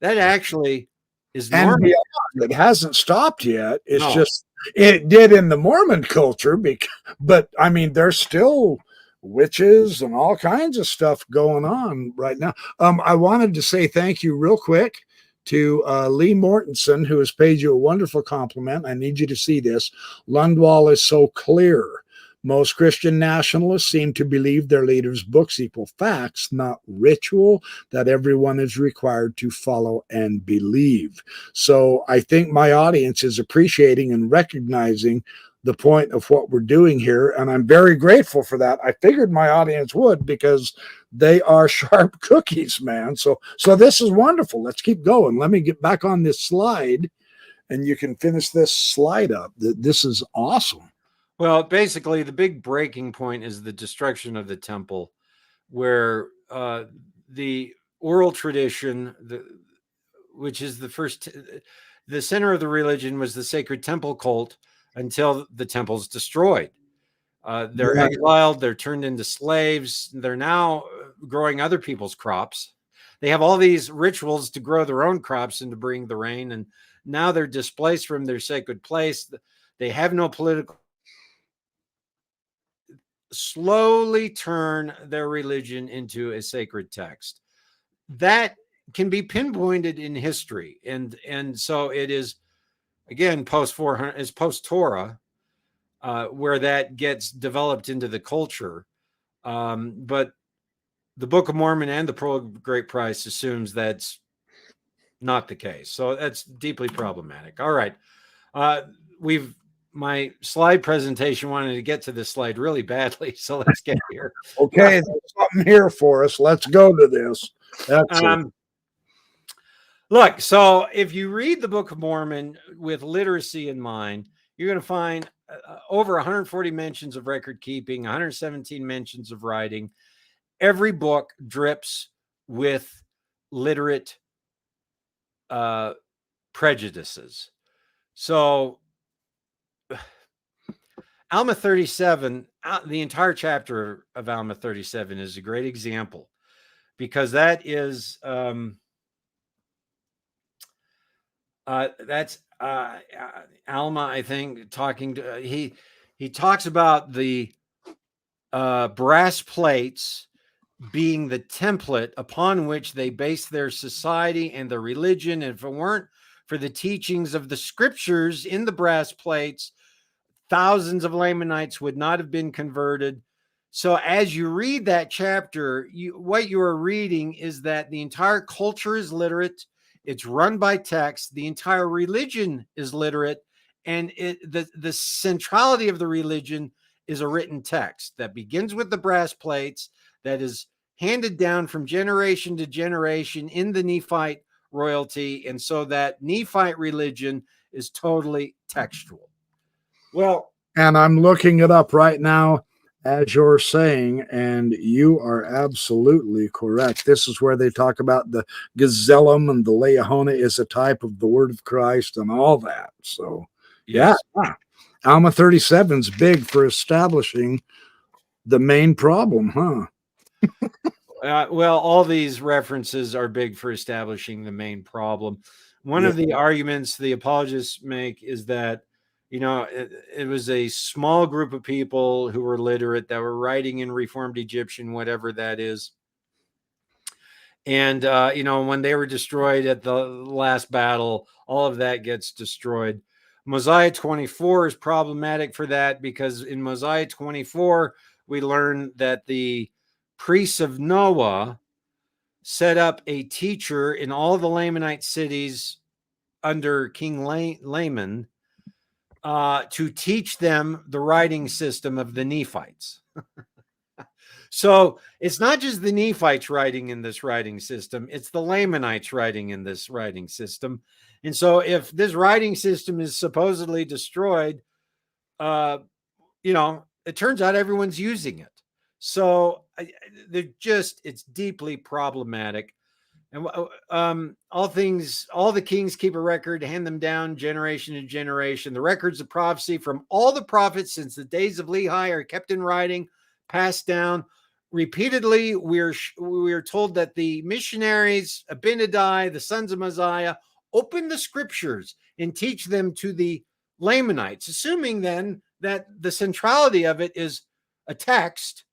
That actually is And normal. beyond, it hasn't stopped yet. It's No, just it did in the Mormon culture, but I mean, there's still witches and all kinds of stuff going on right now. I wanted to say thank you real quick to Lee Mortensen, who has paid you a wonderful compliment. I need you to see this. Lundwall is so clear. Most Christian nationalists seem to believe their leaders' books equal facts, not ritual that everyone is required to follow and believe. So I think my audience is appreciating and recognizing the point of what we're doing here. And I'm very grateful for that. I figured my audience would because they are sharp cookies, man. So this is wonderful. Let's keep going. Let me get back on this slide and you can finish this slide up. This is awesome. well, basically, the big breaking point is the destruction of the temple, where the oral tradition, which is the center of the religion, was the sacred temple cult until the temple's destroyed. They're Yeah. exiled, they're turned into slaves, they're now growing other people's crops. They have all these rituals to grow their own crops and to bring the rain, and now they're displaced from their sacred place. They have no political, slowly turn their religion into a sacred text. That can be pinpointed in history. And so it is, again, post 400, is post Torah, where that gets developed into the culture. But the Book of Mormon and the Pearl of Great Price assumes that's not the case. So that's deeply problematic. All right. We've my slide presentation wanted to get to this slide really badly. So let's get here. Okay, there's something here for us. Let's go to this. Excellent. Look, so if you read the Book of Mormon with literacy in mind, you're going to find over 140 mentions of record keeping, 117 mentions of writing. Every book drips with literate prejudices. So Alma 37, the entire chapter of Alma 37 is a great example because that is that's Alma, I think, talking to he talks about the brass plates being the template upon which they base their society and their religion. And if it weren't for the teachings of the scriptures in the brass plates, thousands of Lamanites would not have been converted. So as you read that chapter, what you are reading is that the entire culture is literate. It's run by text. The entire religion is literate. And the centrality of the religion is a written text that begins with the brass plates, that is handed down from generation to generation in the Nephite royalty. And so that Nephite religion is totally textual. Well, And I'm looking it up right now as you're saying, and you are absolutely correct. This is where they talk about the Gazellum and the Leahona is a type of the word of Christ and all that. So, yes. yeah. Alma 37 is big for establishing the main problem, huh? Well, all these references are big for establishing the main problem. One Yeah. of the arguments the apologists make is that, it was a small group of people who were literate that were writing in Reformed Egyptian, whatever that is. And, when they were destroyed at the last battle, all of that gets destroyed. Mosiah 24 is problematic for that because in Mosiah 24, we learn that the priests of Noah set up a teacher in all the Lamanite cities under King Laman to teach them the writing system of the Nephites. So it's not just the Nephites writing in this writing system, it's the Lamanites writing in this writing system. And so if this writing system is supposedly destroyed, it turns out everyone's using it. So it's deeply problematic. And all the kings keep a record, hand them down generation to generation. The records of prophecy from all the prophets since the days of Lehi are kept in writing, passed down. Repeatedly, we're told that the missionaries, Abinadi, the sons of Mosiah, open the scriptures and teach them to the Lamanites, assuming then that the centrality of it is a text,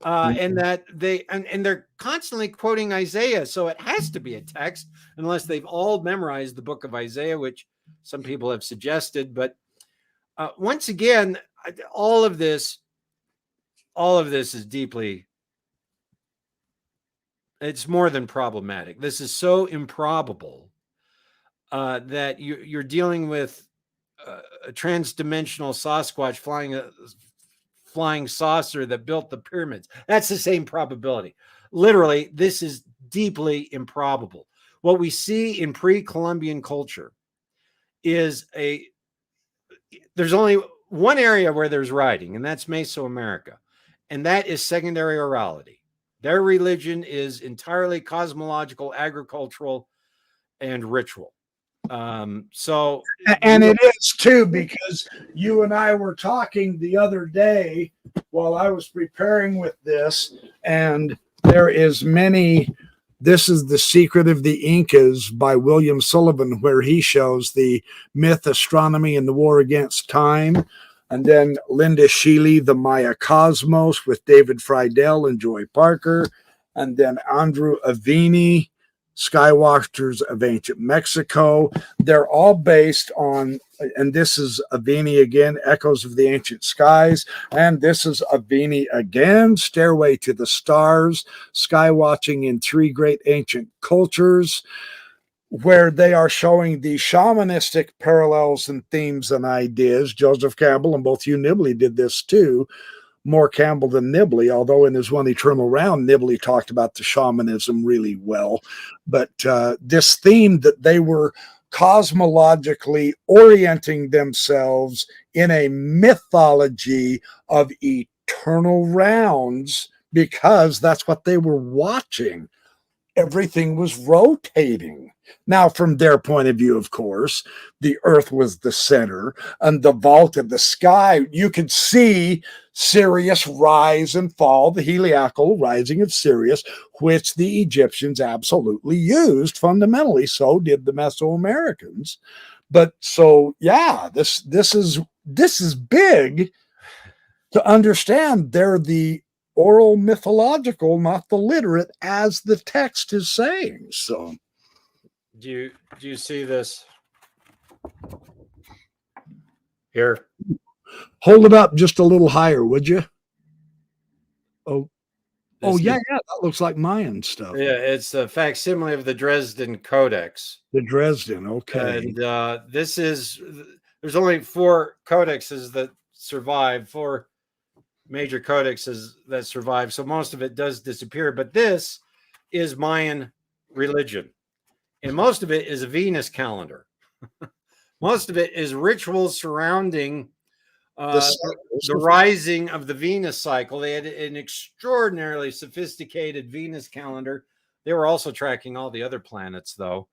and that they're constantly quoting Isaiah, so it has to be a text, unless they've all memorized the book of Isaiah, which some people have suggested. But once again, all of this is deeply, it's more than problematic. This is so improbable that you're dealing with a transdimensional Sasquatch flying saucer that built the pyramids. That's the same probability. Literally, this is deeply improbable. What we see in pre-Columbian culture is there's only one area where there's writing, and that's Mesoamerica, and that is secondary orality. Their religion is entirely cosmological, agricultural, and ritual. And it is too, because you and I were talking the other day while I was preparing with this, and there is this is The Secret of the Incas by William Sullivan, where he shows the myth, astronomy, and the war against time. And then Linda Sheely, The Maya Cosmos, with David Friedel and Joy Parker. And then Andrew Avini, Skywatchers of Ancient Mexico. They're all based on, and this is Avini again, Echoes of the Ancient Skies. And this is Avini again, Stairway to the Stars, Skywatching in Three Great Ancient Cultures, where they are showing the shamanistic parallels and themes and ideas. Joseph Campbell and both you, Nibley, did this too. More Campbell than Nibley, although in his One Eternal Round, Nibley talked about the shamanism really well. But this theme that they were cosmologically orienting themselves in a mythology of eternal rounds, because that's what they were watching. Everything was rotating. Now, from their point of view, of course, the earth was the center, and the vault of the sky, you could see Sirius rise and fall, the heliacal rising of Sirius, which the Egyptians absolutely used fundamentally. So did the Mesoamericans. But so, yeah, this is big to understand. They're the oral mythological, not the literate, as the text is saying. So do you see this here? Hold it up just a little higher, would you? Yeah, that looks like Mayan stuff. Yeah, it's a facsimile of the Dresden Codex. The Dresden, okay. And there's only 4 codexes that survive, 4 major codexes that survive. So most of it does disappear. But this is Mayan religion. And most of it is a Venus calendar. Most of it is rituals surrounding the rising of the Venus cycle. They had an extraordinarily sophisticated Venus calendar. They were also tracking all the other planets, though.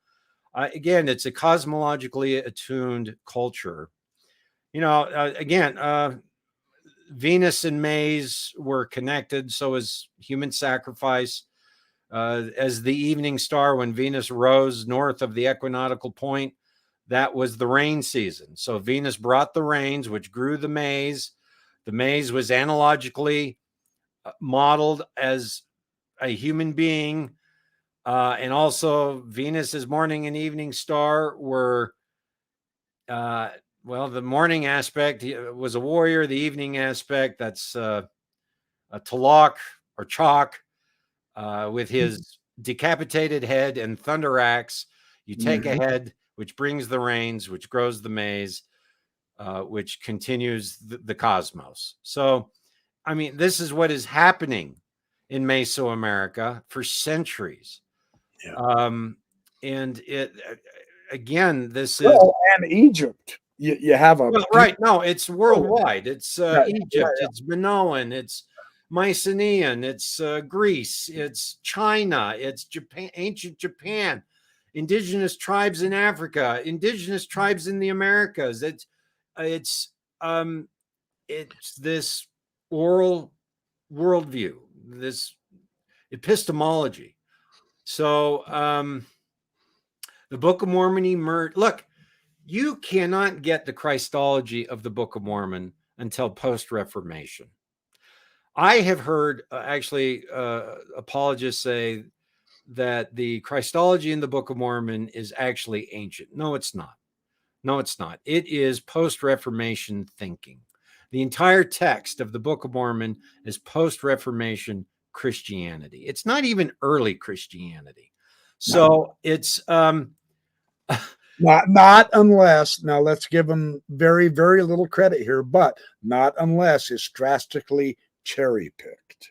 Again, it's a cosmologically attuned culture. Venus and maize were connected. So is human sacrifice. As the evening star, when Venus rose north of the equinoctial point, that was the rain season. So Venus brought the rains, which grew the maize. The maize was analogically modeled as a human being. And also Venus's morning and evening star were, the morning aspect was a warrior. The evening aspect, that's a Talak or Chalk, with his decapitated head and thunder axe. You take a head, which brings the rains, which grows the maize, which continues the cosmos. So, I mean, this is what is happening in Mesoamerica for centuries. Yeah. And it, again, this is. Well, and Egypt. You have a. Well, right. No, it's worldwide. It's Yeah, Egypt, it's Minoan, it's Mycenaean, it's Greece, it's China, it's Japan, ancient Japan, indigenous tribes in Africa, indigenous tribes in the Americas. It's this oral worldview, this epistemology. So the Book of Mormon emerged. Look, you cannot get the Christology of the Book of Mormon until post-Reformation. I have heard apologists say that the Christology in the Book of Mormon is actually ancient. No, it's not. No, it's not. It is post-Reformation thinking. The entire text of the Book of Mormon is post-Reformation Christianity. It's not even early Christianity. So it's not unless, now let's give them very, very little credit here, but not unless it's drastically cherry picked.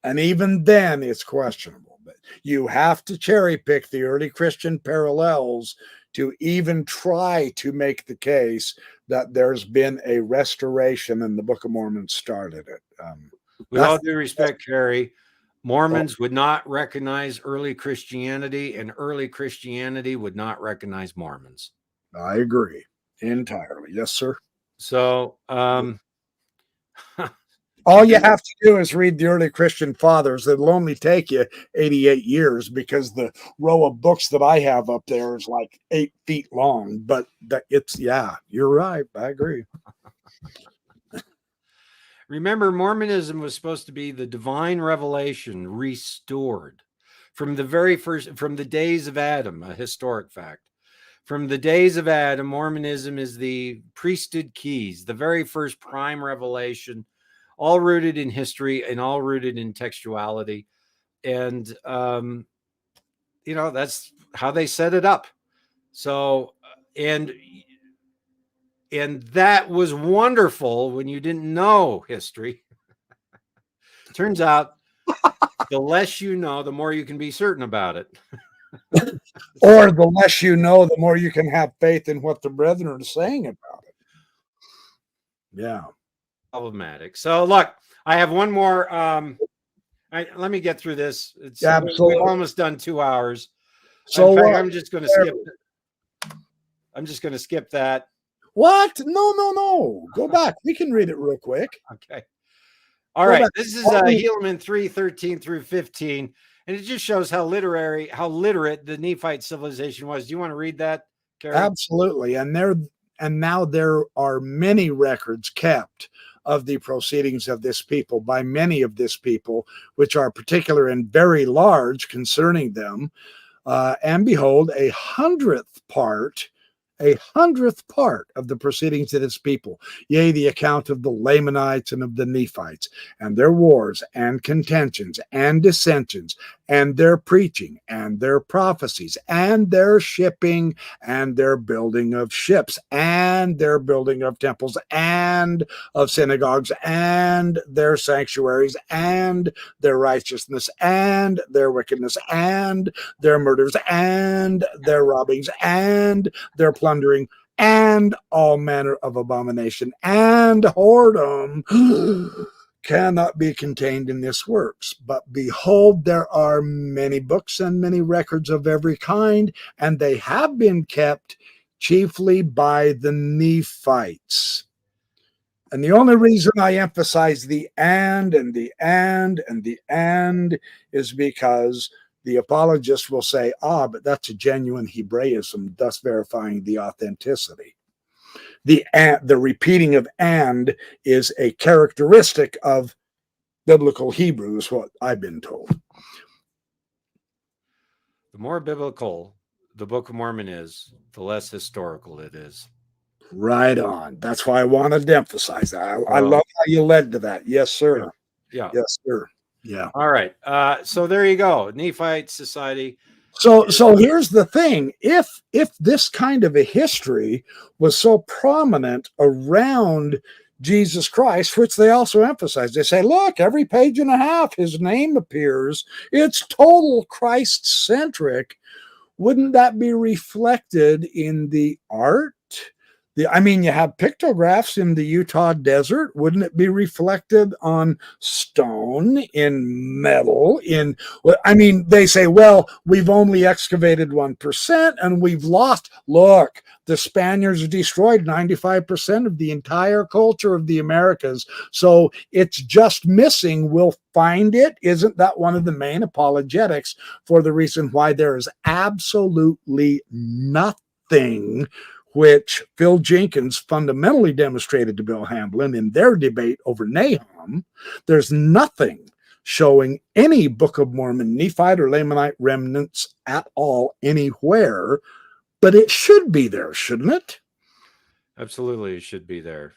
And even then it's questionable. But you have to cherry pick the early Christian parallels to even try to make the case that there's been a restoration and the Book of Mormon started it. With all due respect, Kerry, Mormons would not recognize early Christianity, and early Christianity would not recognize Mormons. I agree entirely. Yes, sir. So, all you have to do is read the early Christian fathers. It'll only take you 88 years because the row of books that I have up there is like 8 feet long. But yeah, you're right. I agree. Remember, Mormonism was supposed to be the divine revelation restored from the very first, from the days of Adam, a historic fact. From the days of Adam, Mormonism is the priesthood keys, the very first prime revelation, all rooted in history and all rooted in textuality. And, that's how they set it up. So, and that was wonderful when you didn't know history. Turns out the less you know, the more you can be certain about it. Or the less you know, the more you can have faith in what the brethren are saying about it. Yeah. Problematic. So look, I have one more. Let me get through this. Absolutely. We've almost done 2 hours. So in fact, I'm just going to skip. I'm just going to skip that. What? No. Go back. We can read it real quick. Okay. All right. This is Helaman 3:13 through 15, and it just shows how literate the Nephite civilization was. Do you want to read that, Kerry? Absolutely. And now there are many records kept of the proceedings of this people by many of this people, which are particular and very large concerning them. And behold, a hundredth part of the proceedings of his people, yea, the account of the Lamanites and of the Nephites, and their wars and contentions and dissensions, and their preaching and their prophecies, and their shipping, and their building of ships, and their building of temples, and of synagogues, and their sanctuaries, and their righteousness, and their wickedness, and their murders, and their robbings, and their plundering, and all manner of abomination and whoredom cannot be contained in this works. But behold, there are many books and many records of every kind, and they have been kept chiefly by the Nephites. And the only reason I emphasize the and is because the apologist will say, but that's a genuine Hebraism, thus verifying the authenticity. The repeating of and is a characteristic of biblical Hebrew, is what I've been told. The more biblical the Book of Mormon is, the less historical it is. Right on. That's why I wanted to emphasize that. I love how you led to that. Yes, sir. Yeah. Yes, sir. Yeah. All right. So there you go. Nephite society. So here's the thing. If this kind of a history was so prominent around Jesus Christ, which they also emphasize, they say, look, every page and a half, his name appears. It's total Christ-centric. Wouldn't that be reflected in the art? I mean, you have pictographs in the Utah desert. Wouldn't it be reflected on stone, in metal, in, I mean, they say, well, we've only excavated 1% and we've lost. Look, the Spaniards destroyed 95% of the entire culture of the Americas. So it's just missing. We'll find it. Isn't that one of the main apologetics for the reason why there is absolutely nothing which Phil Jenkins fundamentally demonstrated to Bill Hamblin in their debate over Nahum? There's nothing showing any Book of Mormon, Nephite, or Lamanite remnants at all anywhere, but it should be there, shouldn't it? Absolutely, it should be there.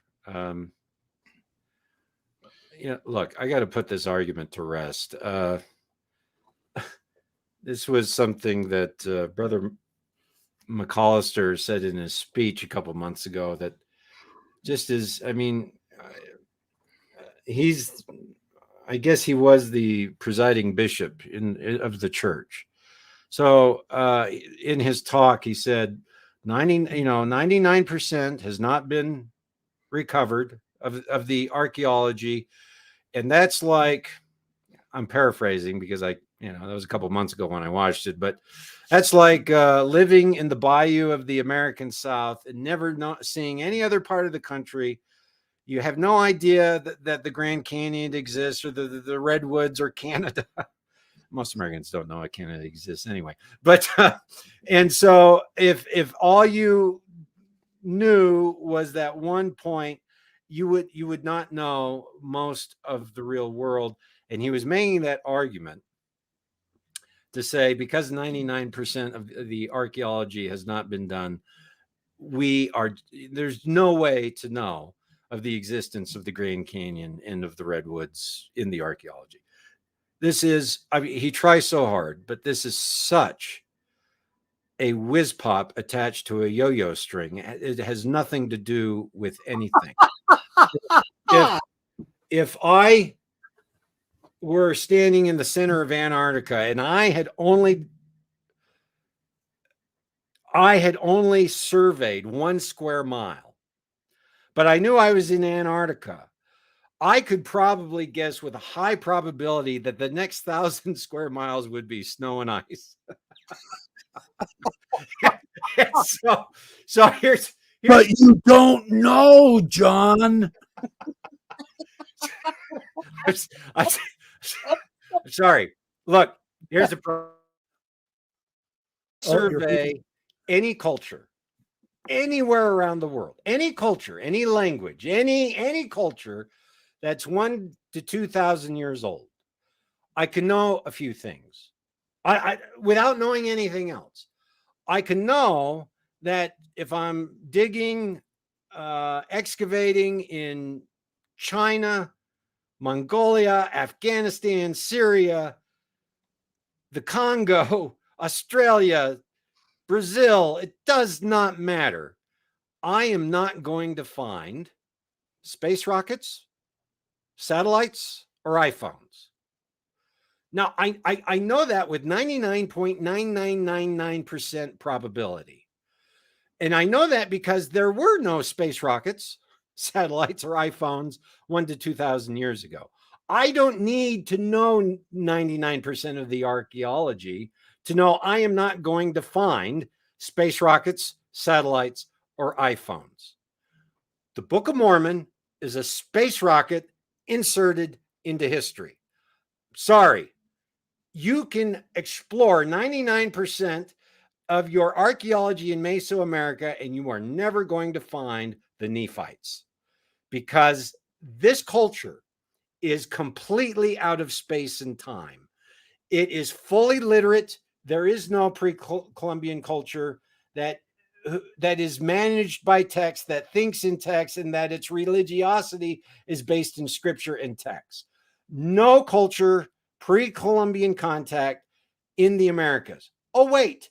Look, I got to put this argument to rest. This was something that Brother McAllister said in his speech a couple months ago that just is, I mean, I guess he was the presiding bishop of the church. So in his talk, he said 99% has not been recovered of the archaeology. And that's like, I'm paraphrasing because that was a couple months ago when I watched it, but that's like living in the bayou of the American South and never seeing any other part of the country. You have no idea that the Grand Canyon exists or the Redwoods or Canada. Most Americans don't know that Canada exists anyway. But and so if all you knew was that one point, you would not know most of the real world. And he was making that argument to say because 99% of the archaeology has not been done, there's no way to know of the existence of the Grand Canyon and of the Redwoods in the archaeology. This is, I mean, he tries so hard, but this is such a whiz pop attached to a yo-yo string. It has nothing to do with anything. If I were standing in the center of Antarctica and I had only surveyed 1 square mile, but I knew I was in Antarctica, I could probably guess with a high probability that the next 1,000 square miles would be snow and ice. so here's But you don't know, John. I'm sorry. Look, here's the survey any culture anywhere around the world, any culture, any language, any culture that's 1 to 2,000 years old. I can know a few things. I without knowing anything else. I can know that if I'm digging, excavating in China, Mongolia, Afghanistan, Syria, the Congo, Australia, Brazil, it does not matter. I am not going to find space rockets, satellites, or iPhones. Now, I know that with 99.9999% probability. And I know that because there were no space rockets, satellites, or iPhones 1 to 2,000 years ago. I don't need to know 99% of the archaeology to know I am not going to find space rockets, satellites, or iPhones. The Book of Mormon is a space rocket inserted into history. Sorry. You can explore 99% of your archaeology in Mesoamerica, and you are never going to find the Nephites because this culture is completely out of space and time. It is fully literate. There is no pre-Columbian culture that is managed by text, that thinks in text, and that its religiosity is based in scripture and text. No culture, pre-Columbian contact in the Americas. Oh, wait.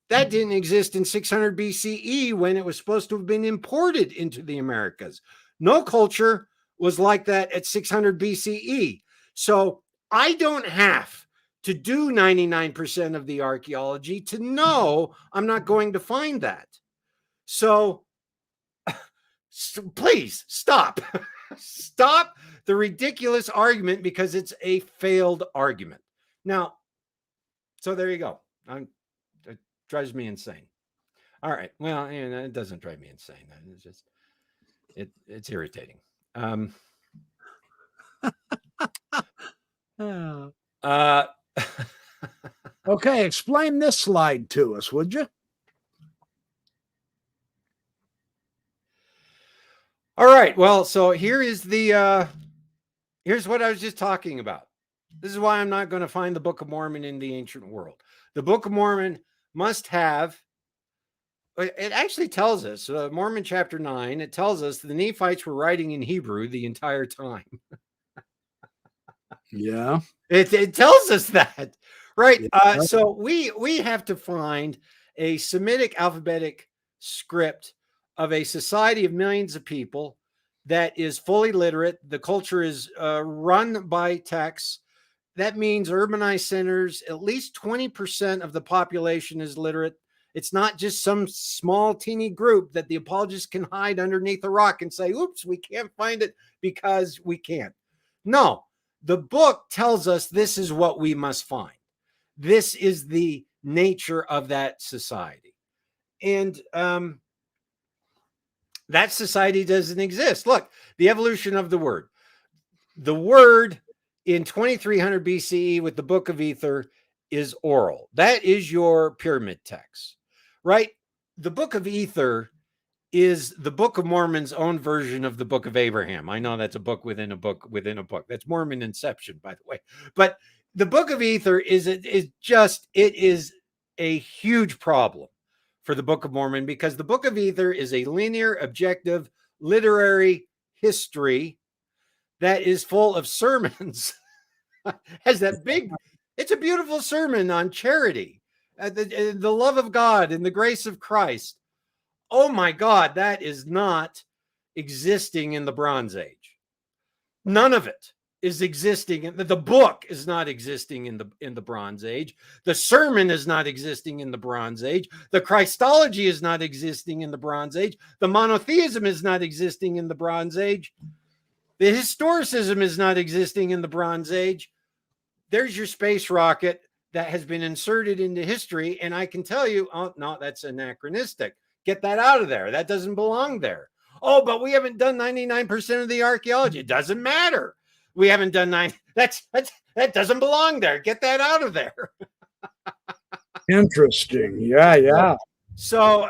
That didn't exist in 600 BCE when it was supposed to have been imported into the Americas. No culture was like that at 600 BCE. So I don't have to do 99% of the archaeology to know I'm not going to find that. So please stop. Stop the ridiculous argument, because it's a failed argument. Now, so there you go. It drives me insane. All right. Well, it doesn't drive me insane. It's just it's irritating. Okay, explain this slide to us, would you? All right. Well, so here is here's what I was just talking about. This is why I'm not going to find the Book of Mormon in the ancient world. The Book of Mormon must have, it actually tells us, Mormon chapter 9, it tells us the Nephites were writing in Hebrew the entire time. Yeah. It tells us that, right? Yeah. So we have to find a Semitic alphabetic script of a society of millions of people that is fully literate. The culture is run by texts. That means urbanized centers, at least 20% of the population is literate. It's not just some small teeny group that the apologists can hide underneath a rock and say, oops, we can't find it because we can't. No, the book tells us this is what we must find. This is the nature of that society. And that society doesn't exist. Look, the evolution of the word. The word in 2300 BCE with the Book of Ether is oral. That is your pyramid text, right? The Book of Ether is the Book of Mormon's own version of the Book of Abraham. I know that's a book within a book within a book. That's Mormon Inception, by the way. But the Book of Ether is a huge problem for the Book of Mormon, because the Book of Ether is a linear, objective, literary history that is full of sermons. Has that big, it's a beautiful sermon on charity, the love of God and the grace of Christ. Oh my God, that is not existing in the Bronze Age. None of it is existing. The book is not existing in the Bronze Age. The sermon is not existing in the Bronze Age. The Christology is not existing in the Bronze Age. The monotheism is not existing in the Bronze Age. The historicism is not existing in the Bronze Age. There's your space rocket that has been inserted into history. And I can tell you, oh, no, that's anachronistic. Get that out of there. That doesn't belong there. Oh, but we haven't done 99% of the archaeology. It doesn't matter. We haven't done that doesn't belong there. Get that out of there. Interesting. Yeah. So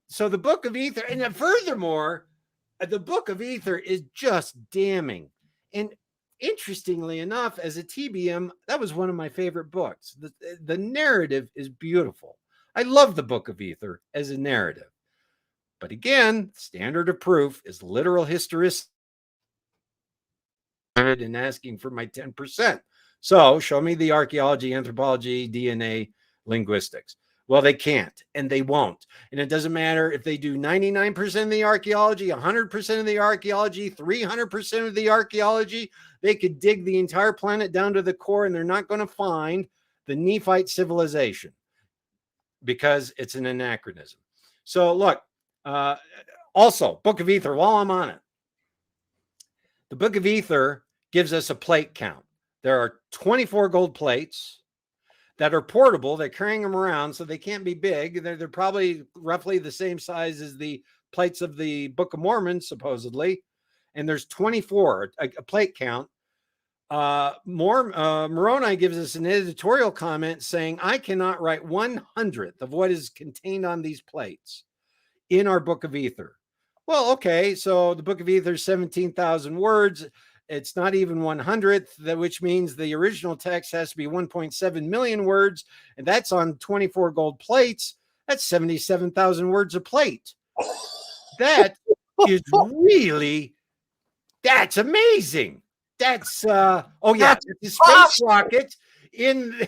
the Book of Ether, and furthermore, the Book of Ether is just damning. And interestingly enough, as a TBM, that was one of my favorite books. The narrative is beautiful. I love the Book of Ether as a narrative. But again, standard of proof is literal historicity and asking for my 10%. So show me the archaeology, anthropology, DNA, linguistics. Well, they can't, and they won't. And it doesn't matter if they do 99% of the archaeology, 100% of the archaeology, 300% of the archaeology. They could dig the entire planet down to the core, and they're not going to find the Nephite civilization because it's an anachronism. So look, also, Book of Ether, while I'm on it, the Book of Ether gives us a plate count. There are 24 gold plates that are portable. They're carrying them around, so they can't be big. They're probably roughly the same size as the plates of the Book of Mormon, supposedly. And there's 24, a plate count. Moroni gives us an editorial comment saying, I cannot write 1/100th of what is contained on these plates in our Book of Ether. Well, okay, so the Book of Ether is 17,000 words. It's not even 1/100th, which means the original text has to be 1.7 million words, and that's on 24 gold plates. That's 77,000 words a plate. That is really, that's amazing. That's oh yeah, That's the space rocket in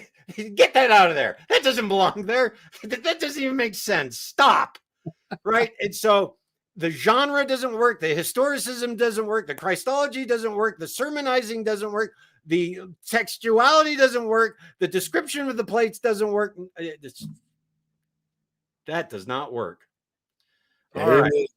get that out of there. That doesn't belong there. That doesn't even make sense. Stop. Right. And so the genre doesn't work, the historicism doesn't work, the Christology doesn't work, the sermonizing doesn't work, the textuality doesn't work, the description of the plates doesn't work. That does not work. All right.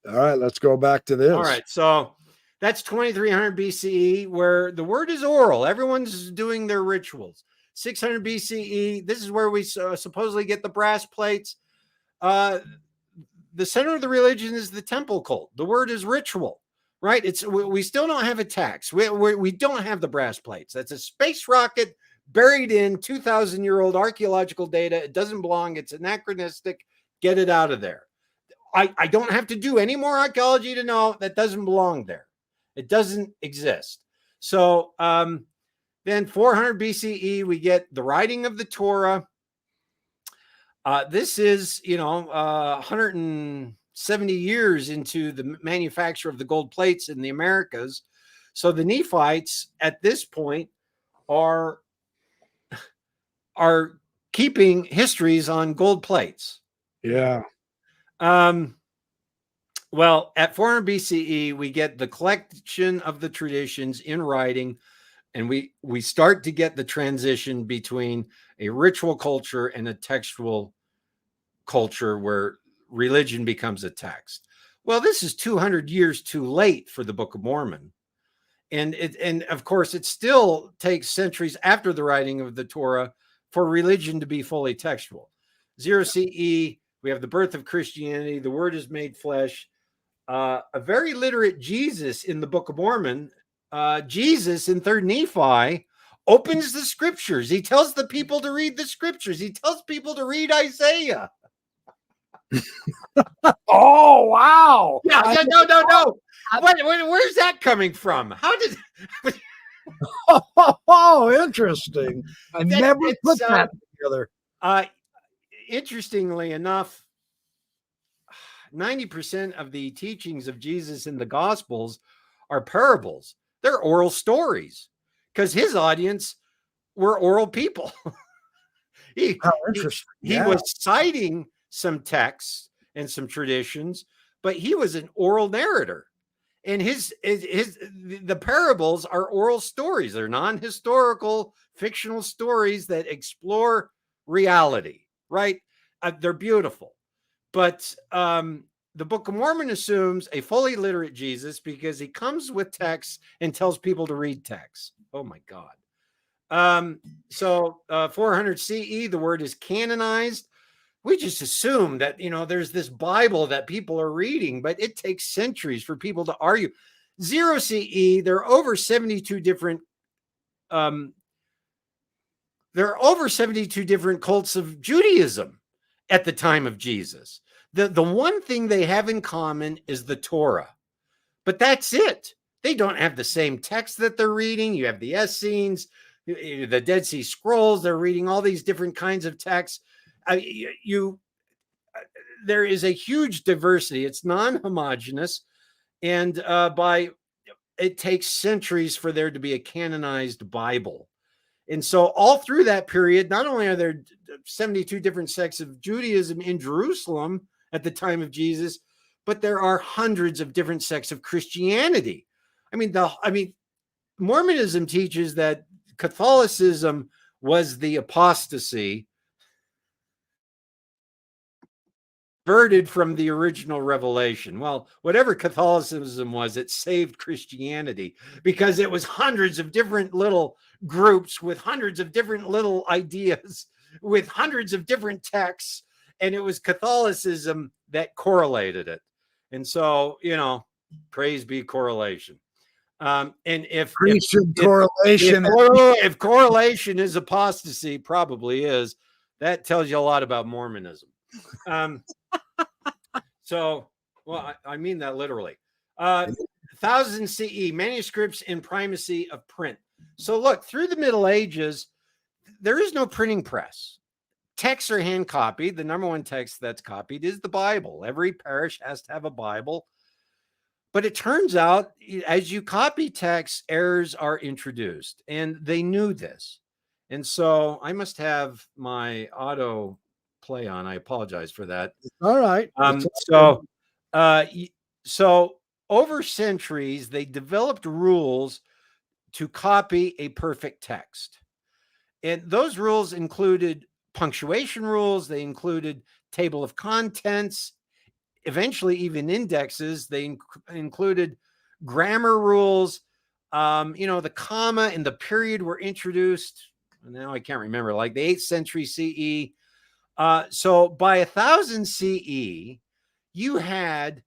All right, let's go back to this. All right. So that's 2300 BCE, where the word is oral. Everyone's doing their rituals. 600 BCE, this is where we supposedly get the brass plates. The center of the religion is the temple cult. The word is ritual, right? We still don't have a tax. We don't have the brass plates. That's a space rocket buried in 2,000-year-old archaeological data. It doesn't belong. It's anachronistic. Get it out of there. I don't have to do any more archaeology to know that doesn't belong there. It doesn't exist. So then 400 BCE, we get the writing of the Torah. This is, 170 years into the manufacture of the gold plates in the Americas. So the Nephites at this point are keeping histories on gold plates. Yeah. Well, at 400 BCE, we get the collection of the traditions in writing, and we start to get the transition between a ritual culture and a textual culture where religion becomes a text. Well, this is 200 years too late for the Book of Mormon. And of course, it still takes centuries after the writing of the Torah for religion to be fully textual. 0 CE, we have the birth of Christianity. The word is made flesh. A very literate Jesus in the Book of Mormon, Jesus in 3rd Nephi, opens the scriptures. He tells the people to read the scriptures. He tells people to read Isaiah. Oh, wow. Yeah, no. Where's that coming from? How did... Oh, interesting. I never put that together. Interestingly enough, 90% of the teachings of Jesus in the Gospels are parables. They're oral stories because his audience were oral people. He was citing some texts and some traditions, but he was an oral narrator. And the parables are oral stories. They're non-historical, fictional stories that explore reality, right? They're beautiful. But the Book of Mormon assumes a fully literate Jesus because he comes with texts and tells people to read texts. Oh, my God. So 400 CE, the word is canonized. We just assume that, there's this Bible that people are reading, but it takes centuries for people to argue. 0 CE, there are over 72 different cults of Judaism at the time of Jesus. The one thing they have in common is the Torah, but that's it. They don't have the same text that they're reading. You have the Essenes, the Dead Sea Scrolls. They're reading all these different kinds of texts. There is a huge diversity. It's non-homogeneous, and it takes centuries for there to be a canonized Bible. And so all through that period, not only are there 72 different sects of Judaism in Jerusalem at the time of Jesus, but there are hundreds of different sects of Christianity. Mormonism teaches that Catholicism was the apostasy converted from the original revelation. Well, whatever Catholicism was, it saved Christianity because it was hundreds of different little groups with hundreds of different little ideas, with hundreds of different texts, and it was Catholicism that correlated it. And so, praise be correlation. And if correlation is apostasy, probably is, that tells you a lot about Mormonism. So, well, I mean that literally. 1000 CE, manuscripts in primacy of print. So look, through the Middle Ages, there is no printing press. Texts are hand copied. The number one text that's copied is the Bible. Every parish has to have a Bible. But it turns out, as you copy text, errors are introduced, and they knew this. And so I must have my auto play on. I apologize for that. All right. So, uh, so over centuries, they developed rules to copy a perfect text. And those rules included punctuation rules, they included table of contents, eventually even indexes. They included grammar rules. The comma and the period were introduced. Now I can't remember, like the 8th century CE. So by 1000 CE, you had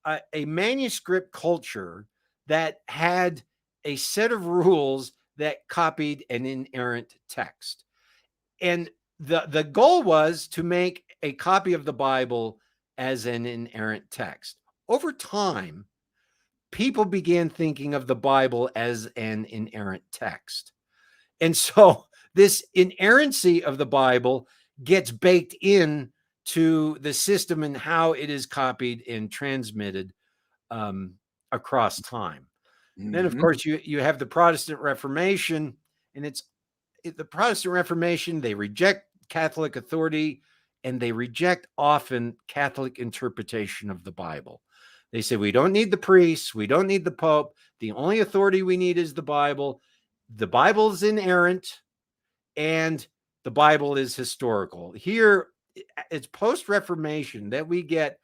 a manuscript culture that had a set of rules that copied an inerrant text. And the goal was to make a copy of the Bible as an inerrant text. Over time, people began thinking of the Bible as an inerrant text. And so this inerrancy of the Bible gets baked in to the system and how it is copied and transmitted across time. Then, of course, you have the Protestant Reformation, and the Protestant Reformation. They reject Catholic authority, and they reject often Catholic interpretation of the Bible. They say, we don't need the priests, we don't need the Pope. The only authority we need is the Bible. The Bible is inerrant, and the Bible is historical. Here, it's post-Reformation that we get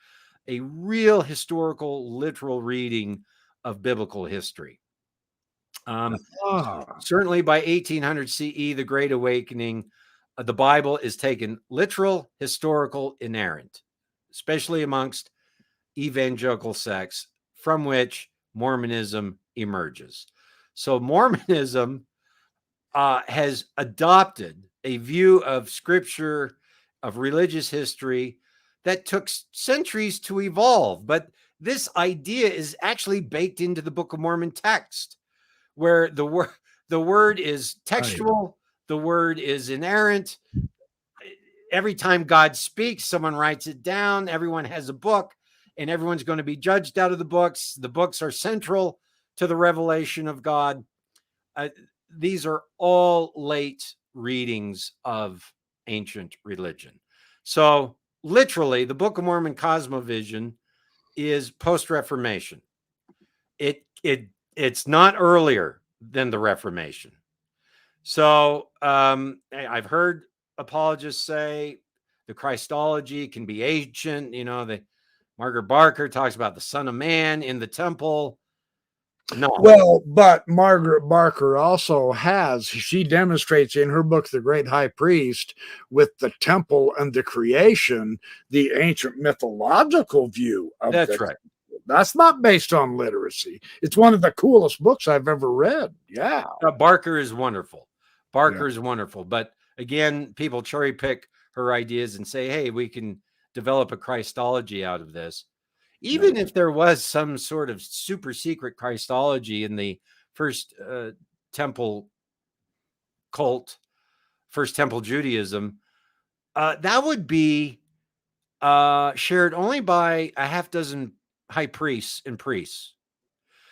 a real historical, literal reading of biblical history. Certainly by 1800 CE, the Great Awakening, the Bible is taken literal, historical, inerrant, especially amongst evangelical sects from which Mormonism emerges. So Mormonism has adopted a view of scripture, of religious history that took centuries to evolve. But this idea is actually baked into the Book of Mormon text, where the word is textual, the word is inerrant. Every time God speaks, someone writes it down. Everyone has a book, and everyone's going to be judged out of the books. The books are central to the revelation of God. These are all late readings of ancient religion. So literally, the Book of Mormon cosmovision is post-Reformation. It's not earlier than the Reformation. So I've heard apologists say the Christology can be ancient. Margaret Barker talks about the Son of Man in the temple. No. Well, but Margaret Barker also she demonstrates in her book, The Great High Priest, with the temple and the creation, the ancient mythological view of That's right. That's not based on literacy. It's one of the coolest books I've ever read. Yeah. Barker is wonderful. Barker is wonderful. But again, people cherry pick her ideas and say, hey, we can develop a Christology out of this. Even if there was some sort of super secret Christology in the first temple cult, first temple Judaism, that would be shared only by a half dozen high priests and priests.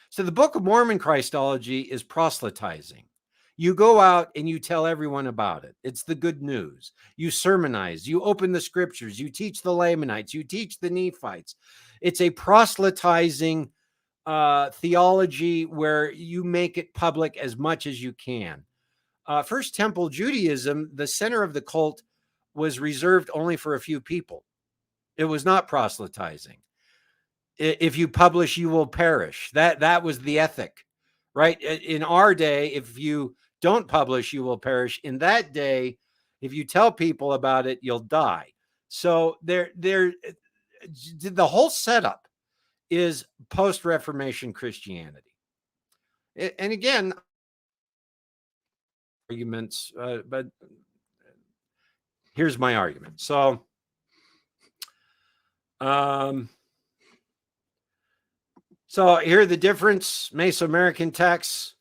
So the Book of Mormon Christology is proselytizing. You go out and you tell everyone about it. It's the good news. You sermonize, you open the scriptures, you teach the Lamanites, you teach the Nephites. It's a proselytizing theology where you make it public as much as you can. First Temple Judaism, the center of the cult was reserved only for a few people. It was not proselytizing. If you publish, you will perish. That was the ethic, right? In our day, if you don't publish, you will perish. In that day, if you tell people about it, you'll die. So the whole setup is post-Reformation Christianity. And again, arguments, but here's my argument. So, so here are the difference. Mesoamerican texts.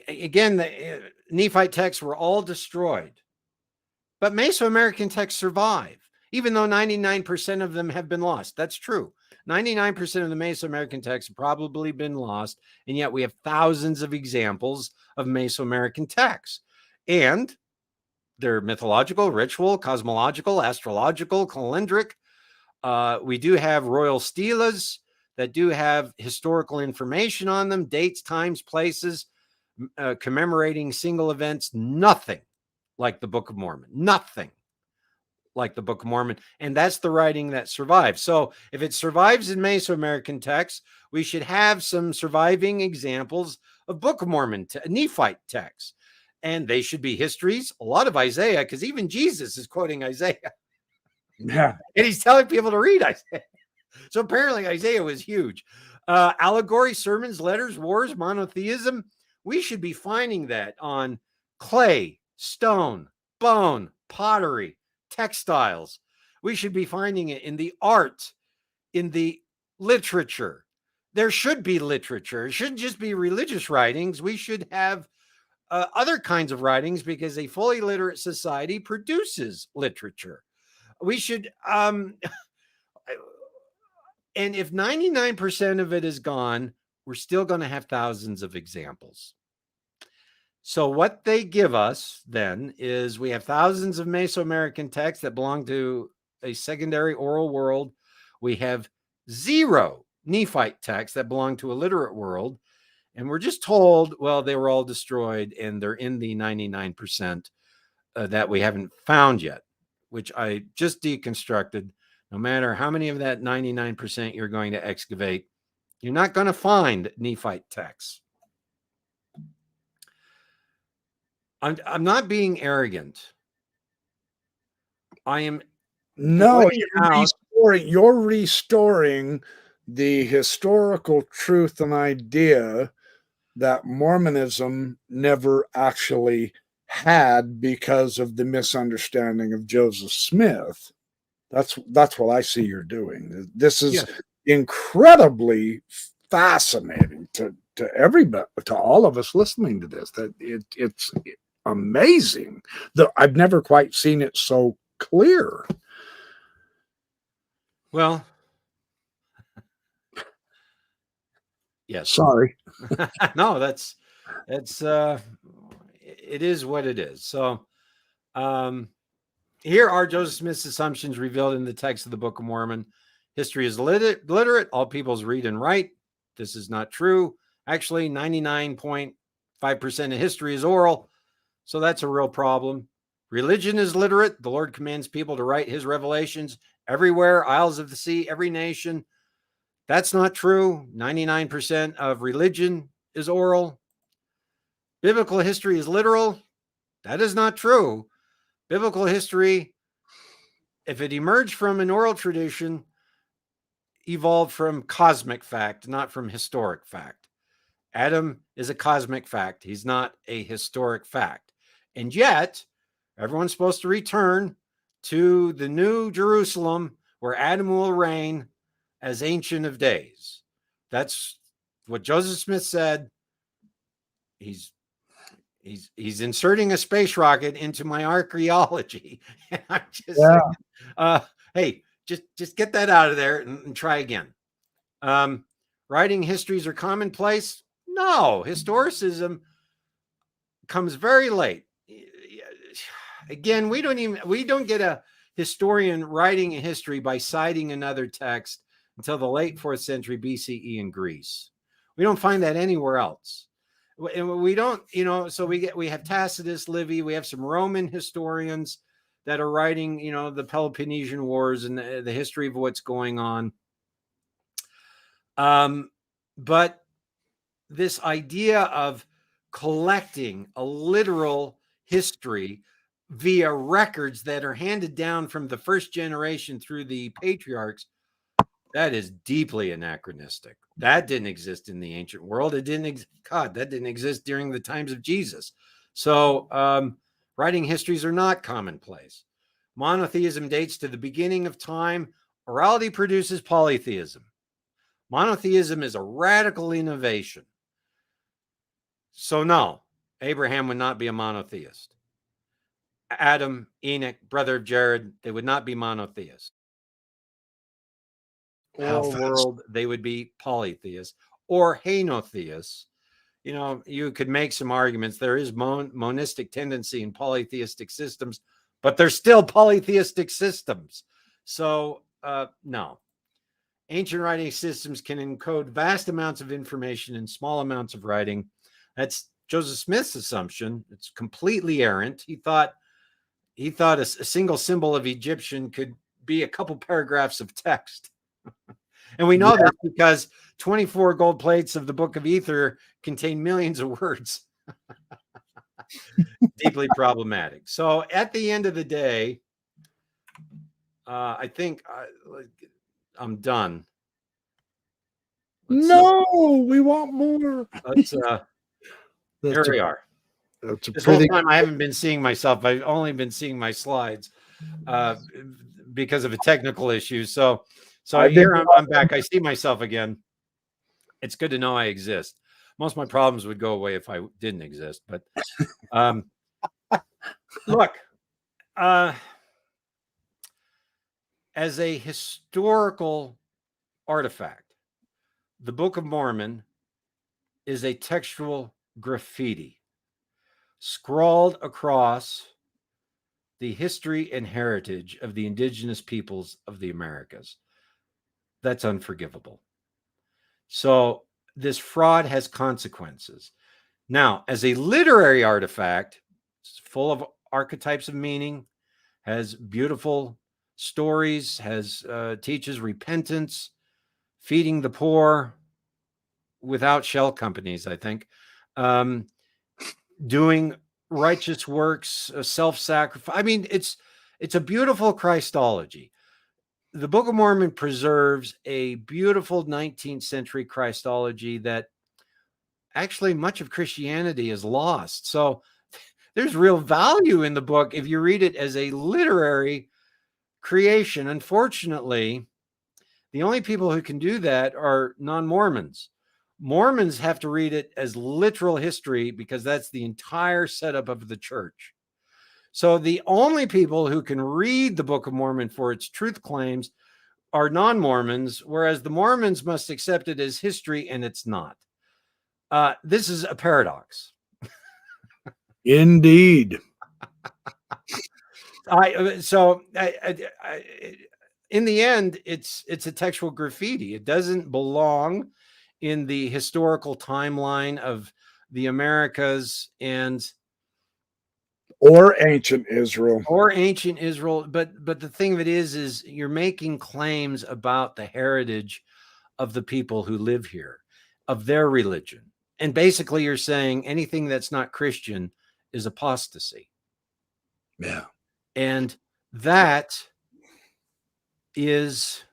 Again, the Nephite texts were all destroyed. But Mesoamerican texts survive, even though 99% of them have been lost. That's true. 99% of the Mesoamerican texts have probably been lost, and yet we have thousands of examples of Mesoamerican texts. And they're mythological, ritual, cosmological, astrological, calendric. We do have royal stelas that do have historical information on them, dates, times, places, commemorating single events. Nothing like the Book of Mormon. Nothing like the Book of Mormon. And that's the writing that survives. So if it survives in Mesoamerican texts, we should have some surviving examples of Book of Mormon, Nephite texts. And they should be histories, a lot of Isaiah, because even Jesus is quoting Isaiah. Yeah. And he's telling people to read Isaiah. So apparently Isaiah was huge. Allegory, sermons, letters, wars, monotheism. We should be finding that on clay, stone, bone, pottery, textiles. We should be finding it in the art, in the literature. There should be literature. It shouldn't just be religious writings. We should have other kinds of writings, because a fully literate society produces literature. We should, and if 99% of it is gone, we're still going to have thousands of examples. So what they give us then is we have thousands of Mesoamerican texts that belong to a secondary oral world. We have 0 Nephite texts that belong to a literate world. And we're just told, well, they were all destroyed and they're in the 99% that we haven't found yet, which I just deconstructed. No matter how many of that 99% you're going to excavate, you're not going to find Nephite texts. I'm not being arrogant. I am. No, you're restoring the historical truth and idea that Mormonism never actually had because of the misunderstanding of Joseph Smith. That's what I see you're doing. This is incredibly fascinating to everybody, to all of us listening to this. That it's amazing. I've never quite seen it so clear. Well, yes. Sorry. No, that's it is what it is. So here are Joseph Smith's assumptions revealed in the text of the Book of Mormon. History is literate. All peoples read and write. This is not true. Actually, 99.5% of history is oral. So that's a real problem. Religion is literate. The Lord commands people to write his revelations everywhere, isles of the sea, every nation. That's not true. 99% of religion is oral. Biblical history is literal. That is not true. Biblical history, if it emerged from an oral tradition, evolved from cosmic fact, not from historic fact. Adam is a cosmic fact. He's not a historic fact. And yet, everyone's supposed to return to the new Jerusalem where Adam will reign as Ancient of Days. That's what Joseph Smith said. He's inserting a space rocket into my archaeology. And I'm just saying, hey, just get that out of there and try again. Writing histories are commonplace. No, historicism comes very late. Again, we don't get a historian writing a history by citing another text until the late 4th century BCE in Greece. We don't find that anywhere else. And we don't, so we have Tacitus, Livy, we have some Roman historians that are writing, the Peloponnesian Wars and the history of what's going on. But this idea of collecting a literal history via records that are handed down from the first generation through the patriarchs, that is deeply anachronistic. That didn't exist in the ancient world. That didn't exist during the times of Jesus. So writing histories are not commonplace. Monotheism dates to the beginning of time. Orality produces polytheism. Monotheism is a radical innovation. So no, Abraham would not be a monotheist. Adam, Enoch, brother of Jared, they would not be monotheists. oral world, they would be polytheists or henotheists. You know, you could make some arguments. There is monistic tendency in polytheistic systems, but they're still polytheistic systems. So, no. Ancient writing systems can encode vast amounts of information in small amounts of writing. That's Joseph Smith's assumption. It's completely errant. He thought a single symbol of Egyptian could be a couple paragraphs of text. And we know this because 24 gold plates of the Book of Ether contain millions of words. Deeply problematic. So at the end of the day, I think I'm done. We want more. Here we are. This whole time I haven't been seeing myself. I've only been seeing my slides because of a technical issue. So here I'm back. I see myself again. It's good to know I exist. Most of my problems would go away if I didn't exist. But look, as a historical artifact, the Book of Mormon is a textual graffiti scrawled across the history and heritage of the indigenous peoples of the Americas. That's unforgivable. So this fraud has consequences. Now, as a literary artifact, it's full of archetypes of meaning, has beautiful stories, teaches repentance, feeding the poor without shell companies, I think, doing righteous works, self-sacrifice. I mean, it's a beautiful Christology. The Book of Mormon preserves a beautiful 19th century Christology that actually much of Christianity is lost. So there's real value in the book if you read it as a literary creation. Unfortunately, the only people who can do that are non-Mormons. Mormons have to read it as literal history because that's the entire setup of the church. So the only people who can read the Book of Mormon for its truth claims are non-Mormons, whereas the Mormons must accept it as history, and it's not. This is a paradox. Indeed. In the end, it's a textual graffiti. It doesn't belong in the historical timeline of the Americas or ancient Israel. But the thing of it is you're making claims about the heritage of the people who live here, of their religion. And basically you're saying anything that's not Christian is apostasy. Yeah. And that is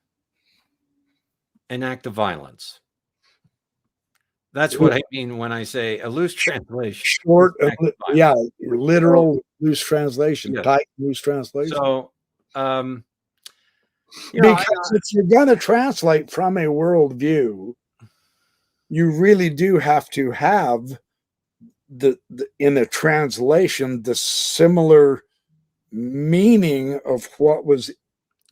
an act of violence. That's what I mean when I say a loose translation. Literal loose translation, tight loose translation. So, because if you're going to translate from a worldview, you really do have to have in a translation the similar meaning of what was from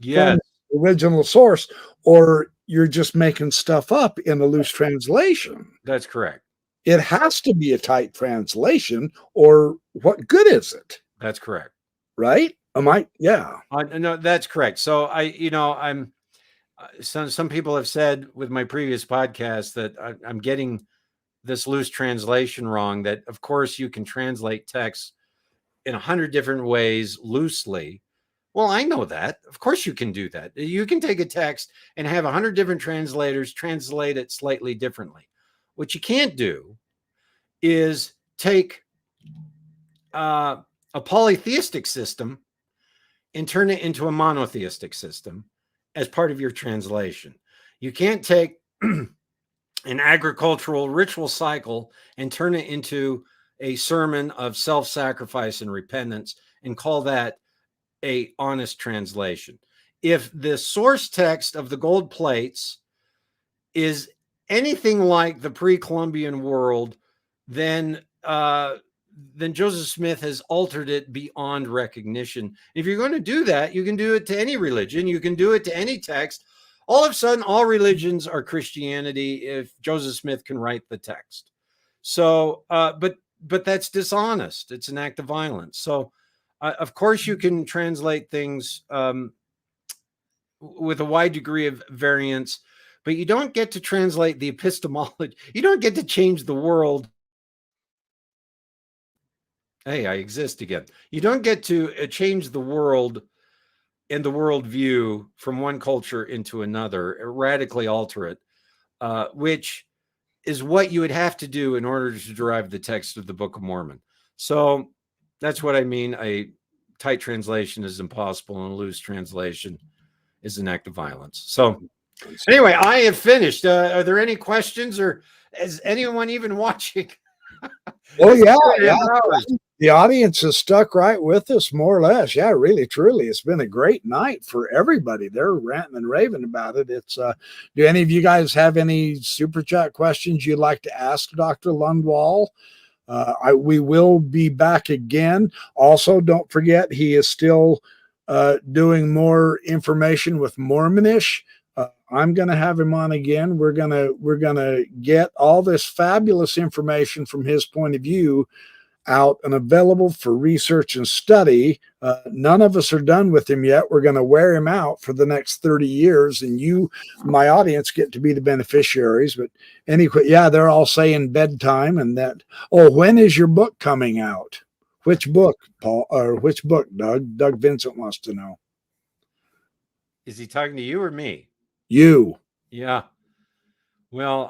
the original source, or you're just making stuff up in a loose translation. That's correct. It has to be a tight translation, or what good is it? That's correct. Right? No, that's correct. So I'm some people have said with my previous podcast that I'm getting this loose translation wrong, that of course you can translate text in 100 different ways loosely. Well, I know that. Of course you can do that. You can take a text and have 100 different translators translate it slightly differently. What you can't do is take a polytheistic system and turn it into a monotheistic system as part of your translation. You can't take an agricultural ritual cycle and turn it into a sermon of self-sacrifice and repentance and call that a honest translation. If the source text of the gold plates is anything like the pre-Columbian world, then Joseph Smith has altered it beyond recognition. If you're going to do that, you can do it to any religion. You can do it to any text. all of a sudden, all religions are Christianity if Joseph Smith can write the text. So, but that's dishonest. It's an act of violence. So, of course, you can translate things with a wide degree of variance, but you don't get to translate the epistemology. You don't get to change the world. Hey, I exist again. You don't get to change the world and the worldview from one culture into another, radically alter it, which is what you would have to do in order to derive the text of the Book of Mormon. So that's what I mean. A tight translation is impossible, and a loose translation is an act of violence. So anyway, I have finished. Are there any questions, or is anyone even watching? Oh, yeah. The audience is stuck right with us, more or less. Yeah, really, truly. It's been a great night for everybody. They're ranting and raving about it. It's do any of you guys have any super chat questions you'd like to ask Dr. Lundwall? We will be back again. Also, don't forget, he is still doing more information with Mormonish. I'm going to have him on again. We're gonna get all this fabulous information from his point of view out and available for research and study. None of us are done with him yet. We're going to wear him out for the next 30 years, and you, my audience, get to be the beneficiaries. But anyway, yeah, they're all saying bedtime and that. Oh, when is your book coming out? Which book, Paul, or which book, Doug? Doug Vincent wants to know. Is he talking to you or me? You. Yeah. Well,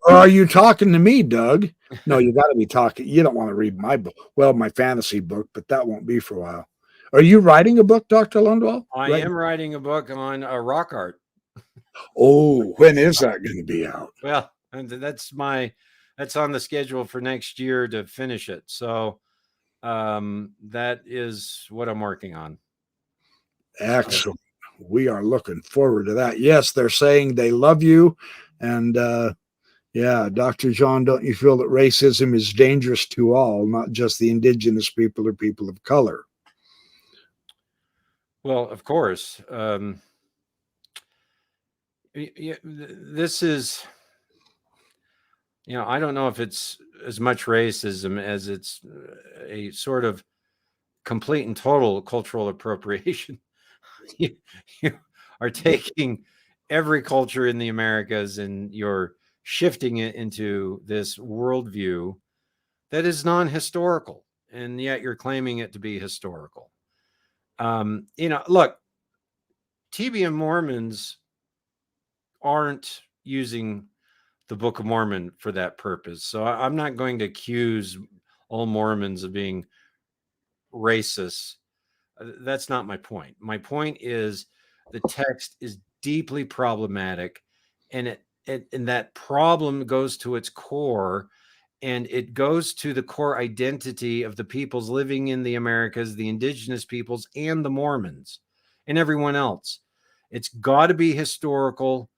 are you talking to me, Doug? No, you got to be talking. You don't want to read my book. Well, my fantasy book, but that won't be for a while. Are you writing a book, Dr. Lundwall? I am writing a book on rock art. Oh, when is that going to be out? Well, that's on the schedule for next year to finish it. So that is what I'm working on. Excellent. We are looking forward to that. Yes, they're saying they love you. And yeah, Dr. John, don't you feel that racism is dangerous to all, not just the indigenous people or people of color? Well, of course. This is, I don't know if it's as much racism as it's a sort of complete and total cultural appropriation. you are taking every culture in the Americas and you're shifting it into this worldview that is non-historical, and yet you're claiming it to be historical. Look, TBM Mormons aren't using the Book of Mormon for that purpose. So I'm not going to accuse all Mormons of being racist. That's not my point. My point is the text is deeply problematic, and and that problem goes to its core, and it goes to the core identity of the peoples living in the Americas, the indigenous peoples, and the Mormons, and everyone else. It's got to be historical,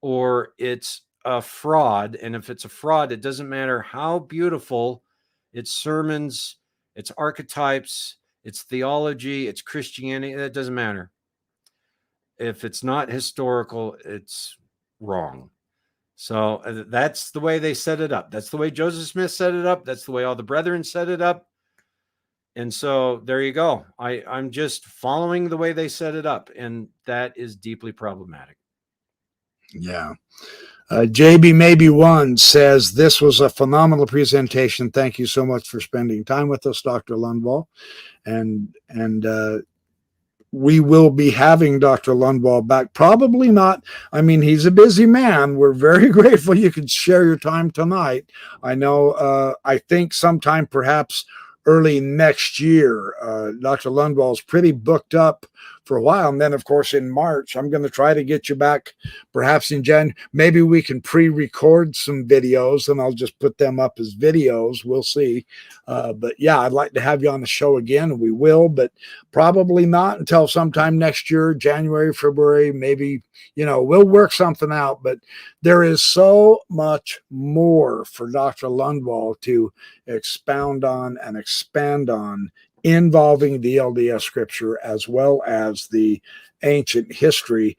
or it's a fraud. And if it's a fraud, it doesn't matter how beautiful its sermons, its archetypes, its theology, its Christianity, that doesn't matter. If it's not historical, it's wrong. So that's the way they set it up. That's the way Joseph Smith set it up. That's the way all the brethren set it up. And so there you go. I'm just following the way they set it up, and that is deeply problematic. Yeah. JB Maybe One says, this was a phenomenal presentation. Thank you so much for spending time with us, Dr. Lundwall. And we will be having Dr. Lundwall back. Probably not. I mean, he's a busy man. We're very grateful you could share your time tonight. I know, I think sometime perhaps early next year. Dr. Lundwall's pretty booked up for a while. And then, of course, in March, I'm going to try to get you back perhaps in January. Maybe we can pre-record some videos and I'll just put them up as videos. We'll see. But yeah, I'd like to have you on the show again. And we will, but probably not until sometime next year, January, February, maybe, we'll work something out. But there is so much more for Dr. Lundwall to expound on and expand on, involving the LDS scripture as well as the ancient history.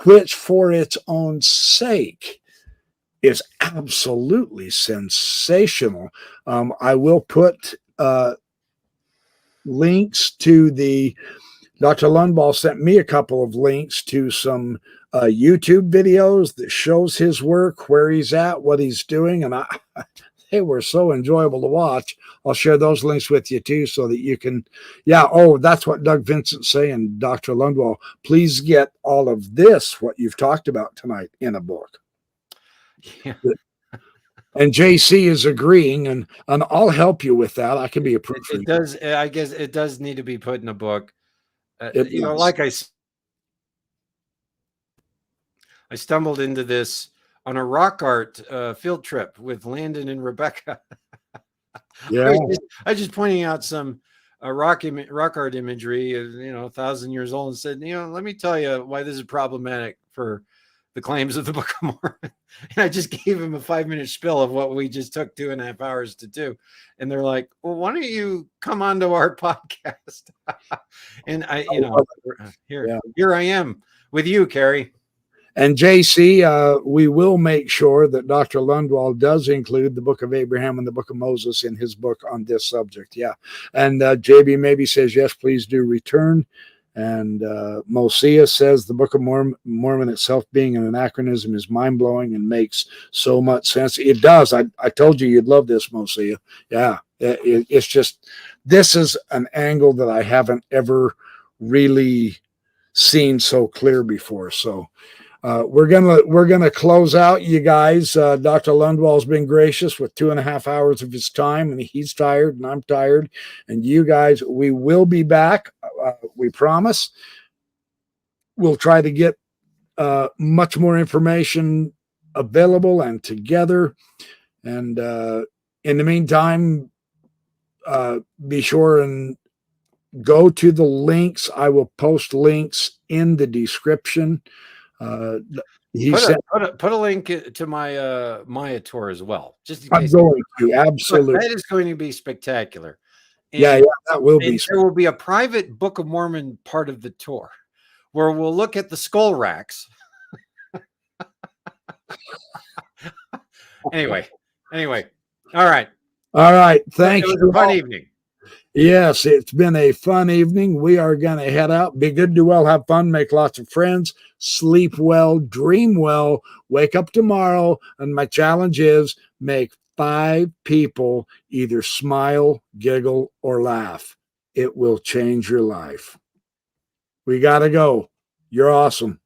which for its own sake is absolutely sensational. I will put links to Dr. Lundwall sent me a couple of links to some YouTube videos that shows his work, where he's at, what he's doing, and they were so enjoyable to watch. I'll share those links with you too, so that you can, that's what Doug Vincent's saying, Dr. Lundwall. Please get all of this, what you've talked about tonight, in a book. Yeah. And JC is agreeing, and I'll help you with that. I can be a proofreader. It does. I guess it does need to be put in a book. Like I stumbled into this on a rock art field trip with Landon and Rebecca. Yeah, I was just pointing out some rock art imagery, 1,000 years old, and said, let me tell you why this is problematic for the claims of the Book of Mormon. And I just gave him a 5-minute spill of what we just took 2.5 hours to do. And they're like, well, why don't you come onto our podcast? And here I am with you, Carrie. And JC, we will make sure that Dr. Lundwall does include the Book of Abraham and the Book of Moses in his book on this subject. Yeah. And JB maybe says, yes, please do return. And Mosia says the Book of Mormon itself being an anachronism is mind-blowing and makes so much sense. It does. I told you you'd love this, Mosia. Yeah, it's just, this is an angle that I haven't ever really seen so clear before. So we're gonna close out, you guys. Dr. Lundwall's been gracious with 2.5 hours of his time, and he's tired, and I'm tired. And you guys, we will be back. We promise. We'll try to get much more information available and together. And in the meantime, be sure and go to the links. I will post links in the description. Put a link to my Maya tour as well, just in case. I'm going to, absolutely. That is going to be spectacular. And, that will be. There will be a private Book of Mormon part of the tour where we'll look at the skull racks. Anyway, all right. Thank you. It was a fun evening. Yes, it's been a fun evening. We are going to head out. Be good, do well, have fun, make lots of friends, sleep well, dream well, wake up tomorrow. And my challenge is make 5 people either smile, giggle, or laugh. It will change your life. We got to go. You're awesome.